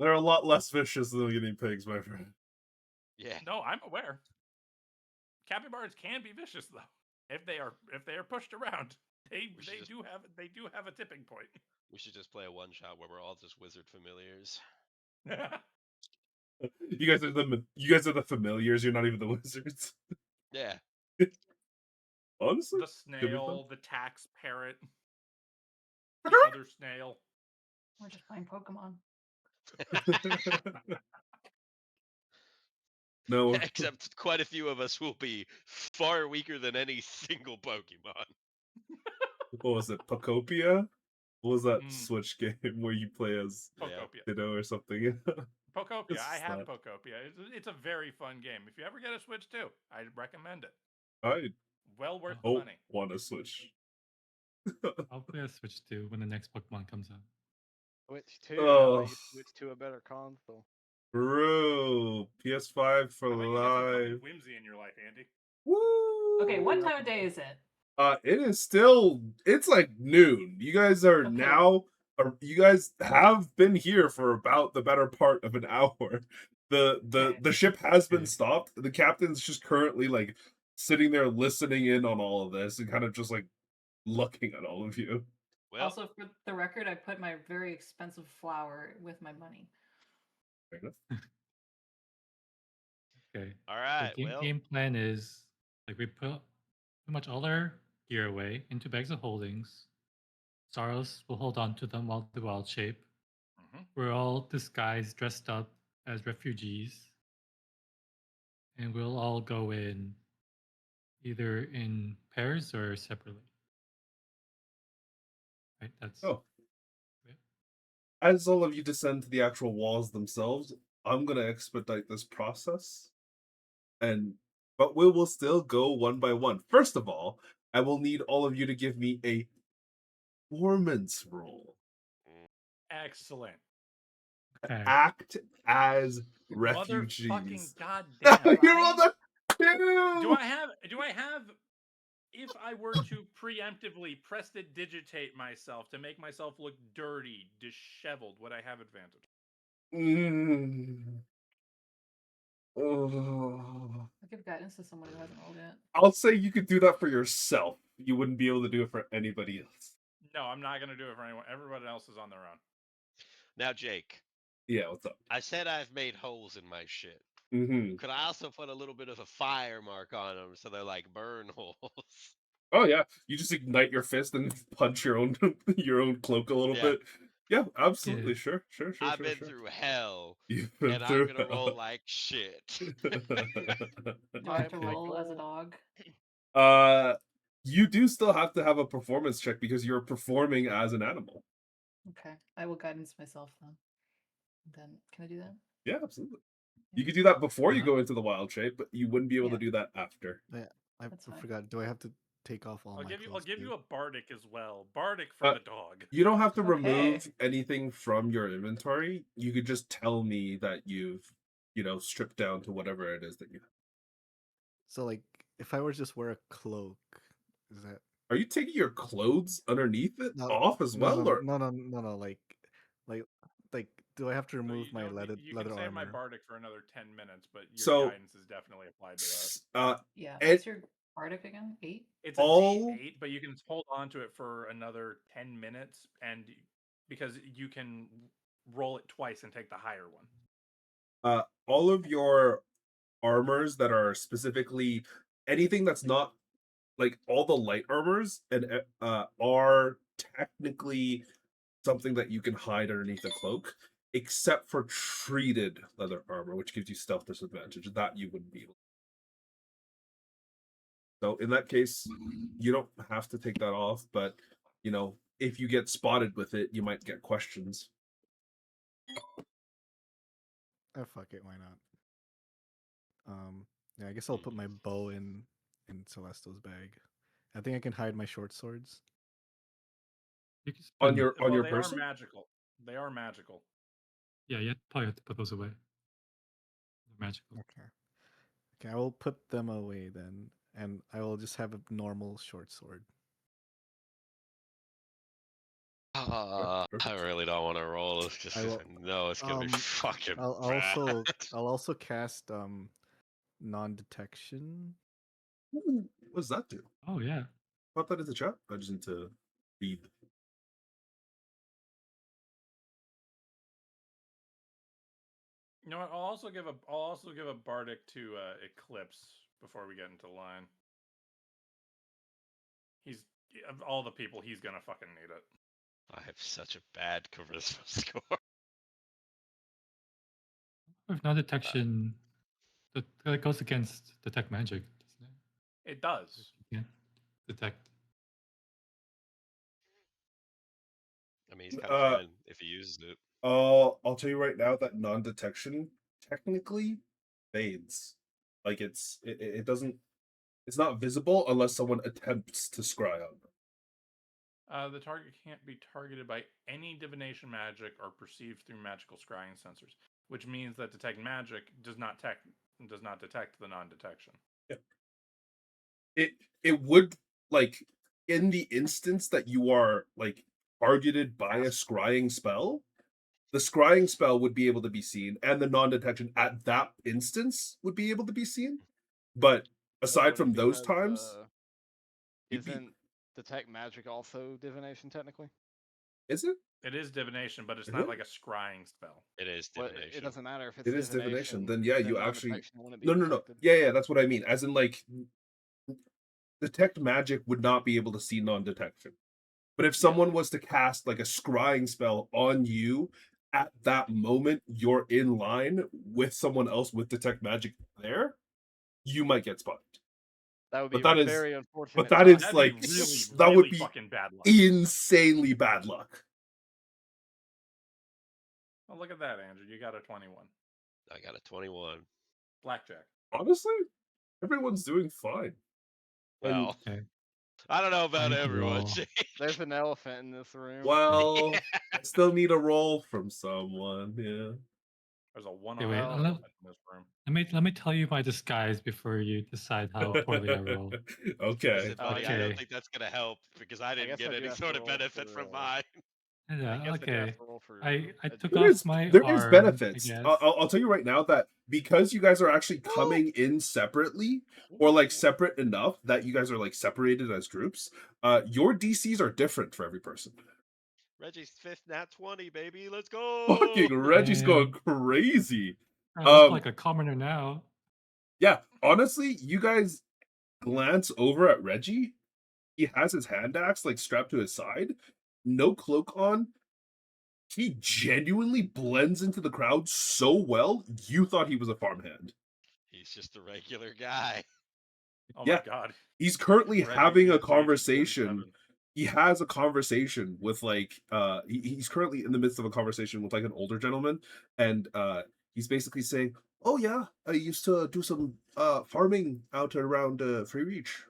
They're a lot less vicious than guinea pigs, my friend. Yeah. No, I'm aware. Capybaras can be vicious though. If they are pushed around, they do have a tipping point. We should just play a one shot where we're all just wizard familiars. You guys are the familiars. You're not even the wizards. Yeah. Honestly, The snail, the tax parrot, the other snail. We're just playing Pokemon. No. Except quite a few of us will be far weaker than any single Pokemon. What was it? Pokopia? What was that Mm. Switch game where you play as Pokopia. Ditto or something? Pokopia. It's I have not- Pokopia. It's a very fun game. If you ever get a Switch too, I'd recommend it. I Well worth the don't money. want to Switch. I'll play a Switch 2 when the next Pokemon comes out. Switch 2. How about Oh. you switch to a better console? Bro, PS5 for I bet you get some fucking life. whimsy in your life, Andy. Woo! Okay, what time of day is it? It is still. It's like noon. You guys are Okay. now. You guys have been here for about the better part of an hour. The ship has been Okay. stopped. The captain's just currently like sitting there listening in on all of this and kind of just like looking at all of you. Well, Also, for the record, I put my very expensive flower with my money. Fair enough. Okay. all The right. Well, game plan is like we put pretty much all our gear away into bags of holdings. Saros will hold on to them while the wild shape. Mhm. We're all disguised, dressed up as refugees. And we'll all go in either in pairs or separately. Right? That's Oh. Yeah. As all of you descend to the actual walls themselves, I'm gonna expedite this process. But we will still go one by one. First of all, I will need all of you to give me a performance roll. Excellent. okay. Act as Motherfucking refugees. goddamn. You're right? on the Do I have if I were to preemptively prestidigitate myself to make myself look dirty, disheveled, would I have advantage? Oh. I'll give guidance to someone who hasn't rolled yet. I'll say you could do that for yourself. You wouldn't be able to do it for anybody else. No, I'm not gonna do it for anyone. Everybody else is on their own. Now, Jake, Yeah, what's up? I said I've made holes in my shit. Mm-hmm. Could I also put a little bit of a fire mark on them so they're like burn holes? Oh yeah, you just ignite your fist and punch your own your own cloak a little Yeah. bit. Yeah, absolutely. Yeah. Sure. I've been through hell, You've been and I'm through gonna roll hell. like shit. Do I have to Okay. roll as a dog? You do still have to have a performance check because you're performing as an animal. Okay, I will guidance myself then. Then can I do that? Yeah, absolutely. You could do that before you Uh-huh. go into the wild shape, but you wouldn't be able Yeah. to do that after. I That's fine. forgot. Do I have to take off all I'll my give you. I'll clothes give too? you a bardic as well. Bardic for the dog. You don't have to Okay. remove anything from your inventory. You could just tell me that you've, stripped down to whatever it is that you have. So like, if I were to just wear a cloak, is that Are you taking your clothes underneath it no, off as well, or no, like, do I have to So remove you my don't need- leather You leather can save my armor? bardic for another 10 minutes, but your So- guidance is definitely applied to that. Yeah. And- What's your bardic again? 8? It's a all- D8, but you can hold on to it for another 10 minutes, and because you can roll it twice and take the higher one. all of your armors that are specifically anything that's not like all the light armors and are technically something that you can hide underneath a cloak, except for treated leather armor, which gives you stealth disadvantage. That you wouldn't be able. So in that case, you don't have to take that off, but if you get spotted with it, you might get questions. Oh, fuck it, why not? Yeah, I guess I'll put my bow in Celeste's bag. I think I can hide my short swords. You can On spend- your Well, they person. are magical. They are magical. Yeah, you probably have to put those away. They're magical. Okay, I will put them away then, and I will just have a normal short sword. I really don't want to roll this just I 'cause will- I know it's gonna be fucking I'll bad. also cast non-detection. What does that do? Oh yeah. Pop that in the chat. I just need to read. You know what? I'll also give a bardic to Eclipse before we get into line. He's of all the people, he's gonna fucking need it. I have such a bad charisma score. With non-detection, that goes against detect magic, doesn't it? It does. You can't detect. I mean, he's kind of fine if he uses it. I'll tell you right now that non-detection technically fades. Like it doesn't. It's not visible unless someone attempts to scry on them. The target can't be targeted by any divination magic or perceived through magical scrying sensors, which means that detect magic does not detect the non-detection. Yeah. It would, like, in the instance that you are like targeted by a scrying spell, the scrying spell would be able to be seen, and the non-detection at that instance would be able to be seen. But aside from those times, you'd be- isn't detect magic also divination technically? is it? It is divination, but it's Is not it? like a scrying spell. It is Well, divination. it doesn't matter if it's It is divination. Then yeah, you actually non-detection wouldn't be no. detected. Yeah, that's what I mean. As in, like, detect magic would not be able to see non-detection. But if someone was to cast like a scrying spell on you at that moment, you're in line with someone else with detect magic there, you might get spotted. That would be But that is- very unfortunate. that is That'd like be really, that really would be fucking bad luck. insanely bad luck. Oh, look at that, Andrew. You got a 21. I got a 21. Blackjack. Honestly, everyone's doing fine. Well, Okay. I don't know about I need to everyone. roll. Jake. There's an elephant in this room. Well, I still need a roll from someone. Yeah. There's a one Okay, on wait, in I'll- this room. Let me tell you my disguise before you decide how poorly I roll. Okay. Listen, buddy, I don't Okay. think that's gonna help because I didn't guess I get do any have to sort of roll benefit for, from mine. I Yeah, guess I'd have okay. to roll for. I took There off is my there is arm, benefits. I guess. I'll tell you right now that because you guys are actually coming in separately, or like separate enough that you guys are like separated as groups, your DCs are different for every person. Reggie's fifth nat 20, baby. Let's go. Fucking Reggie's going Damn. crazy. I look like a commoner now. Yeah, honestly, you guys glance over at Reggie. He has his hand axe like strapped to his side, no cloak on. He genuinely blends into the crowd so well, you thought he was a farmhand. He's just a regular guy. Oh Yeah. my god. He's currently Reggie having a is aged conversation. 47. He has a conversation with like he's currently in the midst of a conversation with like an older gentleman, and he's basically saying, "Oh yeah, I used to do some farming out around Free Reach.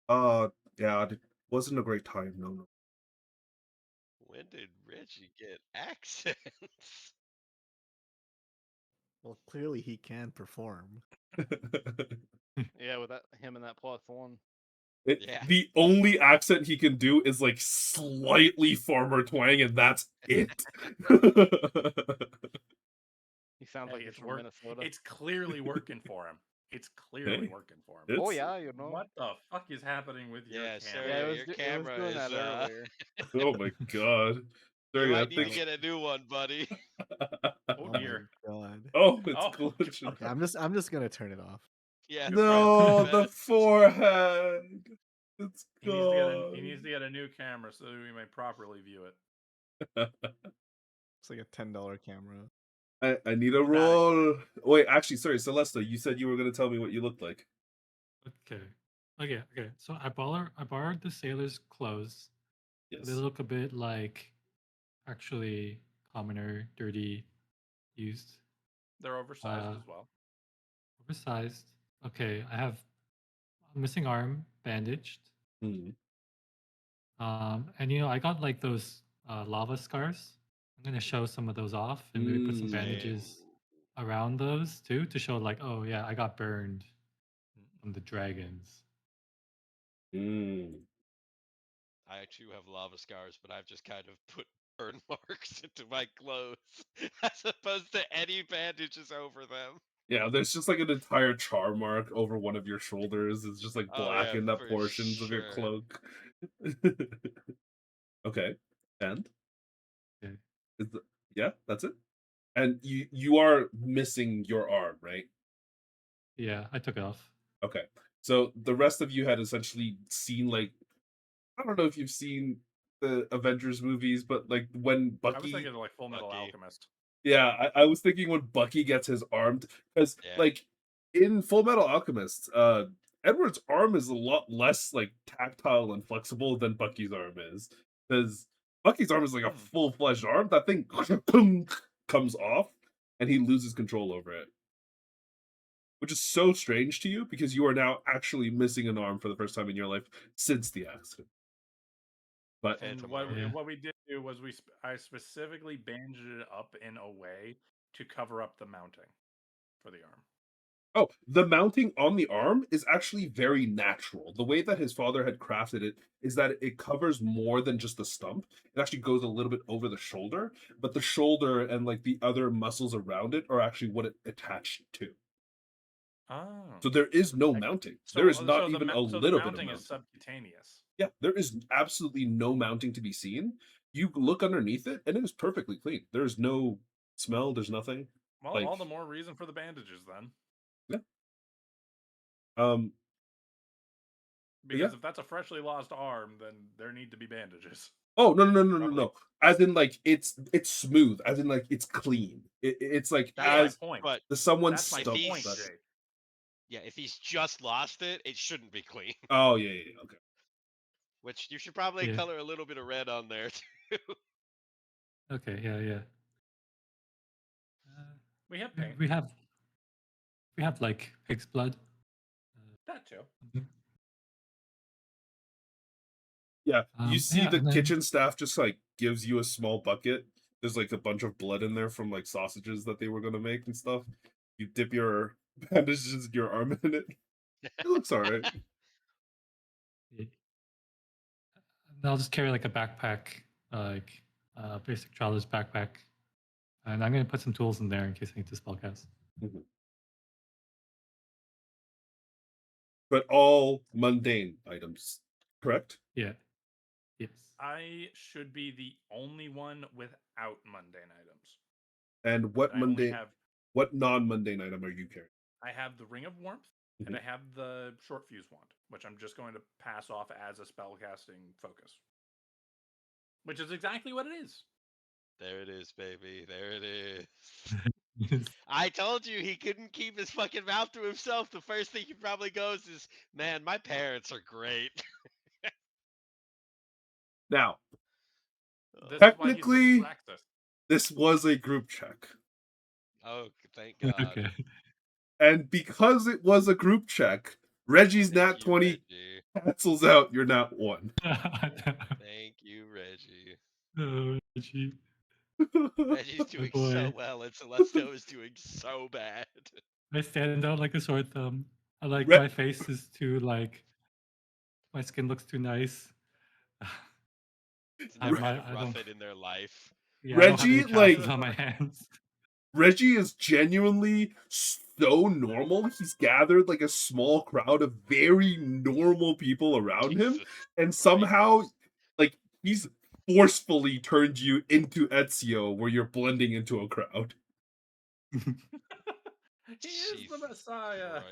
Yeah, it wasn't a great time. No, When did Reggie get accents? Well, clearly he can perform. no." Yeah, with that him and that +1. Yeah. The only accent he can do is like slightly farmer twang, and that's it. He sounds Hey, like he's it's from work. Minnesota. It's clearly working for him. It's clearly Hey, working for him. Oh it's- yeah, you know. What the fuck is happening with your Yeah, camera? sir. Yeah, Your camera it was doing is, that earlier. Oh my god. You Sorry, might I need to think. get a new one, buddy. Oh dear. my god. Oh, it's Oh, glitching. Okay, I'm just gonna turn it off. Yeah. No, right, the best. forehead. It's He gone. needs to get a new camera so we may properly view it. It's like a $10 camera. I need a roll. Wait, actually, sorry, Celesta, you said you were gonna tell me what you looked like. Okay. Okay. So I borrowed the sailor's clothes. Yes. They look a bit like actually commoner, dirty, used, They're oversized as well. oversized. Okay, I have a missing arm bandaged. Hmm. And I got like those lava scars. I'm gonna show some of those off and maybe put some Mm. bandages around those too to show like, oh yeah, I got burned from the dragons. Mm. I too have lava scars, but I've just kind of put burn marks into my clothes as opposed to any bandages over them. Yeah, there's just like an entire char mark over one of your shoulders. It's just like Oh, yeah, blackened up for portions of your sure. cloak. Okay, and Okay. yeah, that's it. And you are missing your arm, right? Yeah, I took it off. Okay, so the rest of you had essentially seen like I don't know if you've seen the Avengers movies, but like when I was Bucky, thinking of like Full Metal Bucky. Alchemist. yeah, I was thinking when Bucky gets his arm because Yeah. like in Full Metal Alchemist, Edward's arm is a lot less like tactile and flexible than Bucky's arm is because Bucky's arm is like a full-fledged arm. That thing comes off and he loses control over it, which is so strange to you because you are now actually missing an arm for the first time in your life since the accident. But And Phantom what, armor. Yeah. what we did do was I specifically bandaged it up in a way to cover up the mounting for the arm. oh, the mounting on the arm is actually very natural. The way that his father had crafted it is that it covers more than just the stump. It actually goes a little bit over the shoulder, but the shoulder and like the other muscles around it are actually what it attached to. Oh. So there is no mounting. There is not even a so little the bit of mounting mounting. is subcutaneous. Yeah, there is absolutely no mounting to be seen. You look underneath it, and it is perfectly clean. There is no smell. There's nothing. Well, Like- all the more reason for the bandages then. Um, Because if that's a freshly lost arm, then there need to be bandages. Oh no. Probably. As in like it's smooth. As in like it's clean. It's like That's as my point. But the someone That's my stumped point, that. Jay. yeah, if he's just lost it, it shouldn't be clean. Oh yeah. Okay. Which you should probably Yeah. color a little bit of red on there too. Okay, yeah. We have paint. We have like pig's blood. That too. Yeah. You see yeah, the and then- kitchen staff just like gives you a small bucket. There's like a bunch of blood in there from like sausages that they were gonna make and stuff. You dip your bandages, your arm in it. It looks alright. And I'll just carry like a backpack like basic traveler's backpack, and I'm gonna put some tools in there in case I need to spellcast. But all mundane items, correct? Yeah. Yes. I should be the only one without mundane items. And what I only mundane, have what non-mundane item are you carrying? I have the Ring of Warmth and I have the Short Fuse Wand, which I'm just going to pass off as a spellcasting focus. Which is exactly what it is. There it is, baby. There it is. Yes. I told you he couldn't keep his fucking mouth to himself. The first thing he probably goes is, "Man, my parents are great." Now, This technically, is why he's dyslexic. this was a group check. Oh, thank God. Okay. And because it was a group check, Reggie's Thank nat you, 20 Reggie. cancels out your nat 1. Thank you, Reggie. Oh, Reggie. Reggie's doing boy. so well, and Celestial is doing so bad. I stand out like a sore thumb. I like Re- my face is too like my skin looks too nice. It's I never had might- to I rough don't- it in their life. Yeah, I don't have any Reggie, like- castles on my hands. Reggie is genuinely so normal. He's gathered like a small crowd of very normal people around him, Jesus and Christ. somehow, like, he's forcefully turned you into Ezio, where you're blending into a crowd. He is the Messiah.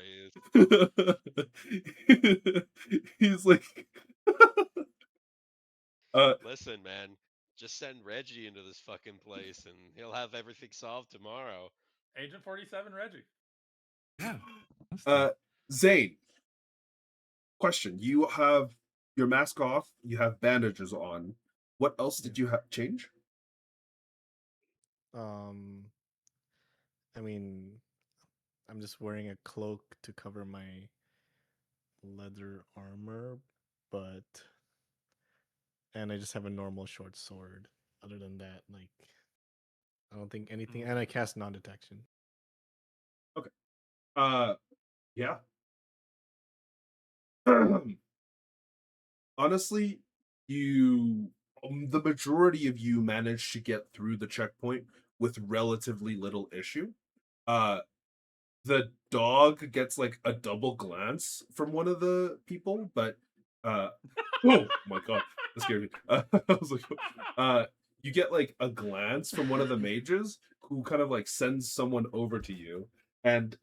Christ. He's like, Listen, man, just send Reggie into this fucking place, and he'll have everything solved tomorrow. Agent 47 Reggie. Yeah. Zane. Question: you have your mask off, you have bandages on. What else did you change? I mean, I'm just wearing a cloak to cover my leather armor, and I just have a normal short sword. Other than that, like, I don't think anything, and I cast non-detection. Yeah. Honestly, the majority of you managed to get through the checkpoint with relatively little issue. The dog gets like a double glance from one of the people, but oh my god, that scared me. I was like, you get like a glance from one of the mages who kind of like sends someone over to you, and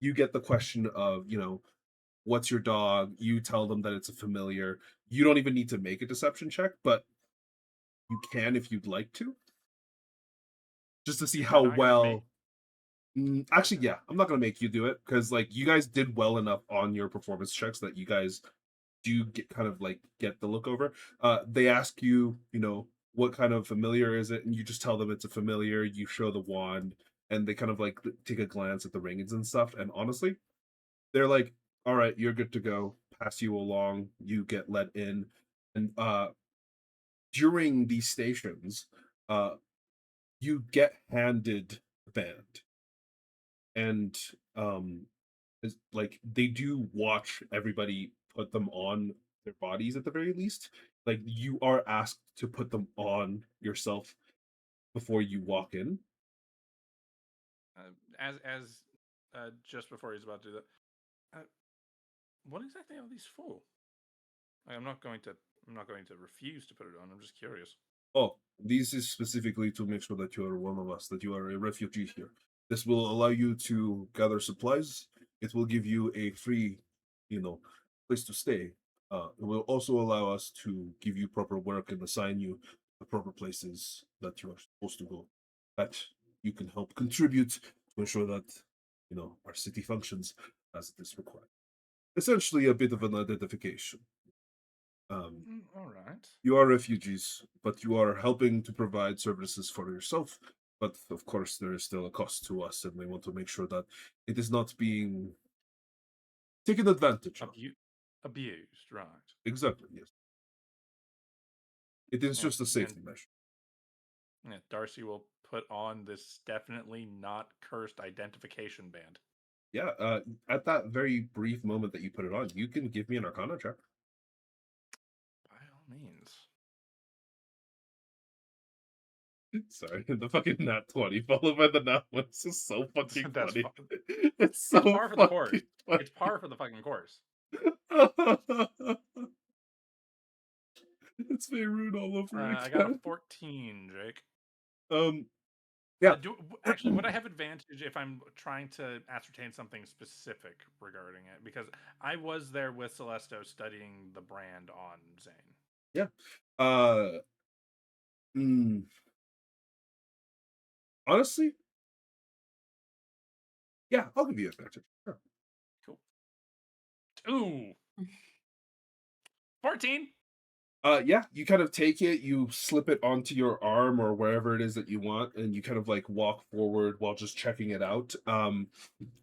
you get the question of, what's your dog? You tell them that it's a familiar. You don't even need to make a deception check, but you can if you'd like to, just to see how well. Actually, yeah, I'm not gonna make you do it because like you guys did well enough on your performance checks that you guys do get the look over. They ask you, what kind of familiar is it, and you just tell them it's a familiar. You show the wand, and they kind of like take a glance at the rings and stuff. And honestly, they're like, "All right, you're good to go." Pass you along. You get let in, and during these stations, you get handed the band, and like they do watch everybody put them on their bodies at the very least. Like you are asked to put them on yourself before you walk in. As just before he's about to do that, what exactly are these for? I'm not going to refuse to put it on. I'm just curious. Oh, this is specifically to make sure that you are one of us, that you are a refugee here. This will allow you to gather supplies. It will give you a free, place to stay. It will also allow us to give you proper work and assign you the proper places that you are supposed to go. That you can help contribute to ensure that, our city functions as it is required. Essentially, a bit of an identification. All right. You are refugees, but you are helping to provide services for yourself. But of course, there is still a cost to us, and we want to make sure that it is not being taken advantage of. Abused, right? Exactly, yes. It is just a safety measure. Yeah, Darcy will put on this definitely not cursed identification band. Yeah, at that very brief moment that you put it on, you can give me an Arcana check. By all means. Sorry, the fucking nat 20 followed by the nat 1 is just so fucking That's funny. fu- It's so It's par for the course. fucking funny. It's par for the fucking course. It's Beirut all over I got a again. 14, Jake. Yeah. Actually, would I have advantage if I'm trying to ascertain something specific regarding it? Because I was there with Celesto studying the brand on Zane. Yeah. Uh, honestly, yeah, I'll give you advantage. Sure. Cool. Ooh. 14. Yeah, you kind of take it, you slip it onto your arm or wherever it is that you want, and you kind of like walk forward while just checking it out.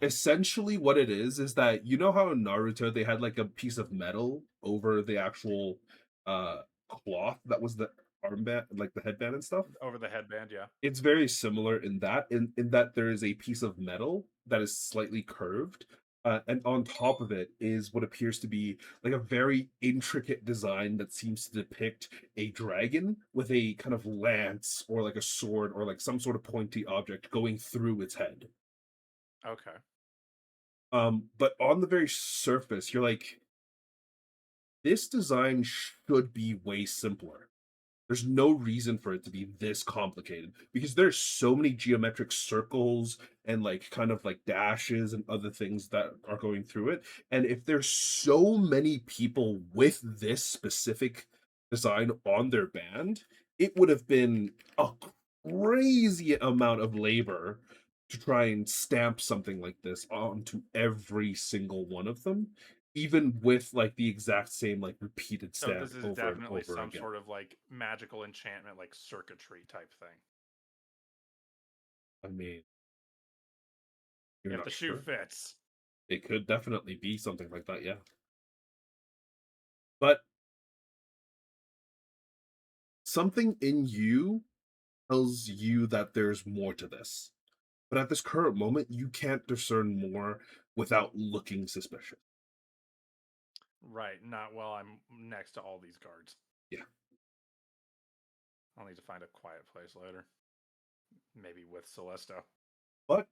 Essentially, what it is that you know how in Naruto they had like a piece of metal over the actual uh cloth that was the armband, like the headband and stuff. Over the headband, yeah. It's very similar in that there is a piece of metal that is slightly curved, and on top of it is what appears to be like a very intricate design that seems to depict a dragon with a kind of lance or like a sword or like some sort of pointy object going through its head. Okay. But on the very surface, you're like, this design should be way simpler. There's no reason for it to be this complicated because there's so many geometric circles and like kind of like dashes and other things that are going through it. And if there's so many people with this specific design on their band, it would have been a crazy amount of labor to try and stamp something like this onto every single one of them, even with like the exact same like repeated So stamp this is over and definitely over some again. sort of like magical enchantment, like circuitry type thing. I mean, you're If not the shoe sure. fits. It could definitely be something like that, yeah. But something in you tells you that there's more to this. But at this current moment, you can't discern more without looking suspicious. Right, not while I'm next to all these guards. Yeah. I'll need to find a quiet place later. Maybe with Celesto. But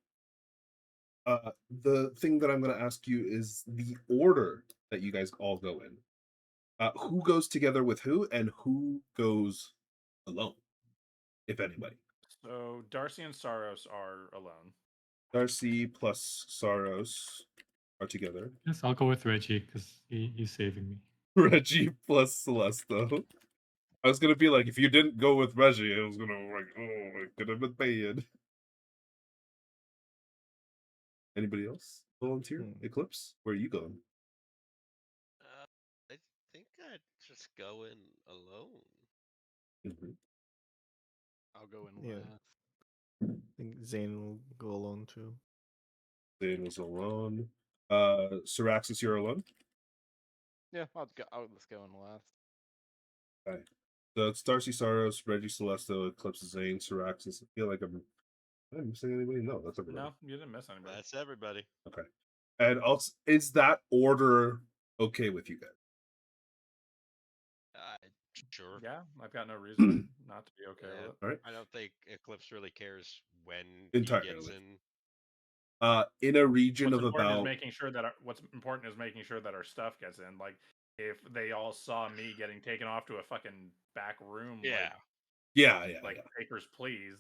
the thing that I'm going to ask you is the order that you guys all go in. Who goes together with who, and who goes alone, if anybody? So Darcy and Saros are alone. Darcy plus Saros are together. Yes, I'll go with Reggie because he's saving me. Reggie plus Celesto. I was gonna be like, if you didn't go with Reggie, I was gonna like, oh, it could have been bad. Anybody else volunteer? Eclipse, where are you going? I think I'd just go in alone. Mm-hmm. I'll go in Yeah. last. I think Zane will go alone too. Zane was alone. Syraxis, you're alone. Yeah, I'll just go in last. Okay. So it's Darcy, Saros, Reggie, Celesto, Eclipse, Zane, Syraxis. I feel like am I missing anybody? No, that's everybody. No, you didn't miss anybody. That's everybody. Okay. And also, is that order okay with you guys? Sure. Yeah, I've got no reason not to be okay with it. All right. I don't think Eclipse really cares when Entirely. he gets in. In a region What's of important about is making sure that our stuff gets in. Like if they all saw me getting taken off to a fucking back room, Yeah. like papers please,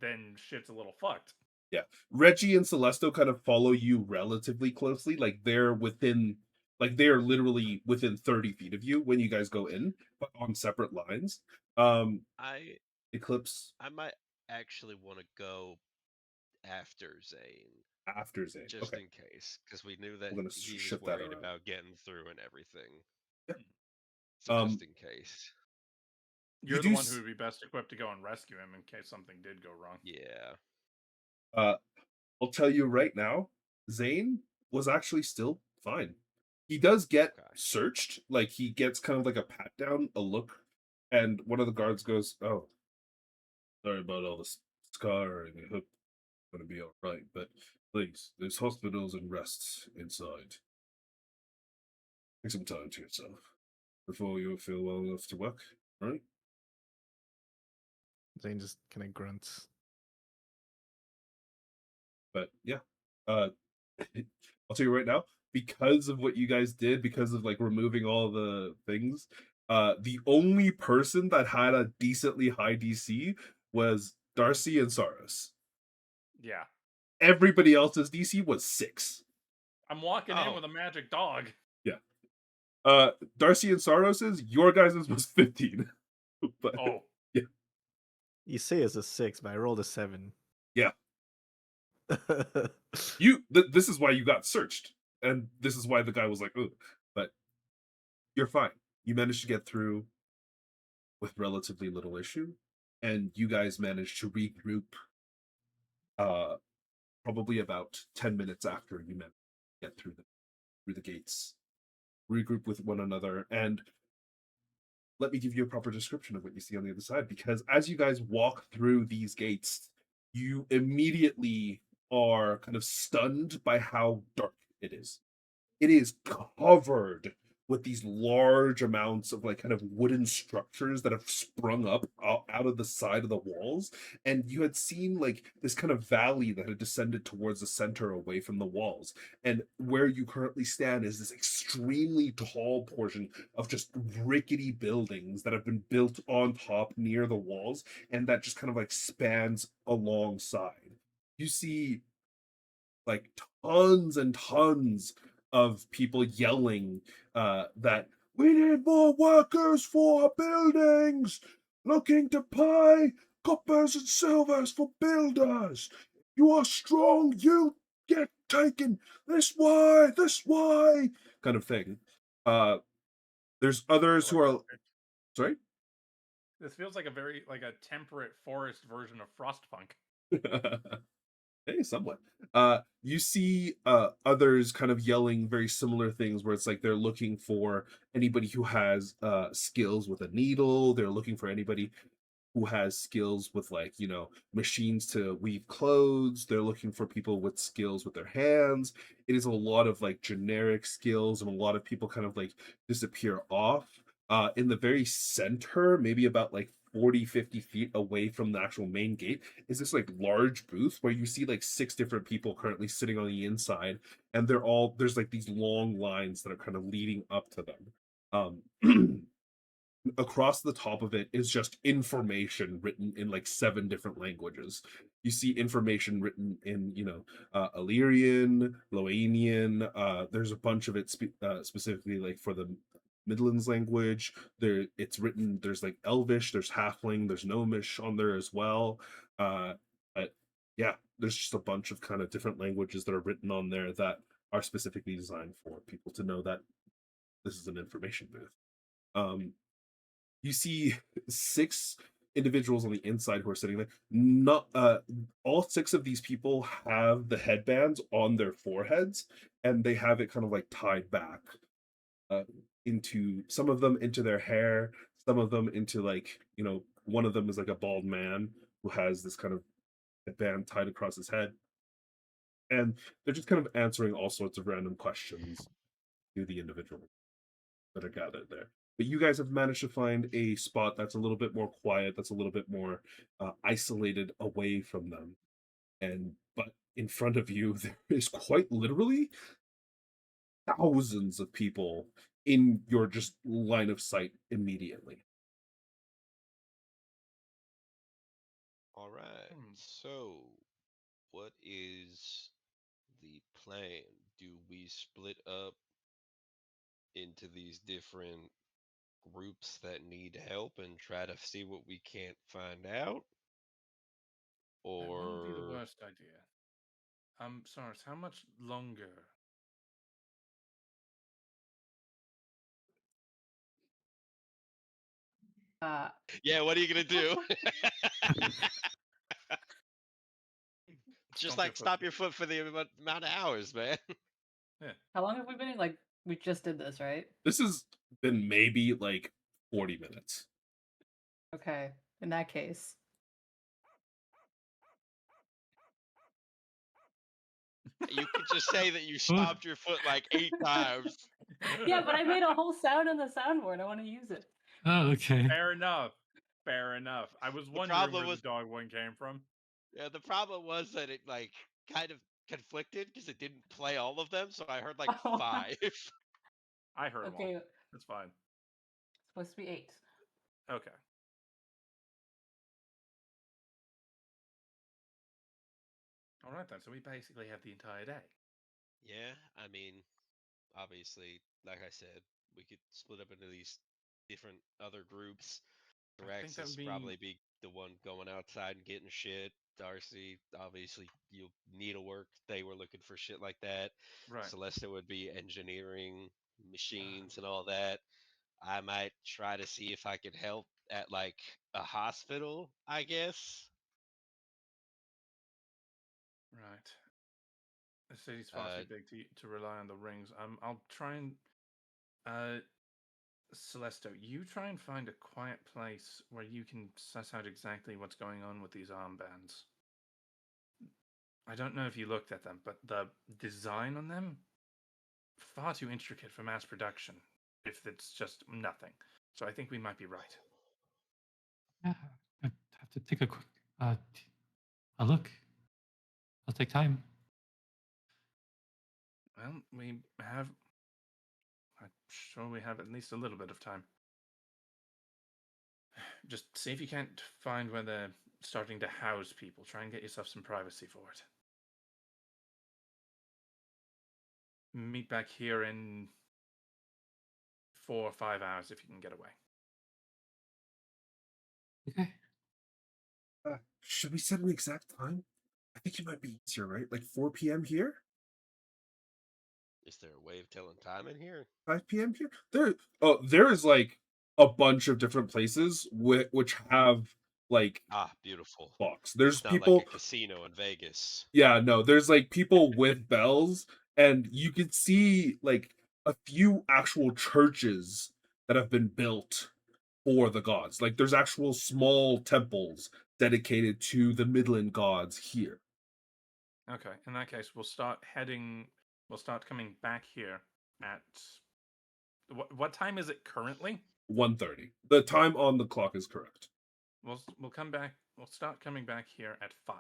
then shit's a little fucked. Yeah, Reggie and Celesto kind of follow you relatively closely. Like they're literally within 30 feet of you when you guys go in, but on separate lines. Eclipse. I might actually want to go after Zane. After Zane, just okay. in case, because we knew that We're gonna he was shift that worried around. about getting through and everything. Yeah. So just in case. You're the one who would be best equipped to go and rescue him in case something did go wrong. Yeah. I'll tell you right now, Zane was actually still fine. He does get searched, like he gets kind of like a pat down, a look, and one of the guards goes, "Oh, sorry about all this scarring. I hope it's gonna be all right, but please, there's hospitals and rests inside. Take some time to yourself before you feel well enough to work, right?" Zane just kind of grunts. But yeah, uh, I'll tell you right now, because of what you guys did, because of like removing all the things, the only person that had a decently high DC was Darcy and Saros. Yeah. Everybody else's DC was 6. I'm walking in Oh. with a magic dog. Yeah. Darcy and Saros's, your guys's was 15. But Oh. yeah. You say it's a 6, but I rolled a 7. Yeah. This is why you got searched. And this is why the guy was like, "Ooh," but you're fine. You managed to get through with relatively little issue, and you guys managed to regroup uh probably about 10 minutes after you managed to get through the gates, regroup with one another. And let me give you a proper description of what you see on the other side, because as you guys walk through these gates, you immediately are kind of stunned by how dark it is. It is covered with these large amounts of like kind of wooden structures that have sprung up out of the side of the walls, and you had seen like this kind of valley that had descended towards the center away from the walls, and where you currently stand is this extremely tall portion of just rickety buildings that have been built on top near the walls, and that just kind of like spans alongside. You see like tons and tons of people yelling that we need more workers for our buildings, looking to pay coppers and silvers for builders. You are strong, you get taken this way, kind of thing. There's others who are sorry. This feels like a very like a temperate forest version of Frostpunk. Hey, somewhat. You see others kind of yelling very similar things where it's like they're looking for anybody who has skills with a needle. They're looking for anybody who has skills with like, machines to weave clothes. They're looking for people with skills with their hands. It is a lot of like generic skills, and a lot of people kind of like disappear off. In the very center, maybe about like 40-50 feet away from the actual main gate, is this like large booth where you see like 6 different people currently sitting on the inside, and there's like these long lines that are kind of leading up to them. Across the top of it is just information written in like 7 different languages. You see information written in, Illyrian, Loanian. There's a bunch of it specifically like for the Midlands language. It's written. There's like Elvish, there's Halfling, there's Gnomish on there as well. But yeah, there's just a bunch of kind of different languages that are written on there that are specifically designed for people to know that this is an information booth. You see 6 individuals on the inside who are sitting there. Not all 6 of these people have the headbands on their foreheads, and they have it kind of like tied back uh, into some of them into their hair, some of them into like one of them is like a bald man who has this kind of headband tied across his head, and they're just kind of answering all sorts of random questions to the individual that are gathered there. But you guys have managed to find a spot that's a little bit more quiet, that's a little bit more isolated away from them. But in front of you, there is quite literally thousands of people in your just line of sight immediately. All right. So, what is the plan? Do we split up into these different groups that need help and try to see what we can't find out? That wouldn't be the Or worst idea. Sorry, how much longer? Uh, yeah, what are you gonna do? Just like stop your foot for the amount of hours, man. Yeah. how long have we been in? Like, we just did this, right? This has been maybe like 40 minutes. Okay. In that case, You could just say that you stomped your foot like 8 times. yeah, but I made a whole sound on the soundboard. I want to use it. Oh, okay. Fair enough. Fair enough. I was The wondering problem where was, the dog one came from. yeah, the problem was that it like kind of conflicted because it didn't play all of them, so I heard like Oh, 5. I heard them all. okay, That's fine. it's supposed to be 8. Okay. All right then. So we basically have the entire day. Yeah, I mean, obviously, like I said, we could split up into these different other groups. I think that would Rexus be probably be the one going outside and getting shit. Darcy, obviously, you needlework. They were looking for shit like that. right. Celeste would be engineering, machines, and all that. I might try to see if I could help at like a hospital, I guess. Right. The city's far Uh, too big to rely on the rings. I'll try and Celesto, you try and find a quiet place where you can suss out exactly what's going on with these armbands. I don't know if you looked at them, but the design on them far too intricate for mass production. If it's just nothing, so I think we might be right. Yeah, I have to take a quick a look. I'll take time. Well, we have. I'm sure we have at least a little bit of time. Just see if you can't find where they're starting to house people. Try and get yourself some privacy for it. Meet back here in 4 or 5 hours if you can get away. Okay. Should we set an exact time? I think it might be easier, right? Like 4 p.m. here, is there a way of telling time in here? 5 p.m. here. There is like a bunch of different places which have like Ah, beautiful. clocks. There's It's not like a people. casino in Vegas. Yeah, no, there's like people with bells, and you can see like a few actual churches that have been built for the gods. Like there's actual small temples dedicated to the Midland gods here. Okay, in that case, we'll start heading. We'll start coming back here at. What time is it currently? 1:30. The time on the clock is correct. We'll come back. We'll start coming back here at 5.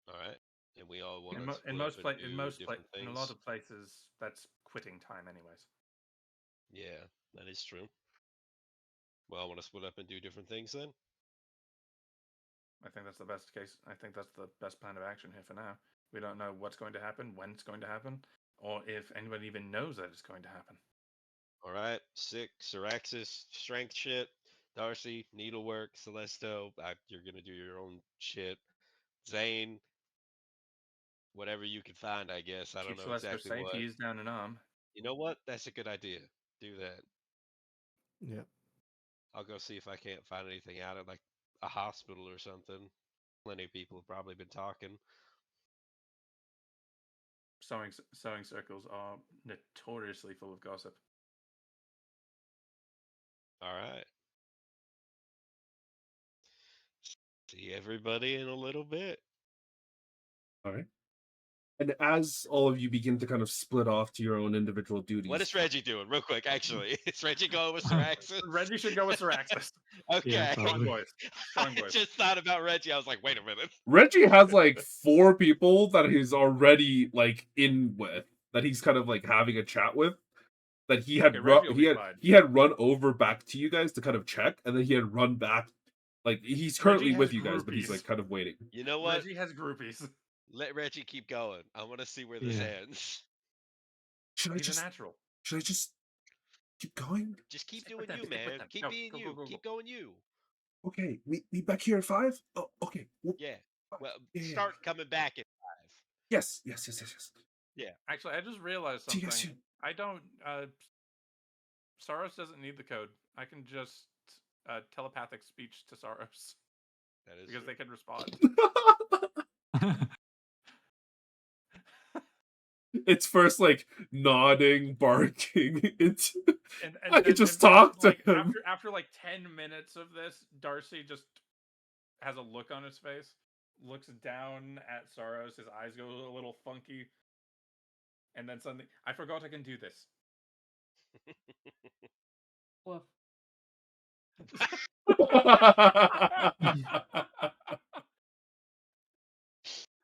All right, and we all want In, to mo- in split up most and pla- do different in a things. lot of places, that's quitting time, anyways. Yeah, that is true. Well, I want to split up and do different things then. I think that's the best case. I think that's the best plan of action here for now. We don't know what's going to happen, when it's going to happen, or if anybody even knows that it's going to happen. All right, Sick, Syraxis, strength shit. Darcy, needlework. Celesto, you're gonna do your own shit. Zane, whatever you can find, I guess. I don't Keep know Celeste exactly safe. what. He is down an arm. You know what? That's a good idea. Do that. Yep. I'll go see if I can't find anything out at like a hospital or something. Plenty of people have probably been talking. Sewing circles are notoriously full of gossip. All right. See everybody in a little bit. All right. And as all of you begin to kind of split off to your own individual duties, What is Reggie doing? Real quick, actually. Is Reggie going with Syraxis? Reggie should go with Syraxis. Okay. Strong probably. boys. Strong I boys. just thought about Reggie. I was like, wait a minute. Reggie has like 4 people that he's already like in with, that he's kind of like having a chat with, that he had Okay, Reggie will be fine. he had run over back to you guys to kind of check, and then he had run back. Like he's currently Reggie with has you guys, but he's groupies. like kind of waiting. You know what? Reggie has groupies. Let Reggie keep going. I want to see where this Yeah. ends. Should I He's a just natural. keep going? Just keep Stick with doing them, you, stick with man. them. Keep Go, being go, you. go, go, Keep go. going you. Okay, meet back here at 5. Oh, okay. Yeah. Well, Yeah, yeah. start coming back at 5. Yes. Yeah. Actually, I just realized See you guys something. soon. I don't. Saros doesn't need the code. I can just telepathic speech to Saros That is because true. they can respond. It's first like nodding, barking. It's I could just then, talk to like, him. after like 10 minutes of this, Darcy just has a look on his face, looks down at Saros, his eyes go a little funky, and then suddenly, I forgot I can do this. Woof.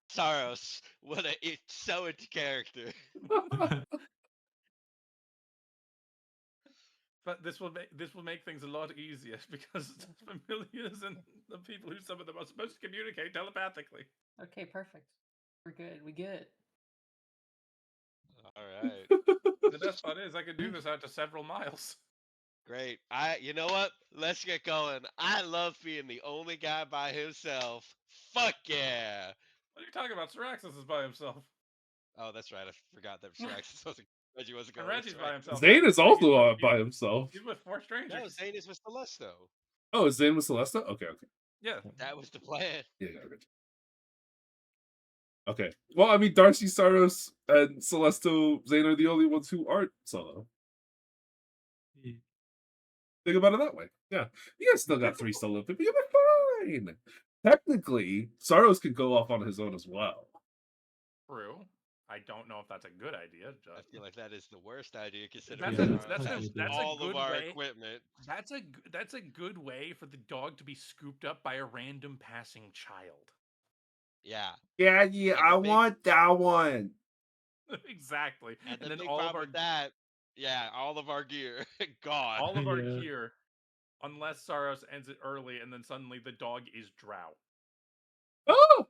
Saros, it's so into character. But this will make things a lot easier because familiars and the people who some of them are supposed to communicate telepathically. Okay, perfect. We're good. We good. All right. The best part is I can do this out to several miles. Great. You know what? Let's get going. I love being the only guy by himself. Fuck yeah. What are you talking about? Syraxis is by himself. Oh, that's right. I forgot that Straxus Reggie wasn't And going. Reggie's by himself. Zane is He's also with- by himself. He's with 4 strangers. No, Zane is with Celesto. Oh, is Zane with Celesta? Okay. Yeah. That was the plan. Yeah, good. Okay. Well, I mean, Darcy, Saros, and Celesto, Zane are the only ones who aren't solo. Think about it that way. Yeah. You guys still got 3 solo people. You'll be fine. Technically, Saros could go off on his own as well. True. I don't know if that's a good idea. I feel like that is the worst idea considering That's a- Saros that's a- has that's a all good of our way. equipment. That's a good way for the dog to be scooped up by a random passing child. Yeah. Yeah, And the I big- want that one. Exactly. And the then big all of problem our with that, yeah, all of our gear gone. all of our Yeah. gear, unless Saros ends it early, and then suddenly the dog is drow. Oh!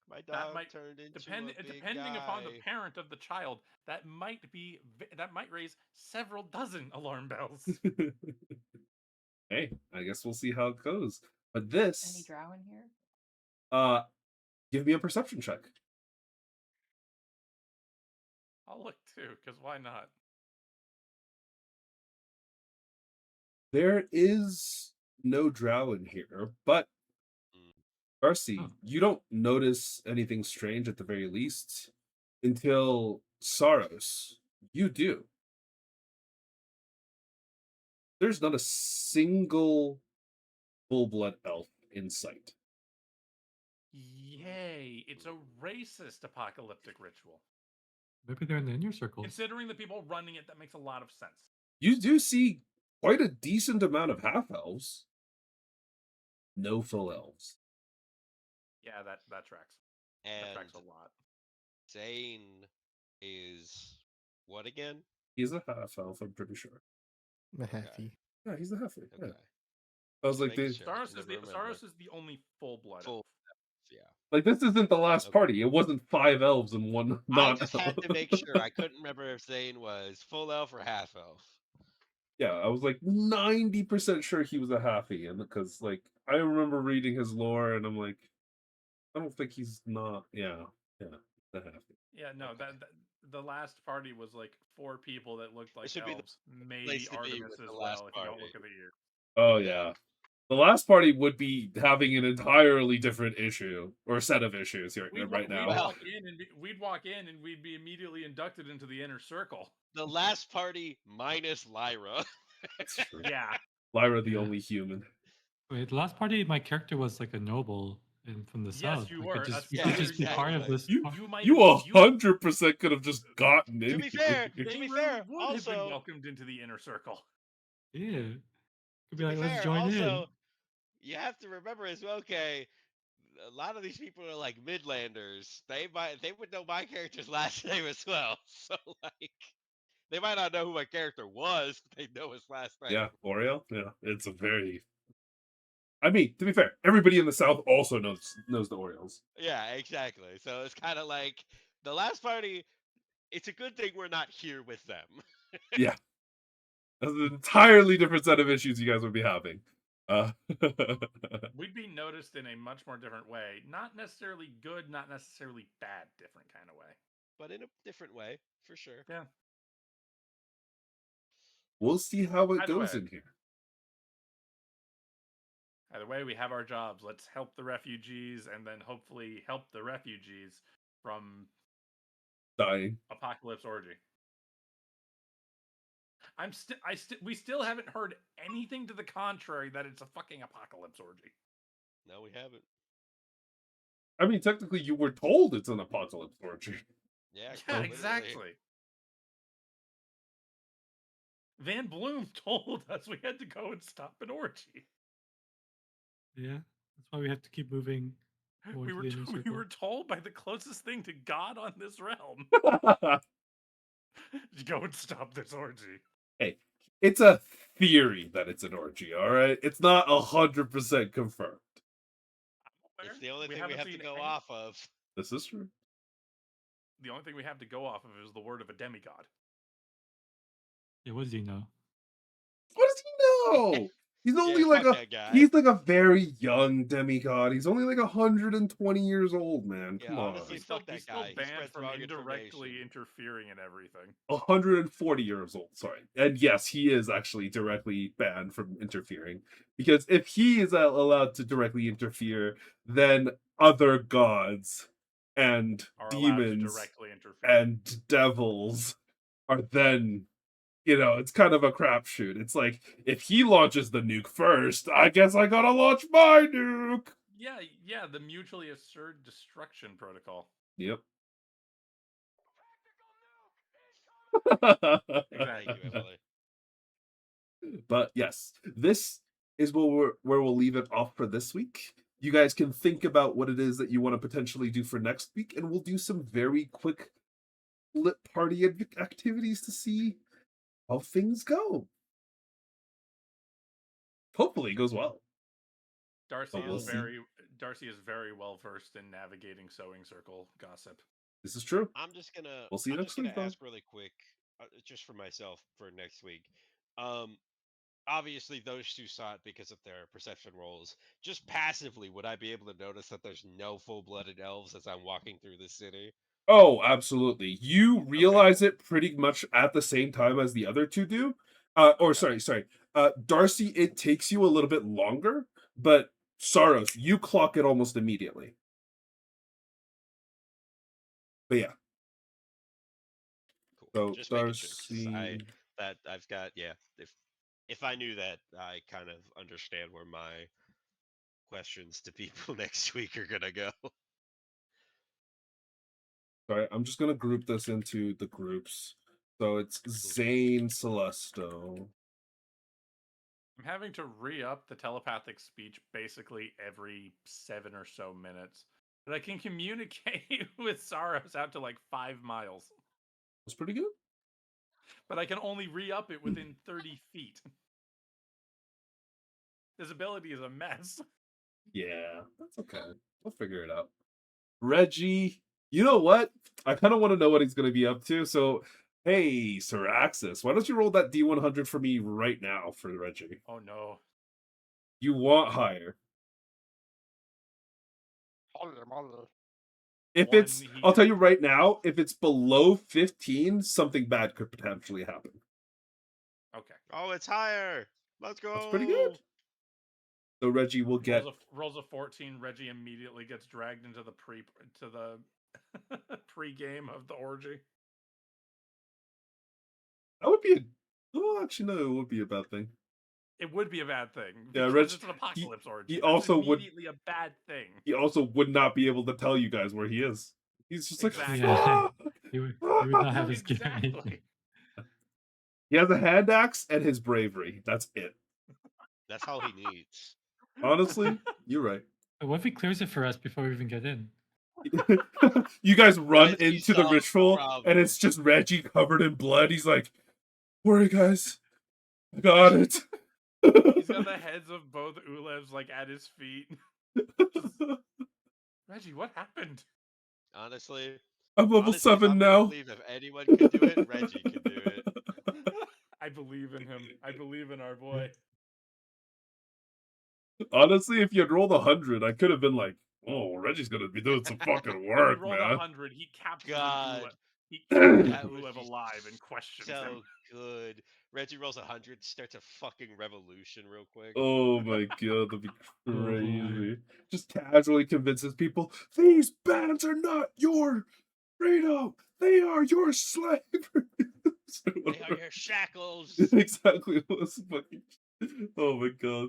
My That dog might- turned into Depending a big upon the guy. parent of the child, that might raise several dozen alarm bells. Hey, I guess we'll see how it goes. But Any this, drow in here? give me a perception check. I'll look too, because why not? There is no drow in here, but Mm. Darcy, Oh. you don't notice anything strange at the very least until Saros. You do. There's not a single full-blood elf in sight. Yay! It's a racist apocalyptic ritual. Maybe they're in the inner circles. Considering the people running it, that makes a lot of sense. You do see quite a decent amount of half-elves. No full elves. Yeah, that tracks. That And tracks a lot. Zane is what again? He's a half-elf, I'm pretty sure. Mahaffey. Yeah, he's the halfling. Okay. Yeah. I was Just like, making this, sure. Saros Never remember. Saros is the only full-blood. Full- Yeah. like this isn't the last Okay. party. It wasn't 5 elves and 1 I non just had to make sure. I couldn't remember if Zane was full elf or half elf. Yeah, I was like 90% sure he was a halfie, and because like I remember reading his lore, and I'm like, I don't think he's not. Yeah, the halfie. Yeah, no, Okay. the last party was like 4 people that looked like should be the elves. Maybe place to be Artemis with as the well, last if you don't party. look at the year. Oh yeah, the last party would be having an entirely different issue or set of issues here right now. We'd walk in and we'd be immediately inducted into the inner circle. The last party minus Lyra. That's true. Yeah. Lyra, the Yeah. only human. Wait, the last party, my character was like a noble and from the Yes, south. you I were. could just, we Yeah, could just be part of exactly. this. You- par- You might You have- 100% could have just gotten in. To be fair, here. to they be really fair, would have been also, welcomed into the inner circle. Yeah. Could be to like, be let's fair, join also, in. you have to remember as well, okay, a lot of these people are like Midlanders. They would know my character's last name as well. So like, they might not know who my character was, but they know his last name. Yeah, Oriel. Yeah, it's a very. I mean, to be fair, everybody in the South also knows the Orioles. Yeah, exactly. So it's kind of like the last party. It's a good thing we're not here with them. Yeah, that's an entirely different set of issues you guys would be having. We'd be noticed in a much more different way. Not necessarily good, not necessarily bad, different kind of way. But in a different way, for sure. Yeah. We'll see how it Either goes way. in here. Either way, we have our jobs. Let's help the refugees and then hopefully help the refugees from Dying. Apocalypse Orgy. We still haven't heard anything to the contrary that it's a fucking Apocalypse Orgy. No, we haven't. I mean, technically, you were told it's an apocalypse orgy. Yeah, Yeah, literally. exactly. Van Bloom told us we had to go and stop an orgy. Yeah, that's why we have to keep moving more We to were the inner we circle. were told by the closest thing to God on this realm to go and stop this orgy. Hey, it's a theory that it's an orgy, all right? It's not 100% confirmed. It's the only thing we haven't have to seen go any- off of. This is true. The only thing we have to go off of is the word of a demigod. Yeah, what does he know? What does he know? He's only like fuck a that guy. he's like a very young demigod. He's only like 120 years old, man. Yeah, Come on. honestly, He's still, fuck that he's still guy. He banned spreads from wrong indirectly information. interfering in everything. 140 years old, sorry. And yes, he is actually directly banned from interfering. Because if he is allowed to directly interfere, then other gods and Are allowed to demons directly interfere. and devils are then, it's kind of a crapshoot. It's like, if he launches the nuke first, I guess I gotta launch my nuke. Yeah, the mutually assured destruction protocol. Yep. Thank you, Emily. But yes, this is where we'll leave it off for this week. You guys can think about what it is that you want to potentially do for next week, and we'll do some very quick lit party activities to see how things go. Hopefully, it goes well. Darcy we'll is see. very well versed in navigating sewing circle gossip. This is true. I'm just gonna. We'll see you I'm next just gonna week, though. ask really quick, just for myself for next week. Obviously those two saw it because of their perception rolls. Just passively, would I be able to notice that there's no full-blooded elves as I'm walking through the city? Oh, absolutely. You realize it pretty much at the same time as the other two do. Sorry. Darcy, it takes you a little bit longer, but Saros, you clock it almost immediately. But yeah. Cool. So Just making sure, 'cause Darcy, I've got if I knew that, I kind of understand where my questions to people next week are gonna go. sorry, I'm just gonna group this into the groups. So it's Zane, Celesto. I'm having to re-up the telepathic speech basically every 7 or so minutes. But I can communicate with Saros out to like 5 miles. That's pretty good. But I can only re-up it within 30 feet. His ability is a mess. Yeah, that's okay. We'll figure it out. Reggie, you know what? I kind of want to know what he's going to be up to. So, hey, Siraxis, why don't you roll that D100 for me right now for Reggie? Oh no. You want higher. If it's, I'll tell you right now, if it's below 15, something bad could potentially happen. Okay. Oh, it's higher. Let's go. That's pretty good. So Reggie will get rolls a 14. Reggie immediately gets dragged into the pre-game of the orgy. That would be a. Oh, actually, no, it would be a bad thing. It would be a bad thing. Yeah, Because it's an apocalypse orgy. He That's also immediately a bad thing. He also would not be able to tell you guys where he is. He's just Exactly. like, ah! He would not have his gear. Exactly. He has a hand axe and his bravery. That's it. That's all he needs. Honestly, you're right. But what if he clears it for us before we even get in? You guys run Reggie into the solved the ritual, problem. and it's just Reggie covered in blood. He's like, "Worry, guys, I got it." He's got the heads of both Ulevs like at his feet. Reggie, what happened? Honestly, I'm level if I'm 7 gonna now. believe if anyone could do it, Reggie could do it. I believe in him. I believe in our boy. Honestly, if you had rolled 100, I could have been like, "Oh, Reggie's gonna be doing some fucking When work, he rolled man." 100, he captured God. Ulev. He captured That would Ulev be alive and questioned So him. good. Reggie rolls 100, starts a fucking revolution real quick. Oh my god, that'd be Oh boy. crazy. Just casually convinces people, these bands are not your freedom. They are your slavery. They are your shackles. Exactly. What's fucking... Oh my god.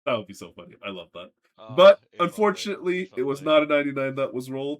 That would be so funny. I love that. Oh, But if only, unfortunately, if it was only. not a 99 that was rolled.